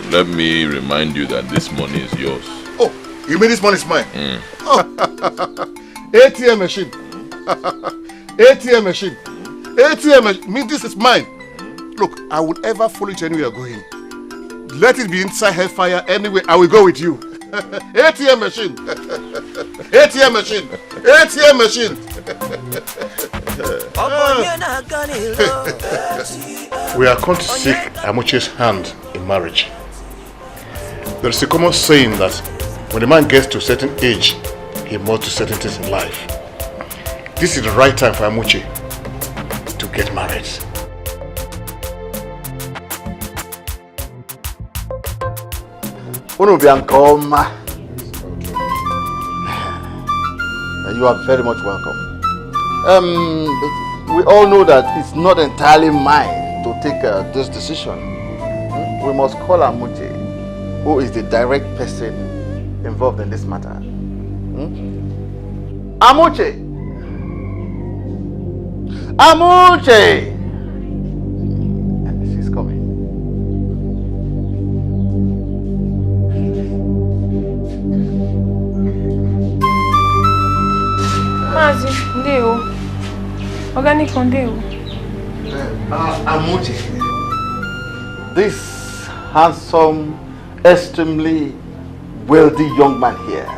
let me remind you that this money is yours. Oh, you mean this money is mine? Oh. ATM machine. ATM machine. ATM machine. Mean this is mine. Look, I would ever follow you anywhere you're going. Let it be inside hellfire anyway. I will go with you. ATM machine. ATM machine. ATM machine. We are come to seek Amuche's hand in marriage. There is a common saying that when a man gets to a certain age, he must do certain things in life. This is the right time for Amuche to get married. You are very much welcome. We all know that it's not entirely mine to take this decision. We must call Amuche, who is the direct person involved in this matter. Amuche! Amuche! She's coming. Mazi, Ndeo. Organic Ndeo. Amuche. This handsome, extremely wealthy young man here.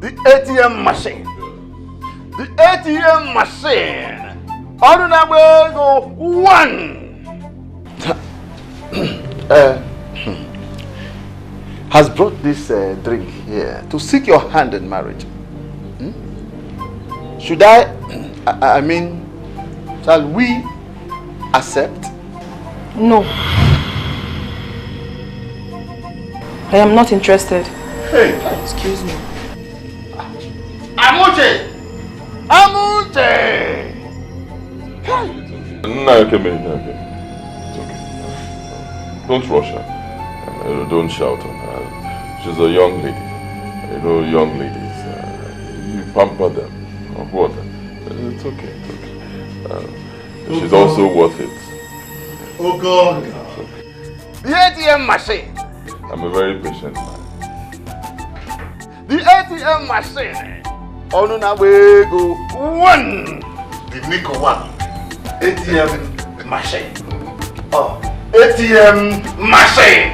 The ATM machine. The ATM machine. Ordinary go one. Has brought this drink here to seek your hand in marriage. Should I mean, shall we accept? No. I am not interested. Hey, excuse me. Amuche! Amuche! No, okay, mate. Okay. It's okay. Don't rush her. Don't shout on her. She's a young lady. You know, young ladies. You pamper them. Or what? It's okay. It's okay. She's also worth it. Oh God! The ATM machine. I'm a very patient man. The ATM machine. Onuna we go one. The nickel one. ATM machine. Oh, ATM machine.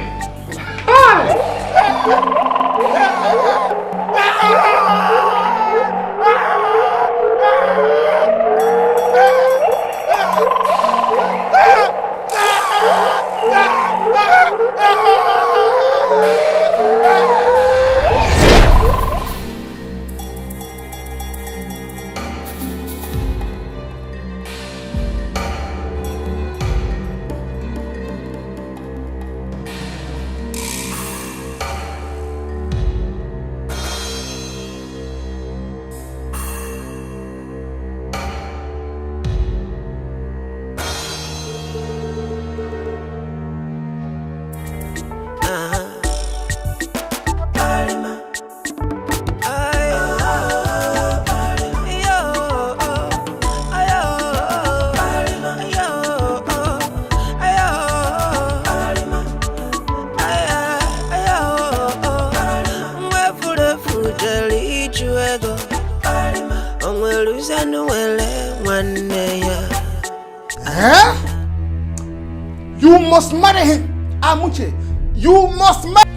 You must marry him, Amuche. You must marry.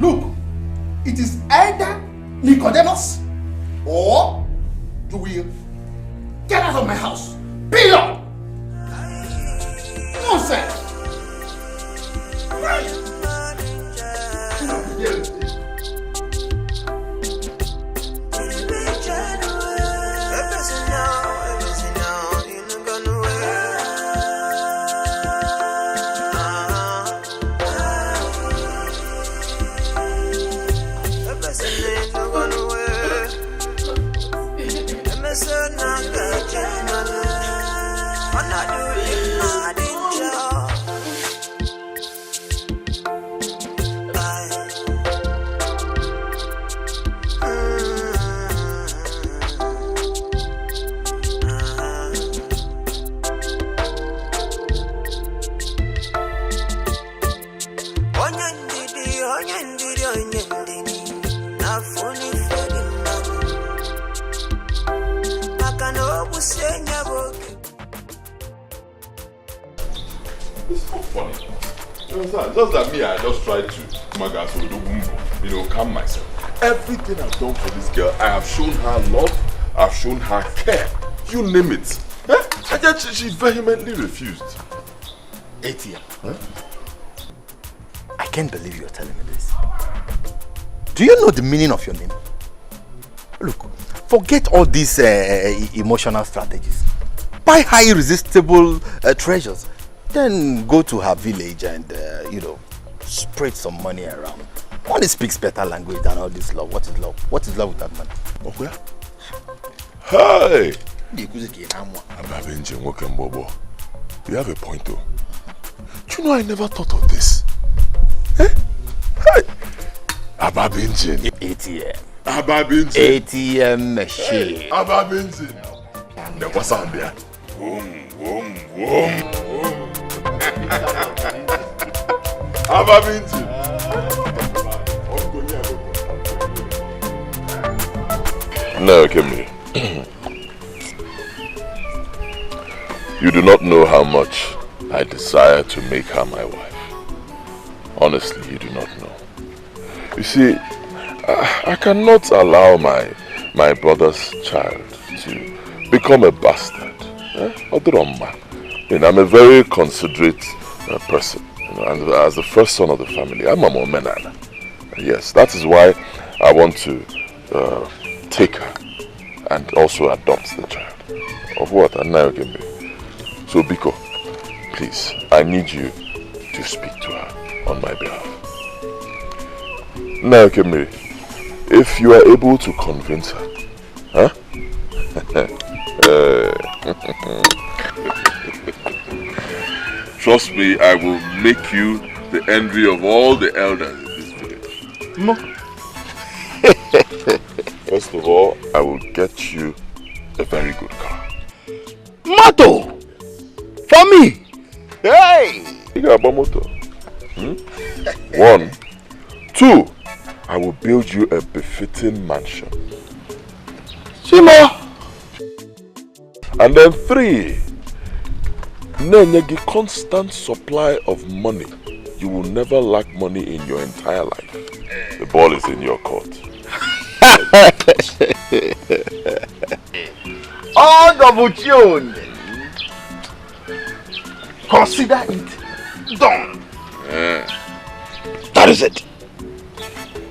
Look, it is either Nicodemus or you will get out of my house. Period. Nonsense. Just that me, I just tried to, calm myself. Everything I've done for this girl, I have shown her love, I've shown her care. You name it. And yet she vehemently refused. ATM. I can't believe you're telling me this. Do you know the meaning of your name? Look, forget all these emotional strategies. Buy high irresistible treasures. Then go to her village and, spread some money around. One speaks better language than all this love. What is love? What is love with that man? Okay. Hey! You have a point though. Do you know I never thought of this? Eh? Hey! engine. ATM. Abab engine. ATM machine. Abab engine. Then what's on there? Boom, boom, boom, boom. Abab engine. No, Kemi. You do not know how much I desire to make her my wife. Honestly, you do not know. You see, I cannot allow my brother's child to become a bastard. I'm a very considerate person. And as the first son of the family, I'm a Momenana. Yes, that is why I want to take her and also adopt the child. Of what? And now Gembe. So Biko, please, I need you to speak to her on my behalf. Now Gembe, if you are able to convince her, huh? Trust me, I will make you the envy of all the elders in this village. No. First of all, I will get you a very good car. Moto! For me! Hey! You got a motor. 1. 2. I will build you a befitting mansion. Shimo! And then 3. Nenyegi constant supply of money. You will never lack money in your entire life. The ball is in your court. All double tune. Consider it done. That is it.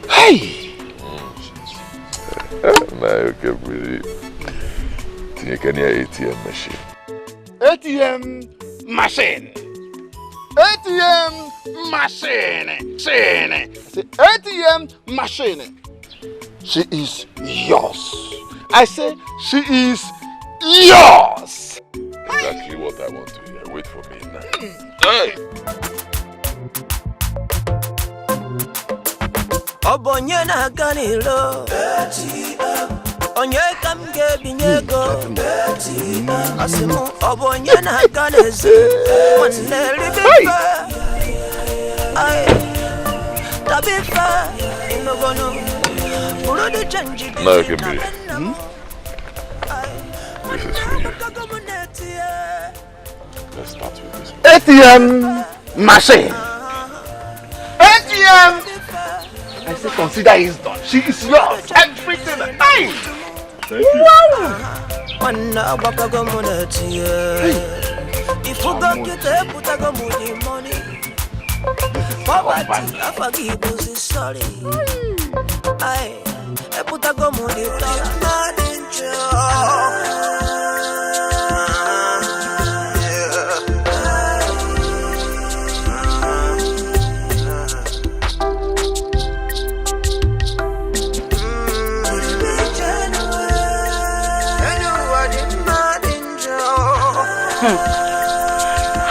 Hey! Now you can really take any ATM machine. ATM machine. ATM machine. ATM machine. She is yours. I say she is yours. Exactly what I want to hear. Wait for me now. Hey! Obonye na ganilo Onye kam ge binyego Asimu obonye na ganezi Mwane ribifa Ay Tabifa Inogono Urudi chanji Now you can be. This is for you. Let's start with this one. ATM machine. ATM. I say consider it's done. She is yours. Everything. Hey. Thank you. Wanna wakago money. If you go get a putago money. Poverty, I forgive you, sorry. Aye, I putago money.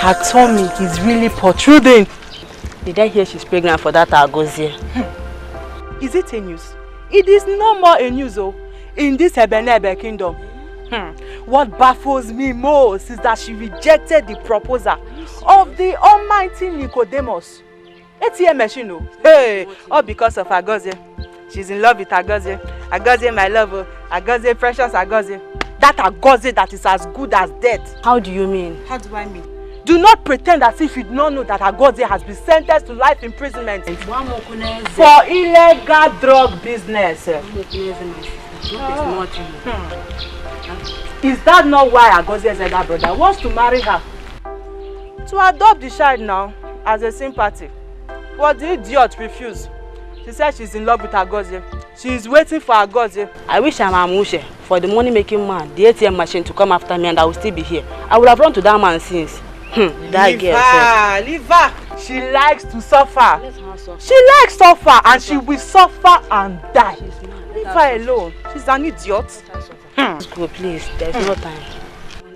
Her tummy is really protruding. Did I hear she's pregnant for that Agozie? Is it a news? It is no more a news, oh, in this Ebenebe kingdom. What baffles me most is that she rejected the proposal of the almighty Nicodemus. ATM machine, oh. Hey, all because of Agozie. She's in love with Agozie. Agozie, my love, oh. Agozie, precious Agozie. That Agozie that is as good as dead. How do you mean? How do I mean? Do not pretend as if you do not know that Agozie has been sentenced to life imprisonment for illegal drug business. Is that not why Agozie's elder brother wants to marry her? To adopt the child now as a sympathy. But the idiot refused. She said she's in love with Agozie. She is waiting for Agozie. I wish I'm Amushe for the money-making man, the ATM machine, to come after me, and I will still be here. I would have run to that man since. That girl. Leave her. She likes to suffer. She likes suffer, and she will suffer and die. Leave her alone. She's an idiot. Go, please. There's no time.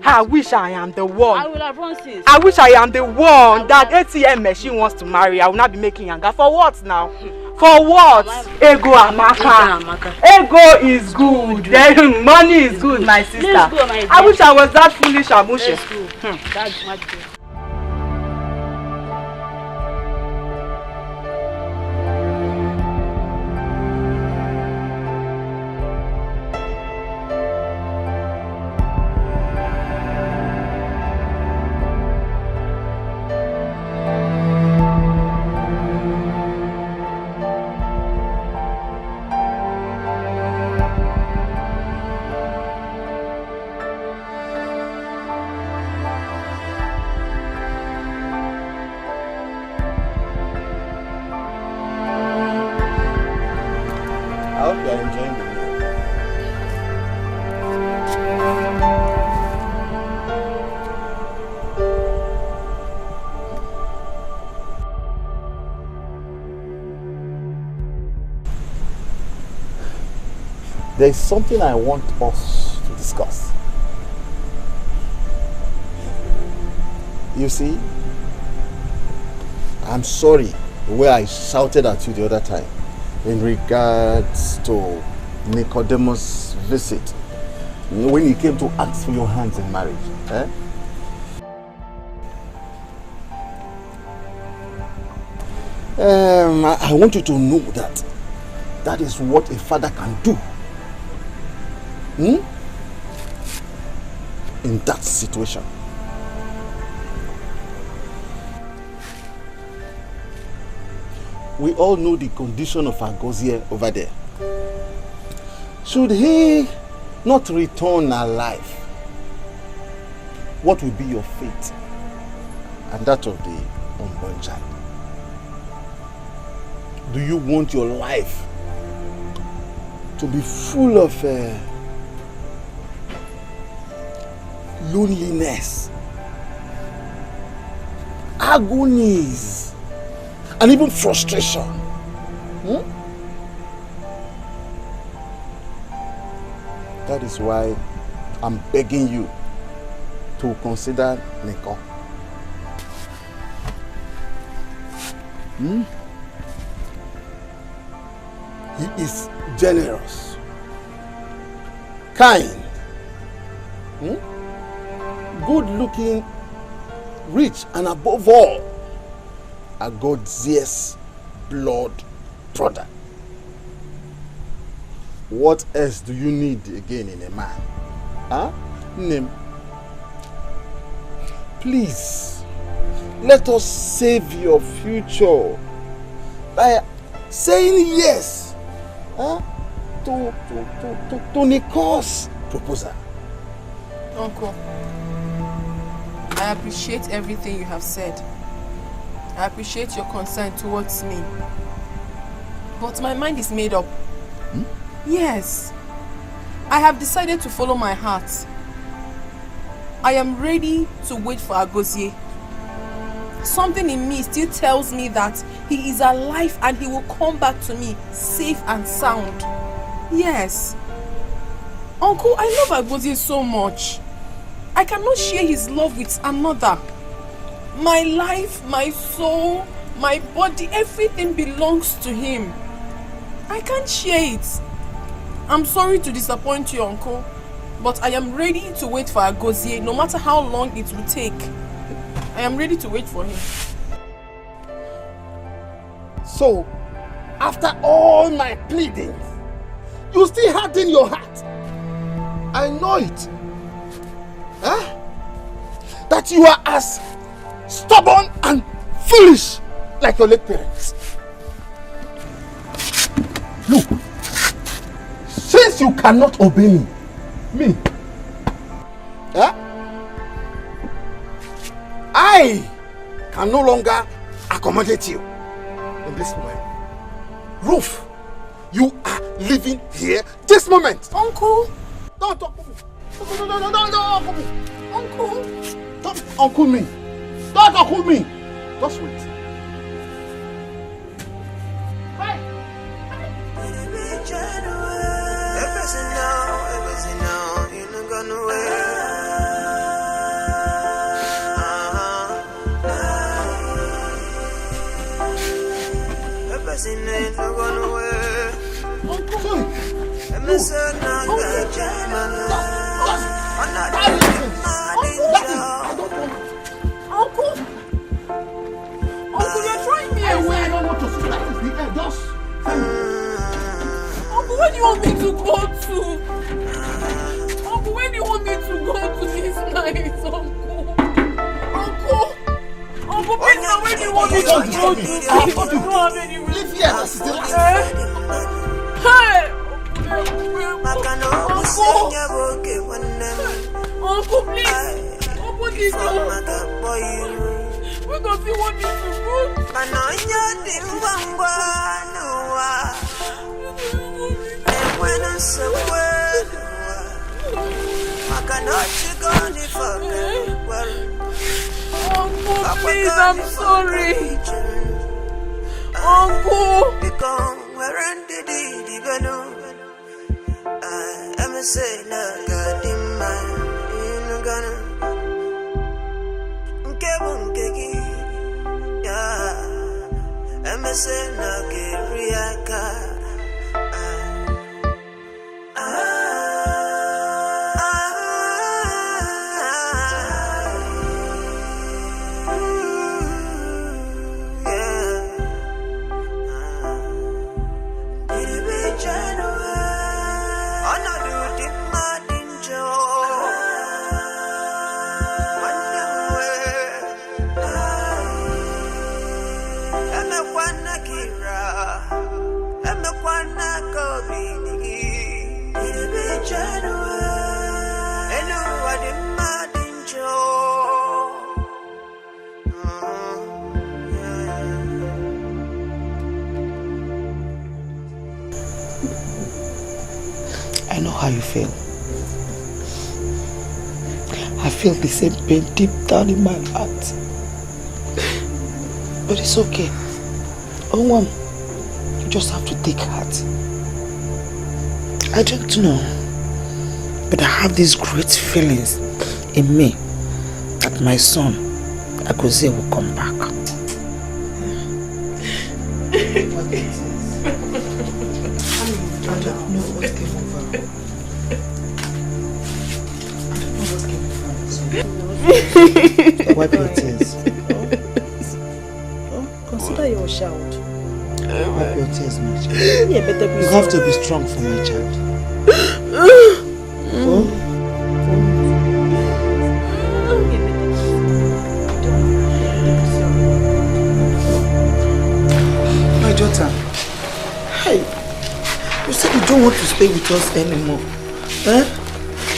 I wish I am the one. I will have run since. I wish I am the one that ATM machine wants to marry. I will not be making yanga. For what now? For what? Ego Amaka. Ego is good. Then money is good, my sister. Let's go, my dear. I wish I was that foolish, Amushe. Let's go. That's my dear. I hope you are enjoying the meal. There is something I want us to discuss. You see, I'm sorry the way I shouted at you the other time in regards to Nicodemus' visit when he came to ask for your hands in marriage. I want you to know that that is what a father can do. In that situation. We all know the condition of Agozie over there. Should he not return alive, what will be your fate and that of the unborn child? Do you want your life to be full of loneliness, agonies, and even frustration? That is why I'm begging you to consider Nico. He is generous, kind, good looking, rich, and above all, a God's blood brother. What else do you need again in a man? Name. Please, let us save your future by saying yes to Nico's proposal. Uncle, I appreciate everything you have said. I appreciate your concern towards me. But my mind is made up. Yes. I have decided to follow my heart. I am ready to wait for Agozie. Something in me still tells me that he is alive and he will come back to me safe and sound. Yes. Uncle, I love Agozie so much. I cannot share his love with another. My life, my soul, my body, everything belongs to him. I can't share it. I'm sorry to disappoint you, Uncle, but I am ready to wait for Agozie no matter how long it will take. I am ready to wait for him. So, after all my pleadings, you still harden your heart. I know it. That you are as stubborn and foolish like your late parents. Look, since you cannot obey me, I can no longer accommodate you in this moment. Ruth, you are living here this moment. Uncle! Don't talk to me. No, uncle me. Uncle! Don't uncle me. Don't uncle me. Just wait. Uncle, you're throwing me away. I don't want to see that. Uncle, where do you want me to go to? Uncle, where do you want me to go to this night, Uncle? Uncle, please, now where do you want me to go to? I don't have any reason. Hey! Uncle, please! Open this door! Where does he want me to go? Uncle, please, I'm sorry. Uncle. I know how you feel. I feel the same pain deep down in my heart. But it's okay. Oh, Mom, you just have to take heart. I don't know, but I have these great feelings in me that my son, Agoze, will come back. I don't know what came over. Wipe your tears. Consider your child. Wipe your tears, my child. You have to be strong for my child. My daughter, hey, you said you don't want to stay with us anymore. Huh?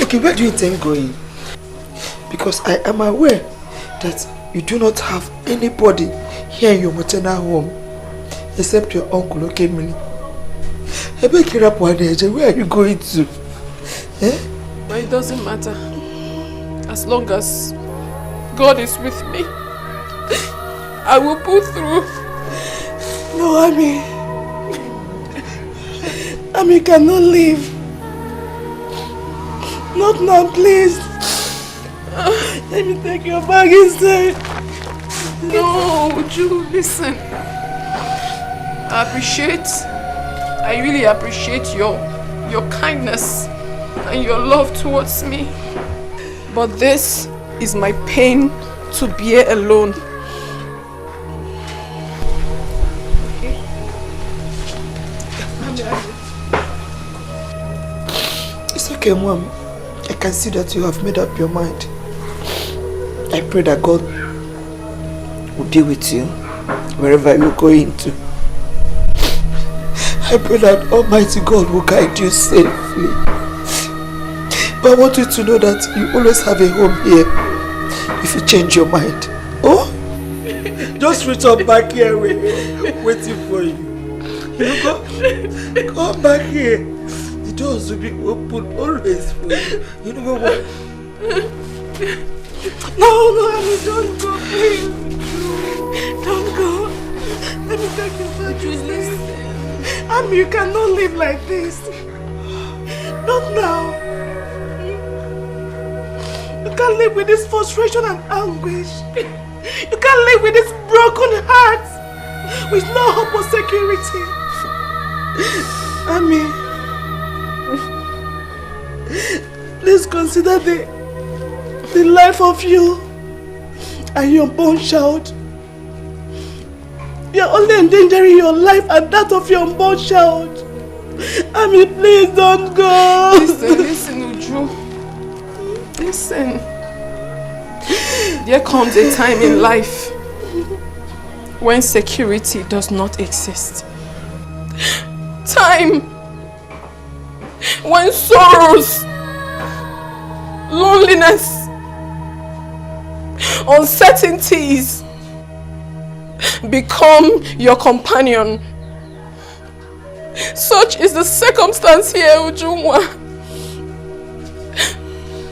Okay, where do you intend going? Because I am aware that you do not have anybody here in your maternal home except your uncle, okay, Mili? Where are you going to? Eh? But it doesn't matter. As long as God is with me, I will pull through. No, Ami cannot leave. Not now, please. Let me take your bag inside. No, Uju, listen. I really appreciate your kindness and your love towards me. But this is my pain to bear alone. Okay? It's okay, Mom. I can see that you have made up your mind. I pray that God will be with you wherever you go into. I pray that Almighty God will guide you safely. But I want you to know that you always have a home here if you change your mind. Oh? Just return back here, waiting for you. You go, come back here. The doors will be open always for you. You know what? No, Ami, don't go, please. Don't go. Let me take you back. Please. Ami, you cannot live like this. Not now. You can't live with this frustration and anguish. You can't live with this broken heart. with no hope of security. Ami, please consider the life of you and your unborn child. You're only endangering your life and that of your unborn child. Ami, please don't go. Listen, Uju. Listen. There comes a time in life when security does not exist. Time when sorrows, loneliness, uncertainties become your companion. Such is the circumstance here, Ujunwa.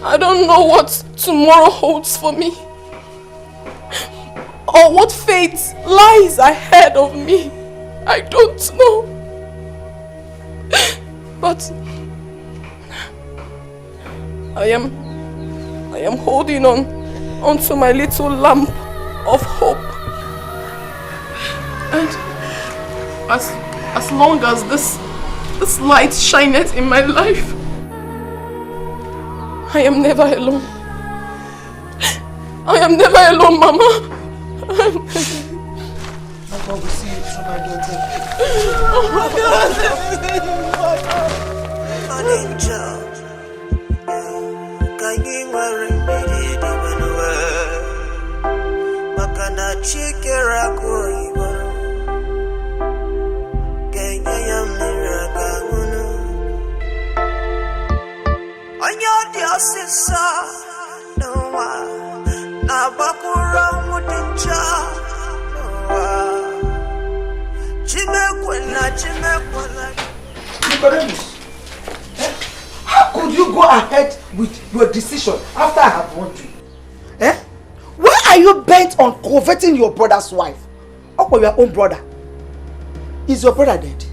I don't know what tomorrow holds for me, or what fate lies ahead of me. I don't know. But I am holding onto my little lamp of hope. And as long as this light shineth in my life, I am never alone. I am never alone, Mama. Papa will see you through my daughter. Oh my God. An angel. Can you marry me? Makana chikera koiba. Kenya yamira kagunu. Anya dia sisa noa. Nabakura mutincha noa. Chimekwena. Nicodemus, how could you go ahead with your decision after I have warned you? Why are you bent on coveting your brother's wife? Or your own brother? Is your brother dead?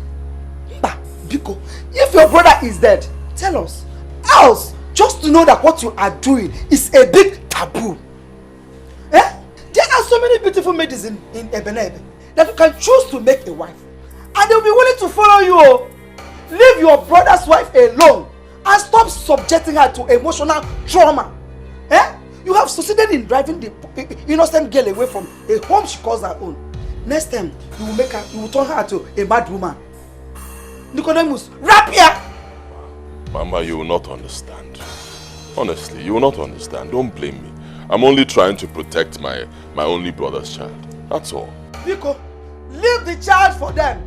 Biko, if your brother is dead, tell us. Else, just to know that what you are doing is a big taboo. There are so many beautiful ladies in Ebenebe that you can choose to make a wife. And they'll be willing to follow you. Leave your brother's wife alone and stop subjecting her to emotional trauma. You have succeeded in driving the innocent girl away from a home she calls her own. Next time, you will turn her to a mad woman. Nicodemus, rap here! Mama, you will not understand. Honestly, you will not understand. Don't blame me. I'm only trying to protect my only brother's child. That's all. Nico, leave the child for them.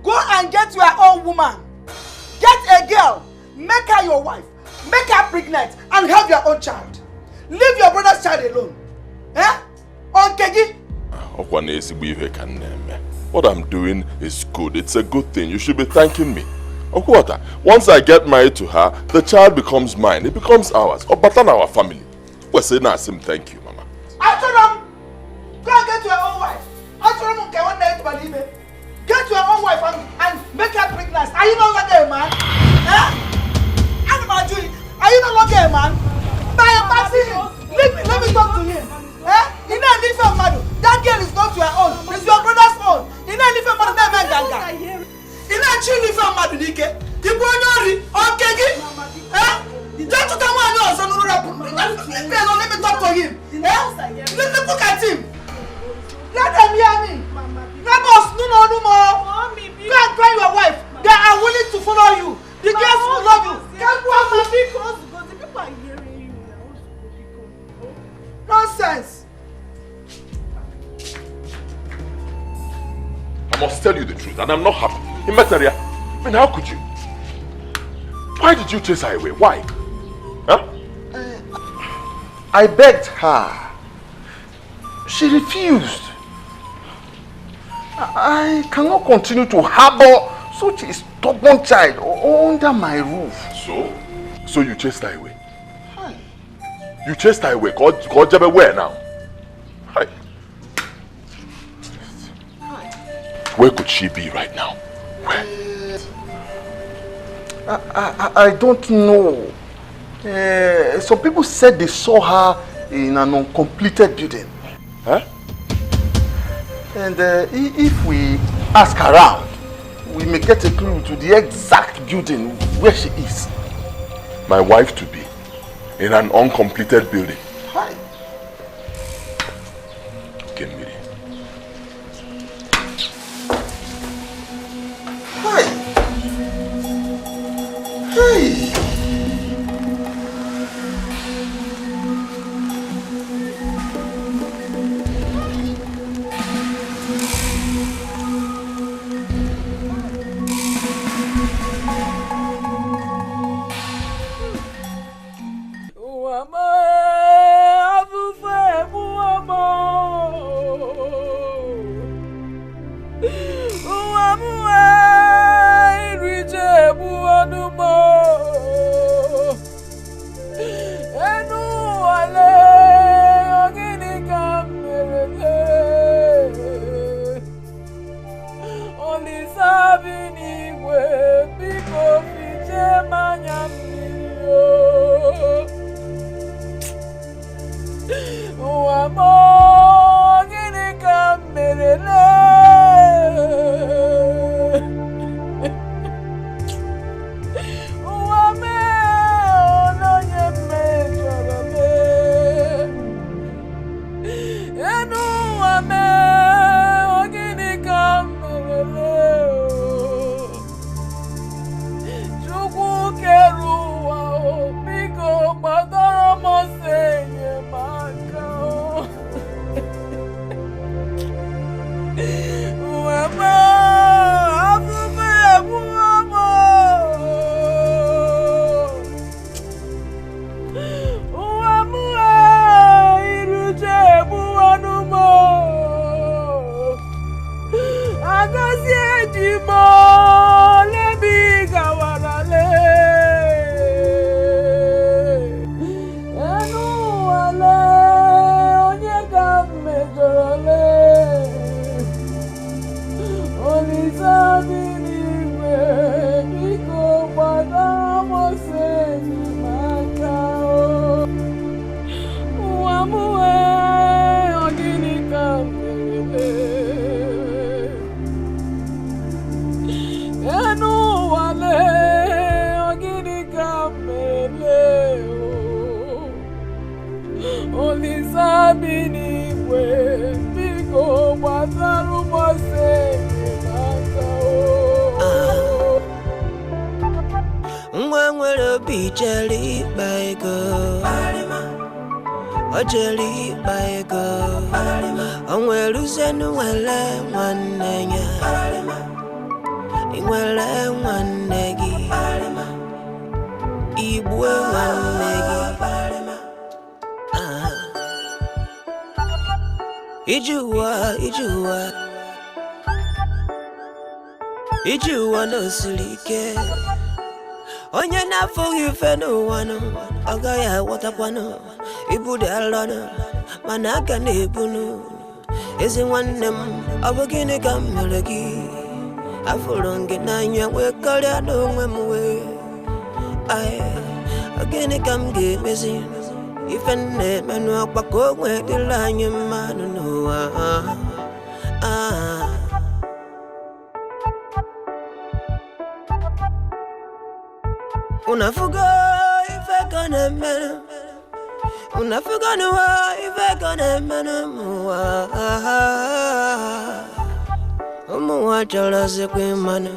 Go and get your own woman. Get a girl, make her your wife, make her pregnant, and have your own child. Leave your brother's child alone. What I'm doing is good. It's a good thing. You should be thanking me. Once I get married to her, the child becomes mine. It becomes ours. But our family. We're saying Nasim, thank you, Mama. I told them, go and get your own wife. I told them, get your own wife and make her pregnant. Are you no longer a man? Are you no longer a man? Let me talk to him. That girl is not your own. It's your brother's own. Let me talk to him. Look at him. Let them hear me. Neighbors, no more. Go and tell your wife. They are willing to follow you. The girls will love you. Can't go on because the people are hearing you. Nonsense. I must tell you the truth, and I'm not happy. Imetaria, I mean, how could you? Why did you chase her away? Why? I begged her. She refused. I cannot continue to harbor such a stubborn child under my roof. So you chased her away? You chased her away? Where now? Hi. Where could she be right now? Where? I don't know. Some people said they saw her in an uncompleted building. And if we ask around, we may get a clue to the exact building where she is. My wife to be in an uncompleted building. Hi. Kenmiri. Hi. Hey. Ijuwa no silike onye na for you fe no wano aga ya watakwano ibude alano mana aka na ebunu ezi nwanne m abugini ka mere gi aforo ngi n'anya we karịa n'onwe m we ai agini ka m ga-emezi ife nne menu akpako onwe dịla anyị mmanụ n'ụwa Unafugo ife gonna menu Unafugo nuwa ife gonna menu muwa Umuwa chola sekwe manu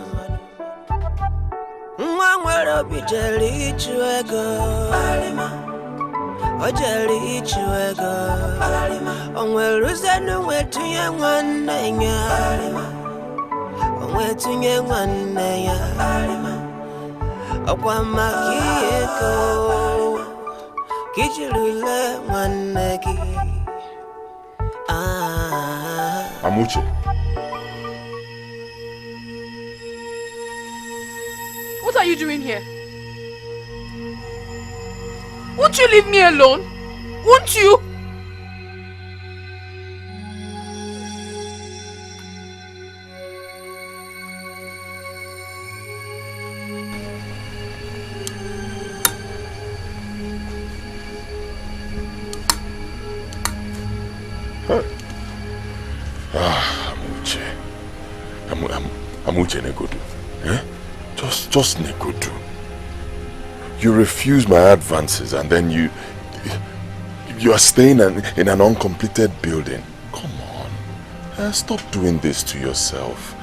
Mwa nwere bijeli ichuego Ojeli ichuego Onwere uzenu wetunye nwanne nya Onwetunye nwanne ya Okwa makieko Kijilule mwanegi Amuche. What are you doing here? Won't you leave me alone? Won't you? Amuche Negodu. Eh? Just Negodu. You refuse my advances and then you are staying in an uncompleted building. Come on. Stop doing this to yourself.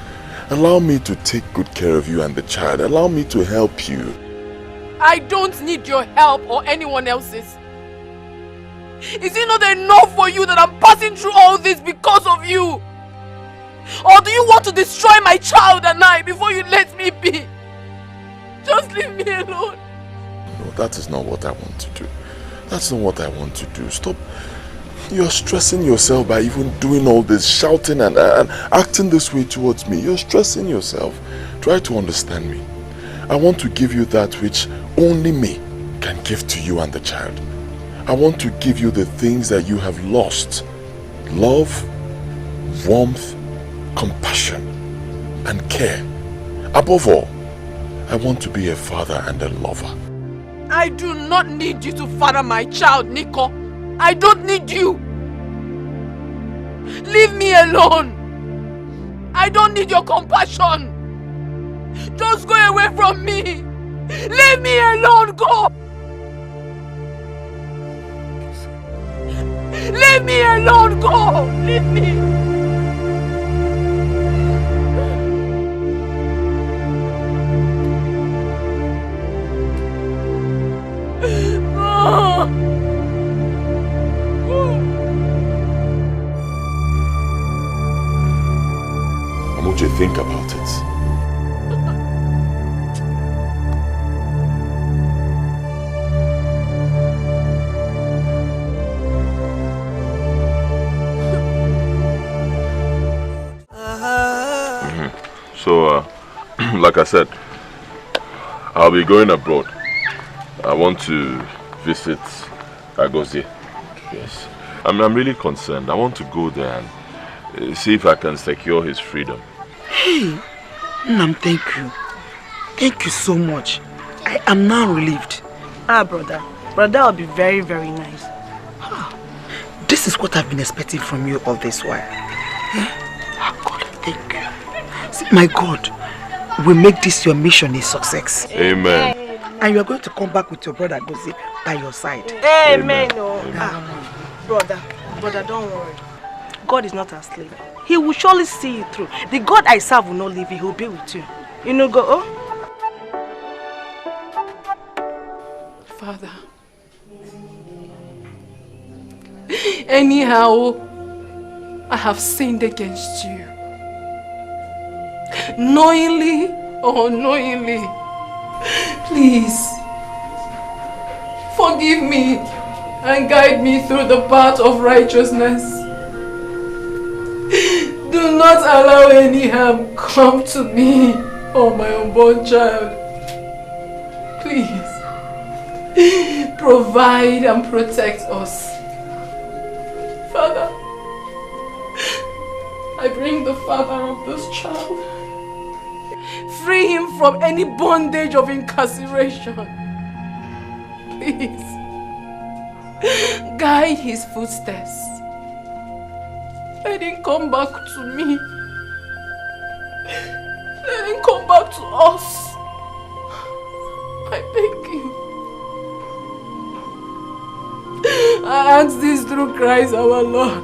Allow me to take good care of you and the child. Allow me to help you. I don't need your help or anyone else's. Is it not enough for you that I'm passing through all this because of you? Or do you want to destroy my child and I before you let me be? Just leave me alone. No, that is not what I want to do. That's not what I want to do. Stop. You're stressing yourself by even doing all this, shouting and acting this way towards me. You're stressing yourself. Try to understand me. I want to give you that which only me can give to you and the child. I want to give you the things that you have lost. Love, warmth, compassion, and care. Above all, I want to be a father and a lover. I do not need you to father my child, Nico. I don't need you. Leave me alone. I don't need your compassion. Just go away from me. Leave me alone, go. Leave me alone, go. Leave me. Amuche, think about it. So, like I said, I'll be going abroad. I want to visit Agozie. Yes. I'm really concerned. I want to go there and see if I can secure his freedom. Hey, Nam, thank you. Thank you so much. I am now relieved. Brother. Brother will be very, very nice. This is what I've been expecting from you all this while. God, thank you. See, my God will make this your mission a success. Amen. And you are going to come back with your brother Gozi by your side. Amen. Brother, don't worry. God is not asleep. He will surely see you through. The God I serve will not leave you. He will be with you. You know, go. Oh? Father. Anyhow, I have sinned against you. Knowingly or unknowingly. Please, forgive me and guide me through the path of righteousness. Do not allow any harm come to me or my unborn child. Please, provide and protect us. Father, I bring the father of this child. Free him from any bondage of incarceration. Please, guide his footsteps. Let him come back to me. Let him come back to us. I beg you. I ask this through Christ our Lord.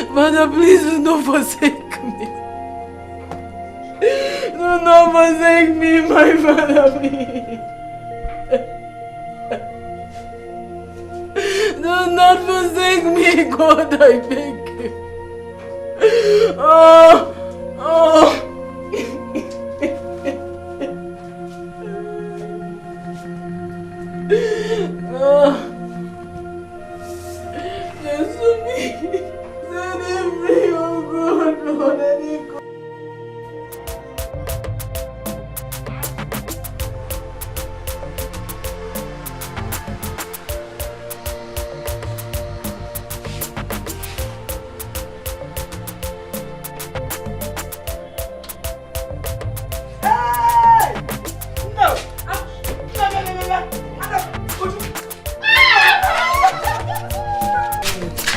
Father, please do not forsake me. Do not forsake me, my father, please. Do not forsake me, God, I beg you. Just me. Set him free, oh God, Lord, let him go.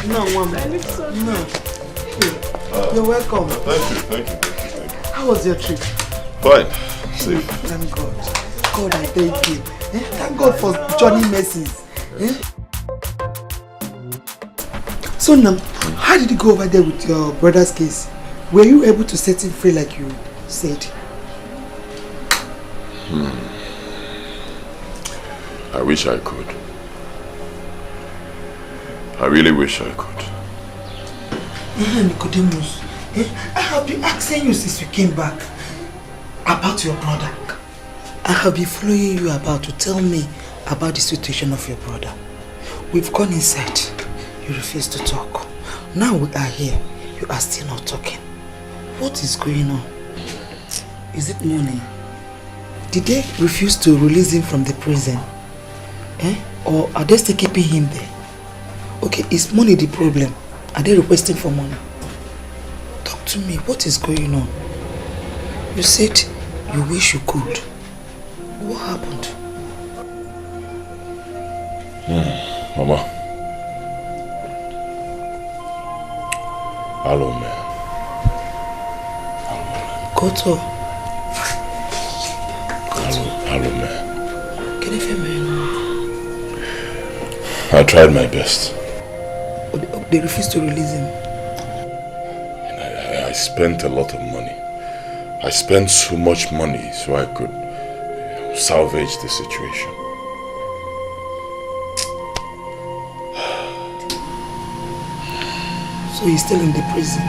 No, woman. No. You're welcome. Thank you. How was your trip? Fine. Safe. Thank God. God, I thank you. Thank God for Johnny Mercies. So now, how did you go over there with your brother's case? Were you able to set him free like you said? I wish I could. I really wish I could. Nicodemus, I have been asking you since you came back about your brother. I have been following you about to tell me about the situation of your brother. We've gone inside. You refuse to talk. Now we are here. You are still not talking. What is going on? Is it money? Did they refuse to release him from the prison? Or are they still keeping him there? Okay, is money the problem? Are they requesting for money? Talk to me. What is going on? You said you wish you could. What happened? Mama. Hello, man. Koto. Hello, man. Can you feel me? I tried my best. They refused to release him. I spent a lot of money. I spent so much money so I could salvage the situation. So he's still in the prison.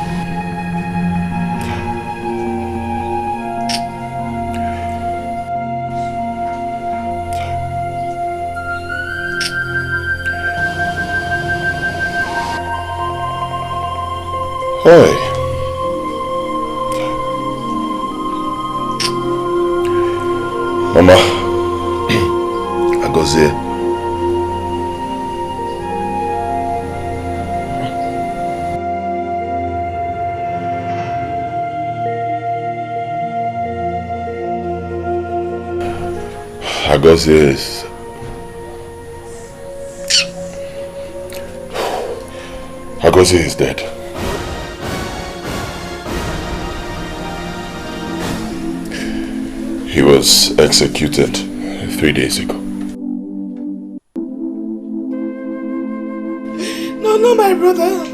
Hi. Mama, Agozie. Agozie is dead. He was executed 3 days ago. No, no, my brother.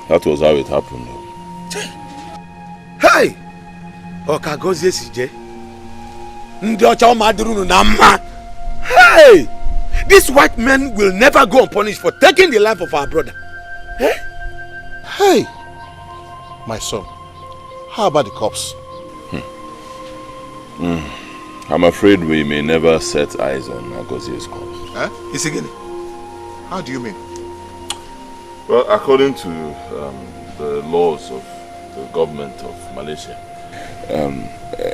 That was how it happened. Hey! Okagozie sije. Ndi ocha omadurunu na mma. Hey! This white man will never go unpunished for taking the life of our brother. Eh? Hey! My son, how about the cops? I'm afraid we may never set eyes on Agozie's corpse. Huh? Isigini? How do you mean? Well, according to the laws of the government of Malaysia,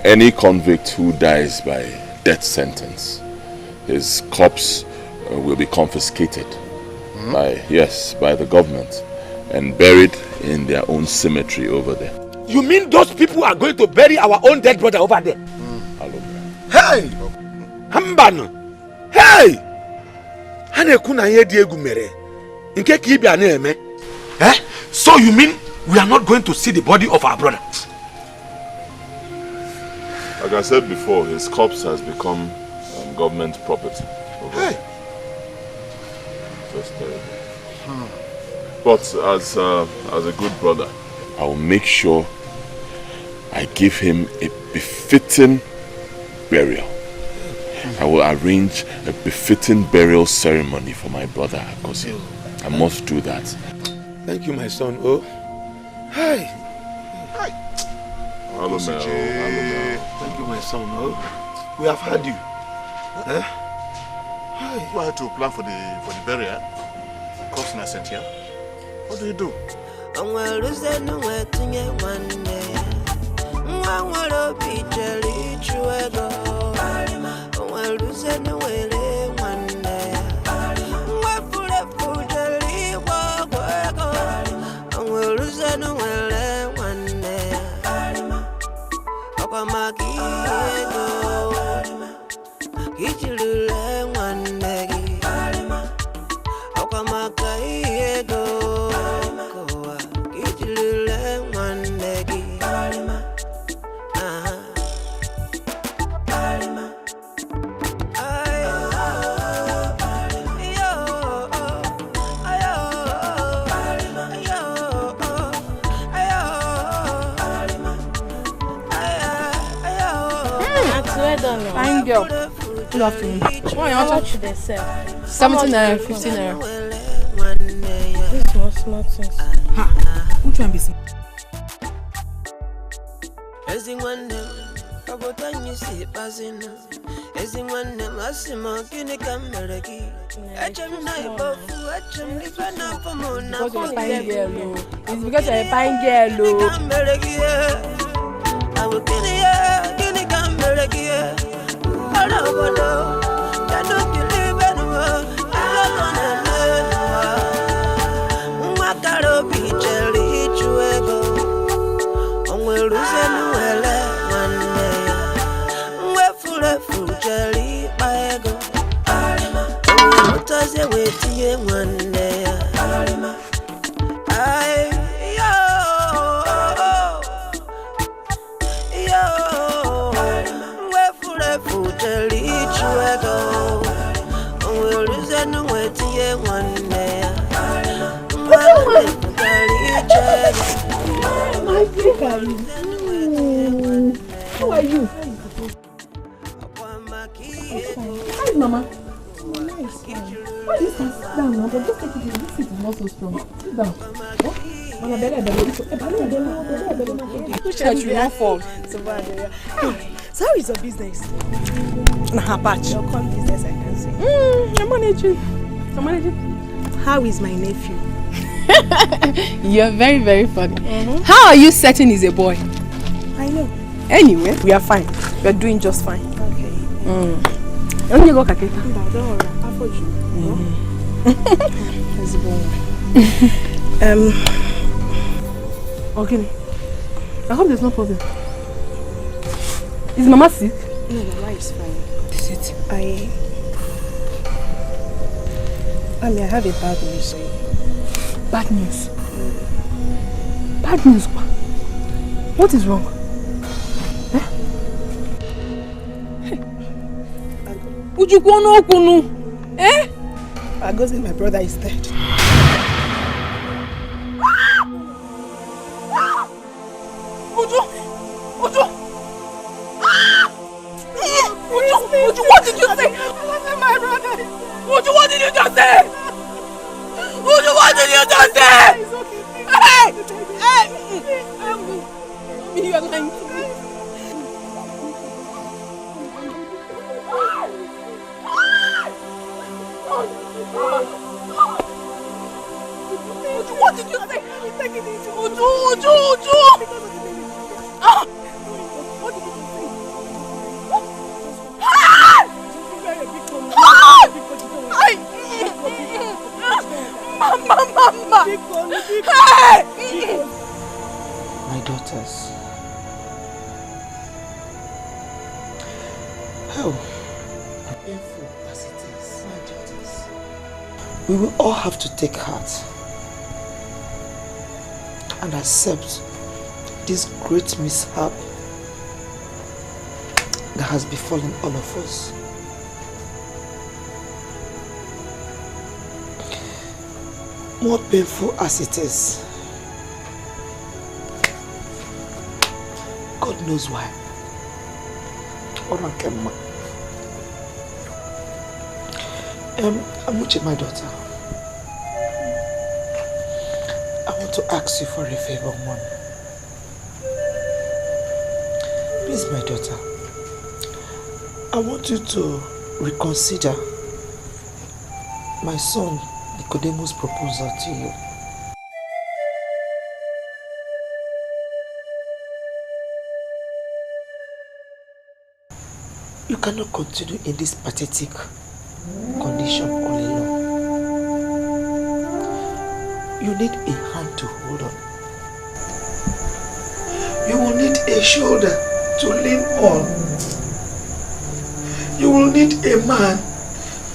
any convict who dies by death sentence, his corpse will be confiscated by the government and buried in their own cemetery over there. You mean those people are going to bury our own dead brother over there? Hey! Hambano! Hey! Hanekuna ye diegu mere. Nke ki ibi ane eme? Eh? So you mean we are not going to see the body of our brother? Like I said before, his corpse has become government property. Hey! That's terrible. But as a good brother, I will make sure I give him a befitting burial. I will arrange a befitting burial ceremony for my brother Akosi. I must do that. Thank you, my son. Oh, hi. Hi. Hello, Mel. Thank you, my son. Oh, we have had you. Huh? Hi. You had to plan for the burial. Cost in a cent here. What do you do? Fine girl. Good afternoon. Why are you How much should they sell? 17 naira, 15 naira. This small things. Ha! Which one be small? It's because you're a fine girl. How are you? Hi, Mama. Nice. Why do you sit down now? But just take it easy. This seat is not so strong. Sit down. Which church we have for? So how is your business? Nah, patch. Your con business, I can say. I'm managing. How is my nephew? You're very, very funny. How are you certain he's a boy? I know. Anyway, we are fine. We are doing just fine. Okay. Don't you go, Kake? No, don't worry. I'll forge you. Okay. I hope there's no problem. Is Mama sick? No, Mama is fine. Is it? I have a bad news for you. Bad news? Bad news? What is wrong? Agozi, my brother is dead. Uju, what did you say? My brother. Uju, what did you just say? Uju, what did you just say? You are lying to me. Uju, what did you say? Uju. What did you say? Mama! My daughters. How painful as it is, my daughters, we will all have to take heart and accept this great mishap that has befallen all of us. more painful as it is. God knows why. Amuche, my daughter, I want to ask you for a favor, Mom. Please, my daughter, I want you to reconsider my son Nicodemus' proposal to you. You cannot continue in this pathetic condition all alone. You need a hand to hold on. You will need a shoulder to lean on. You will need a man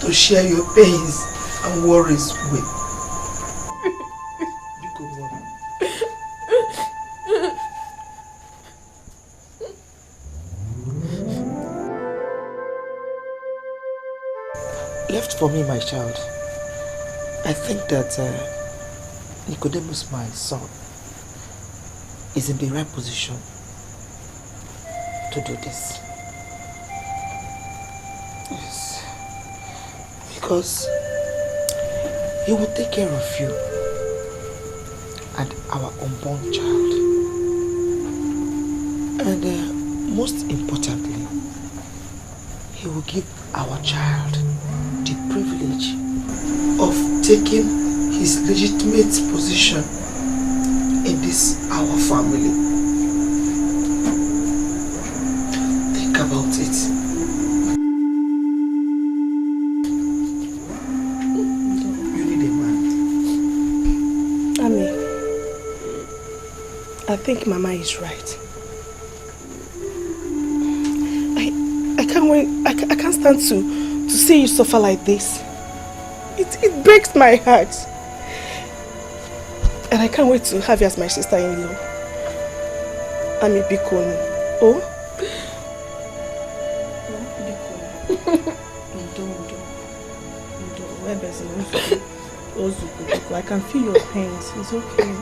to share your pains and worries with. Left for me, my child, I think that Nicodemus, my son, is in the right position to do this. Yes. Because he will take care of you and our unborn child. And most importantly, he will give our child the privilege of taking his legitimate position in this our family. Think about it. You need a man. Ami, I think Mama is right. I can't wait. I can't stand to see you suffer like this. It breaks my heart. And I can't wait to have you as my sister-in-law. Ami Bikon. Oh? I can feel your pains. It's okay.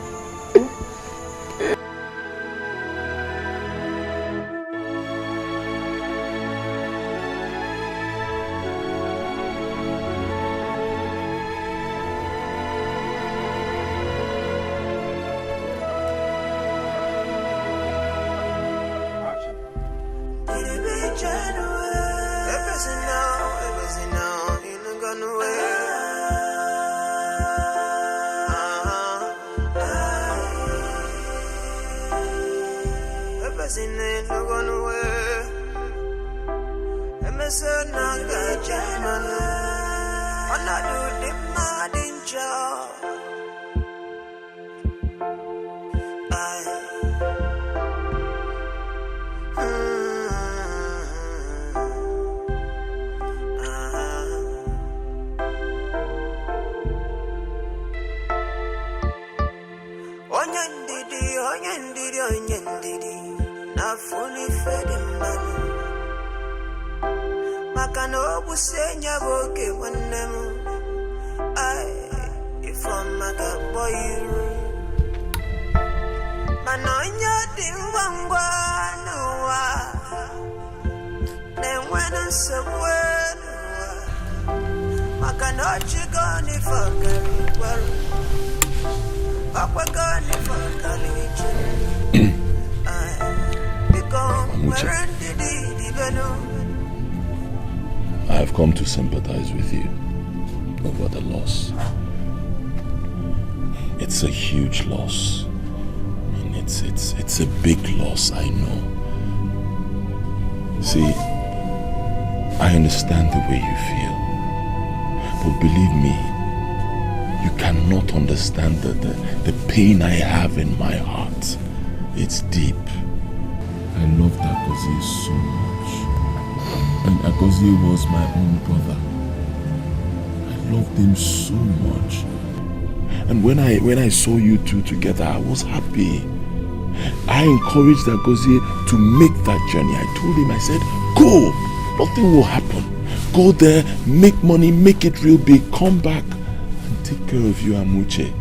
I have come to sympathize with you over the loss. It's a huge loss. And it's a big loss, I know. See, I understand the way you feel. But believe me, you cannot understand the pain I have in my heart. It's deep. I love Agozie so much. And Agozie was my own brother. I loved him so much. And when I saw you two together, I was happy. I encouraged Agozie to make that journey. I told him, I said, go! Nothing will happen. Go there, make money, make it real big, come back and take care of you, Amuche.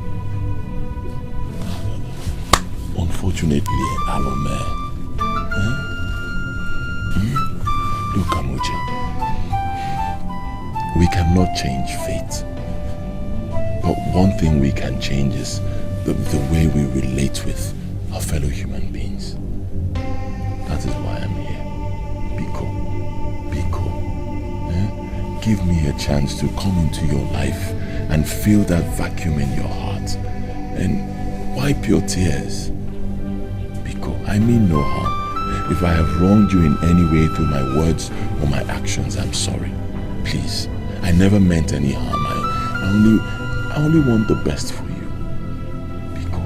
Unfortunately, Alome. Look, Amuche. We cannot change fate. But one thing we can change is the way we relate with our fellow human beings. That is why I'm here. Biko. Give me a chance to come into your life and fill that vacuum in your heart and wipe your tears. Biko, I mean no harm. If I have wronged you in any way through my words or my actions, I'm sorry. Please, I never meant any harm. I only want the best for you. Biko.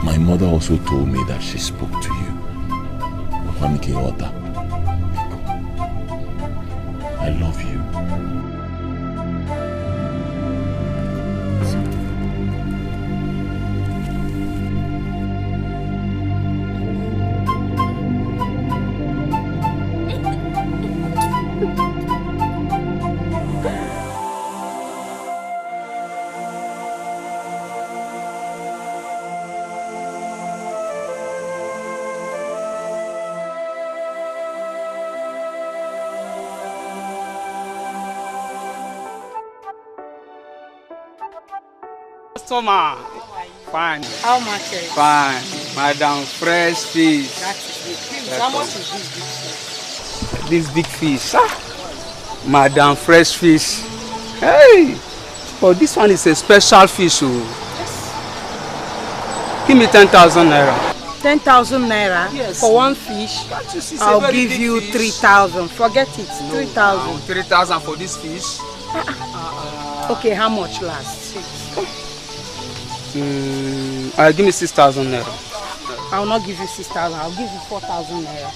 My mother also told me that she spoke to you. Biko, I love you. Customer. Fine. How much is it? Fine. Madam, fresh fish. That is it. Please, how much is this big fish? This big fish, Madam, fresh fish. Hey! Oh, this one is a special fish. Oh. Yes. Give me 10,000 naira. 10,000 naira? Yes. For one fish? I'll give you 3,000. Forget it. 3,000. 3,000 for this fish? Okay, how much last? Give me 6,000 naira. I will not give you 6,000. I'll give you 4,000 naira.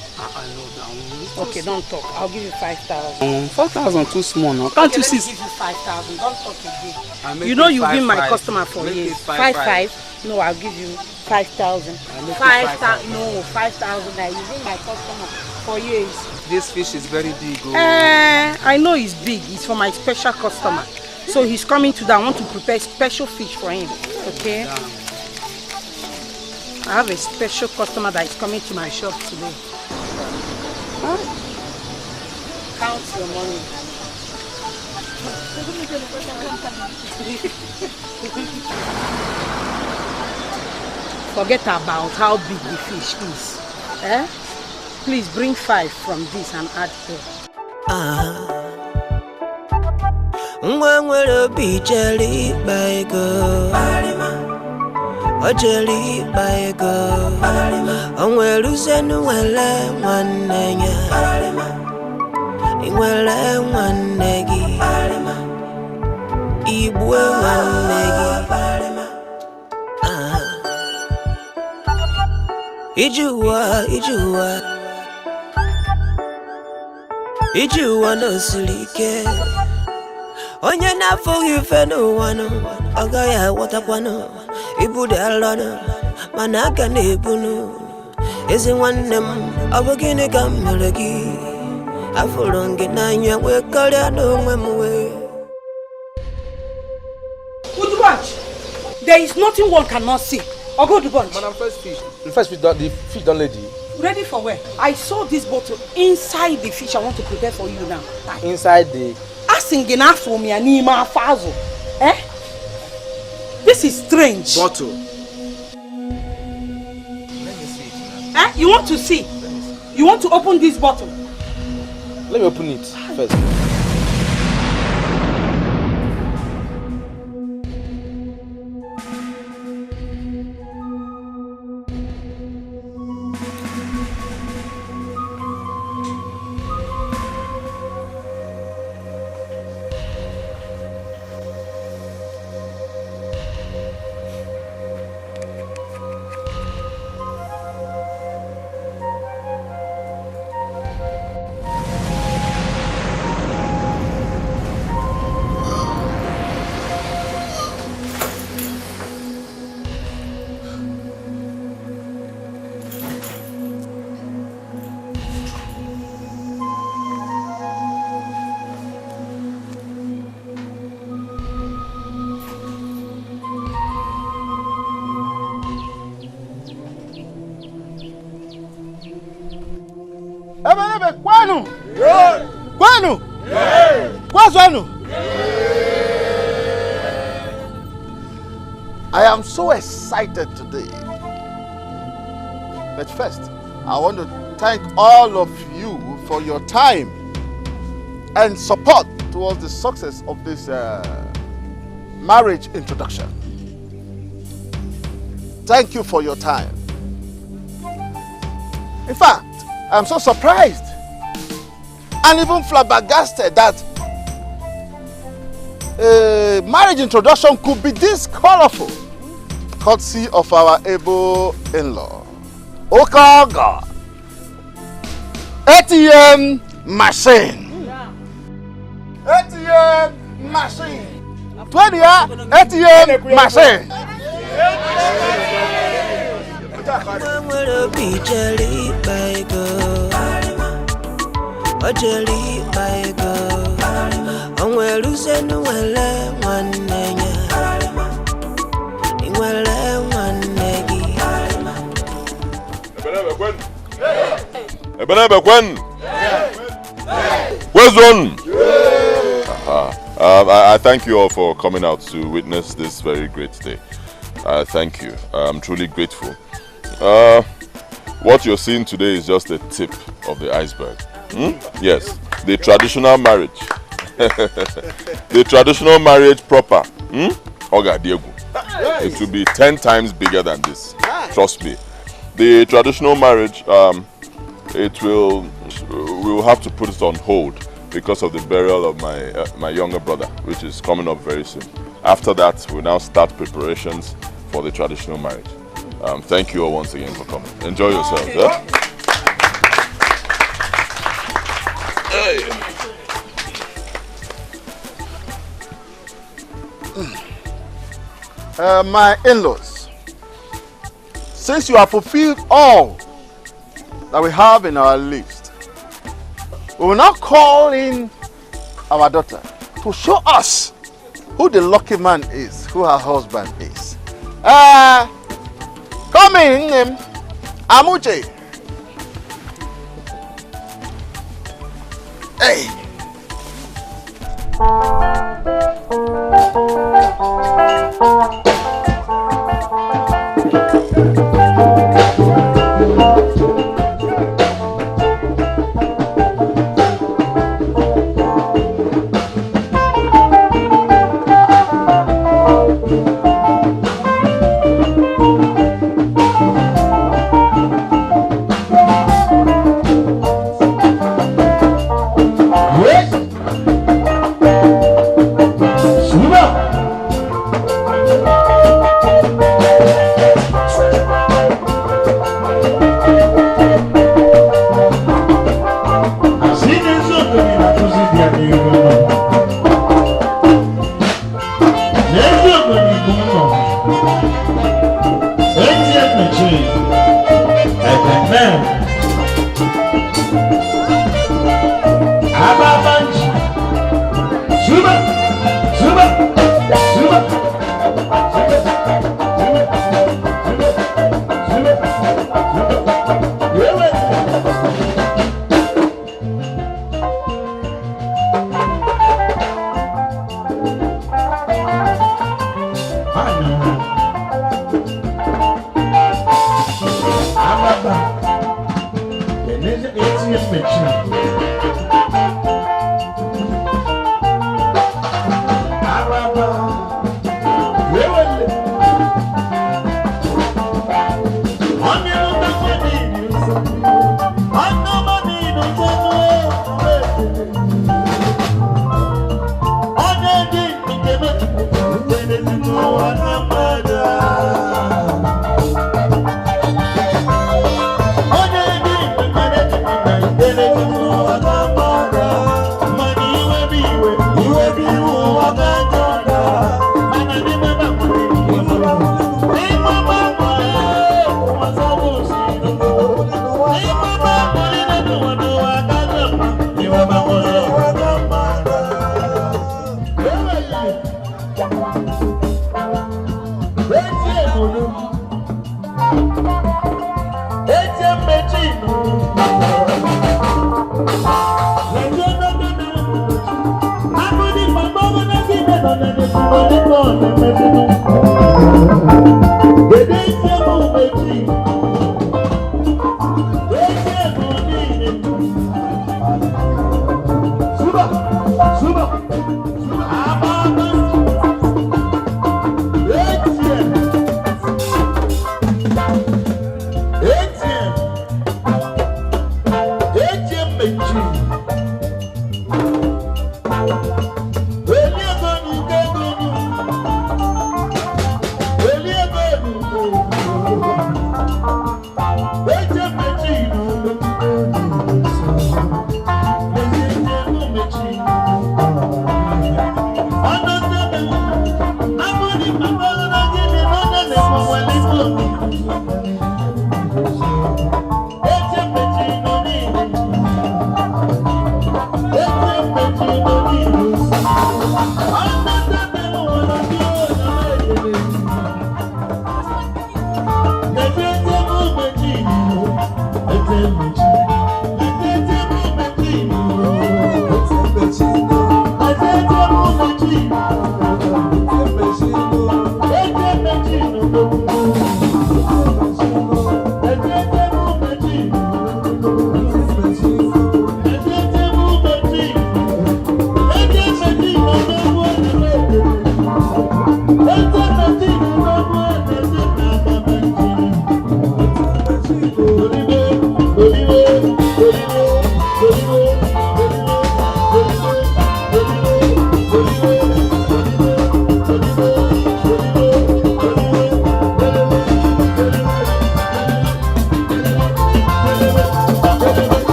Okay, don't talk. I'll give you 5,000. 4,000 too small now. Can't you see? Let me give you 5,000. Don't talk again. You know you've been my customer for years. 5,500. No, I'll give you 5,000. 5,000. No, 5,000. You've been my customer for years. This fish is very big. Oh. I know it's big. It's for my special customer. So he's coming today. I want to prepare special fish for him. Okay? Yeah. I have a special customer that is coming to my shop today. Huh? Count your money. Forget about how big the fish is. Eh? Please bring 5 from this and add here. Nwere bi jeli baigo o jeli baigo onwere usenu wele nwanne nya inwere nwanne gi ibwe nwanne gi ijuwa no silike onye na-afụghị ife n'ụwa nụ ọ gaghị aghọtakwanụ ibu dị alọ nụ mana aka na-ebunụ ezi nwanne m ọ bụ gịnị ka m mere gị afụrụ gị n'anya wee karịa n'onwe m wee. Good bunch. There is nothing one cannot see. Or go to bunch. Madam, first fish. The first fish, the fish done ready. Ready for where? I saw this bottle inside the fish I want to prepare for you now. Inside the... Asking for me and Nima Fazo. Eh? This is strange. Bottle. Let me see it. Eh? You want to see? You want to open this bottle? Let me open it first. I am so excited today. But first, I want to thank all of you for your time and support towards the success of this marriage introduction. Thank you for your time. In fact, I'm so surprised and even flabbergasted that a marriage introduction could be this colorful, courtesy of our able in-law. Oh God! ATM machine. ATM machine. 20 ATM machine. Where's one? I thank you all for coming out to witness this very great day. Thank you. I'm truly grateful. What you're seeing today is just the tip of the iceberg. Yes, the traditional marriage. The traditional marriage proper. Oga Diego. It will be 10 times bigger than this. Trust me. The traditional marriage, we'll have to put it on hold because of the burial of my younger brother, which is coming up very soon. After that, we'll now start preparations for the traditional marriage. Thank you all once again for coming. Enjoy yourselves. Yeah? My in-laws, since you have fulfilled all that we have in our list, we will now call in our daughter to show us who the lucky man is, who her husband is. Come in, Amuche. Hey.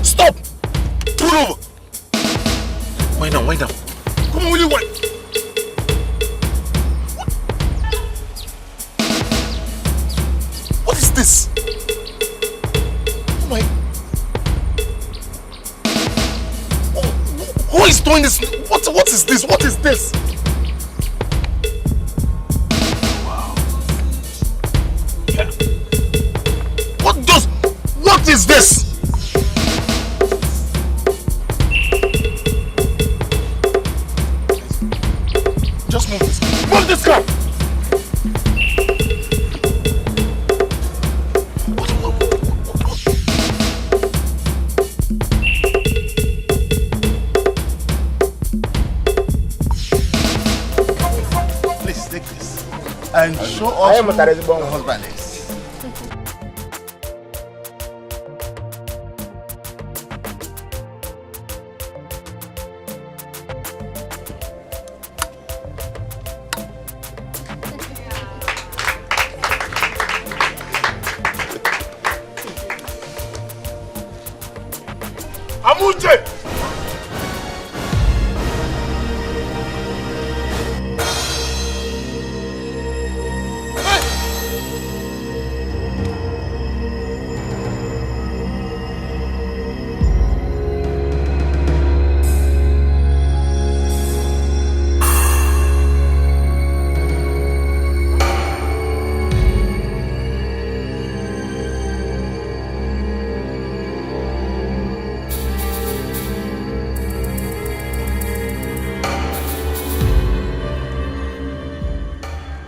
Stop! Pull over! Wind down. Come on, will you wind? What is this? Oh my... Who is doing this? What is this? What is this? Wow. Yeah. What is this? Just move this. Move this car! Please take this and show us who the husband is.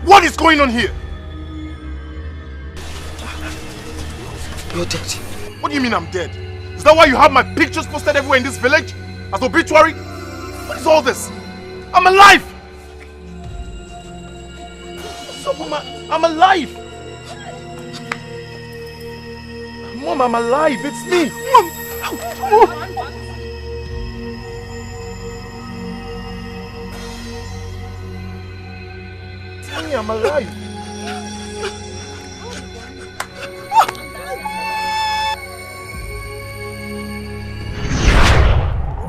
What is going on here? You're dead. What do you mean I'm dead? Is that why you have my pictures posted everywhere in this village? As obituary? What is all this? I'm alive! What's up, Mama? I'm alive. Mom, I'm alive. It's me. Mom. Tell me I'm alive.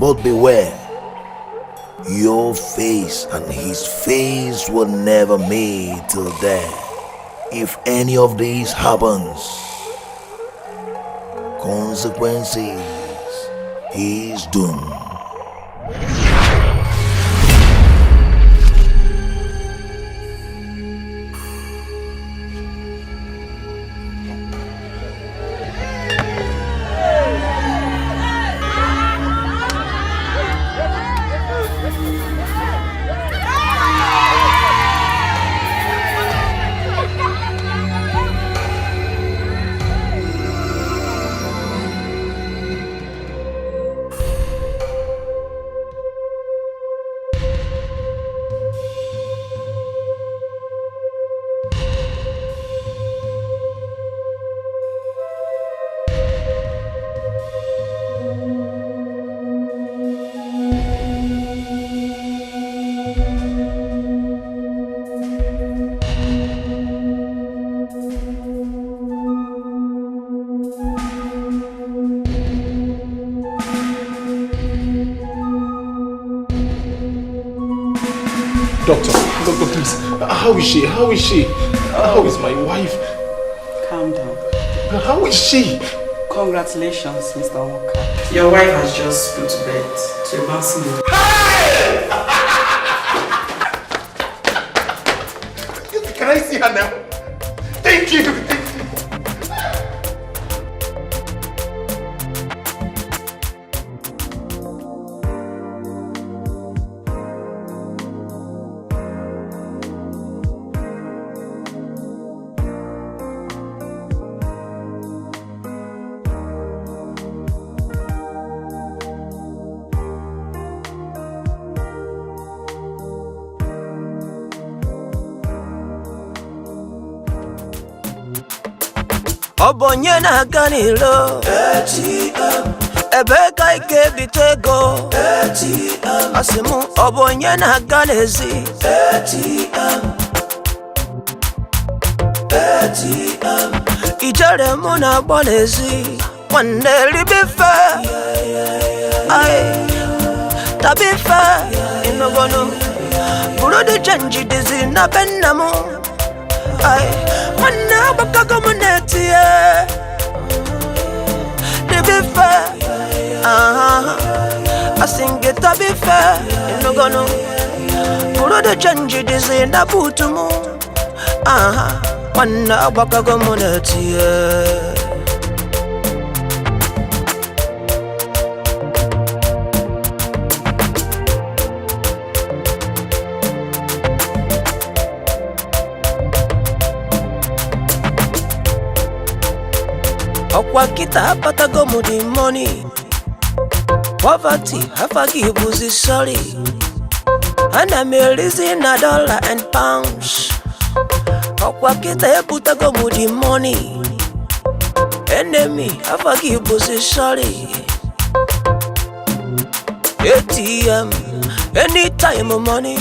But beware, your face and his face will never meet till then. If any of these happens, consequences, he's doomed. Doctor, please. How is she? How is she? How is my wife? Calm down. How is she? Congratulations, Mr. Walker. Your wife has just put to bed to a bouncing mood. Hey! Can I see her now? Thank you. Obonye na ganilo ATM Ebeka ike bitego ATM Asimu obonye na ganezi ATM ATM Ijare muna bonezi Waneli bife Ay Tabife Inogono Burudi janji dizi na benamu Ay Wana baka komuneti Dibife Asingita bife Inogono Burudi janji dizi na butumu Wana baka komuneti Wakita patago mudi money Poverty hafagibuzi sorry And I'm releasing a dollar and pounds Wakita patago mudi money Enemy hafagibuzi sorry ATM anytime money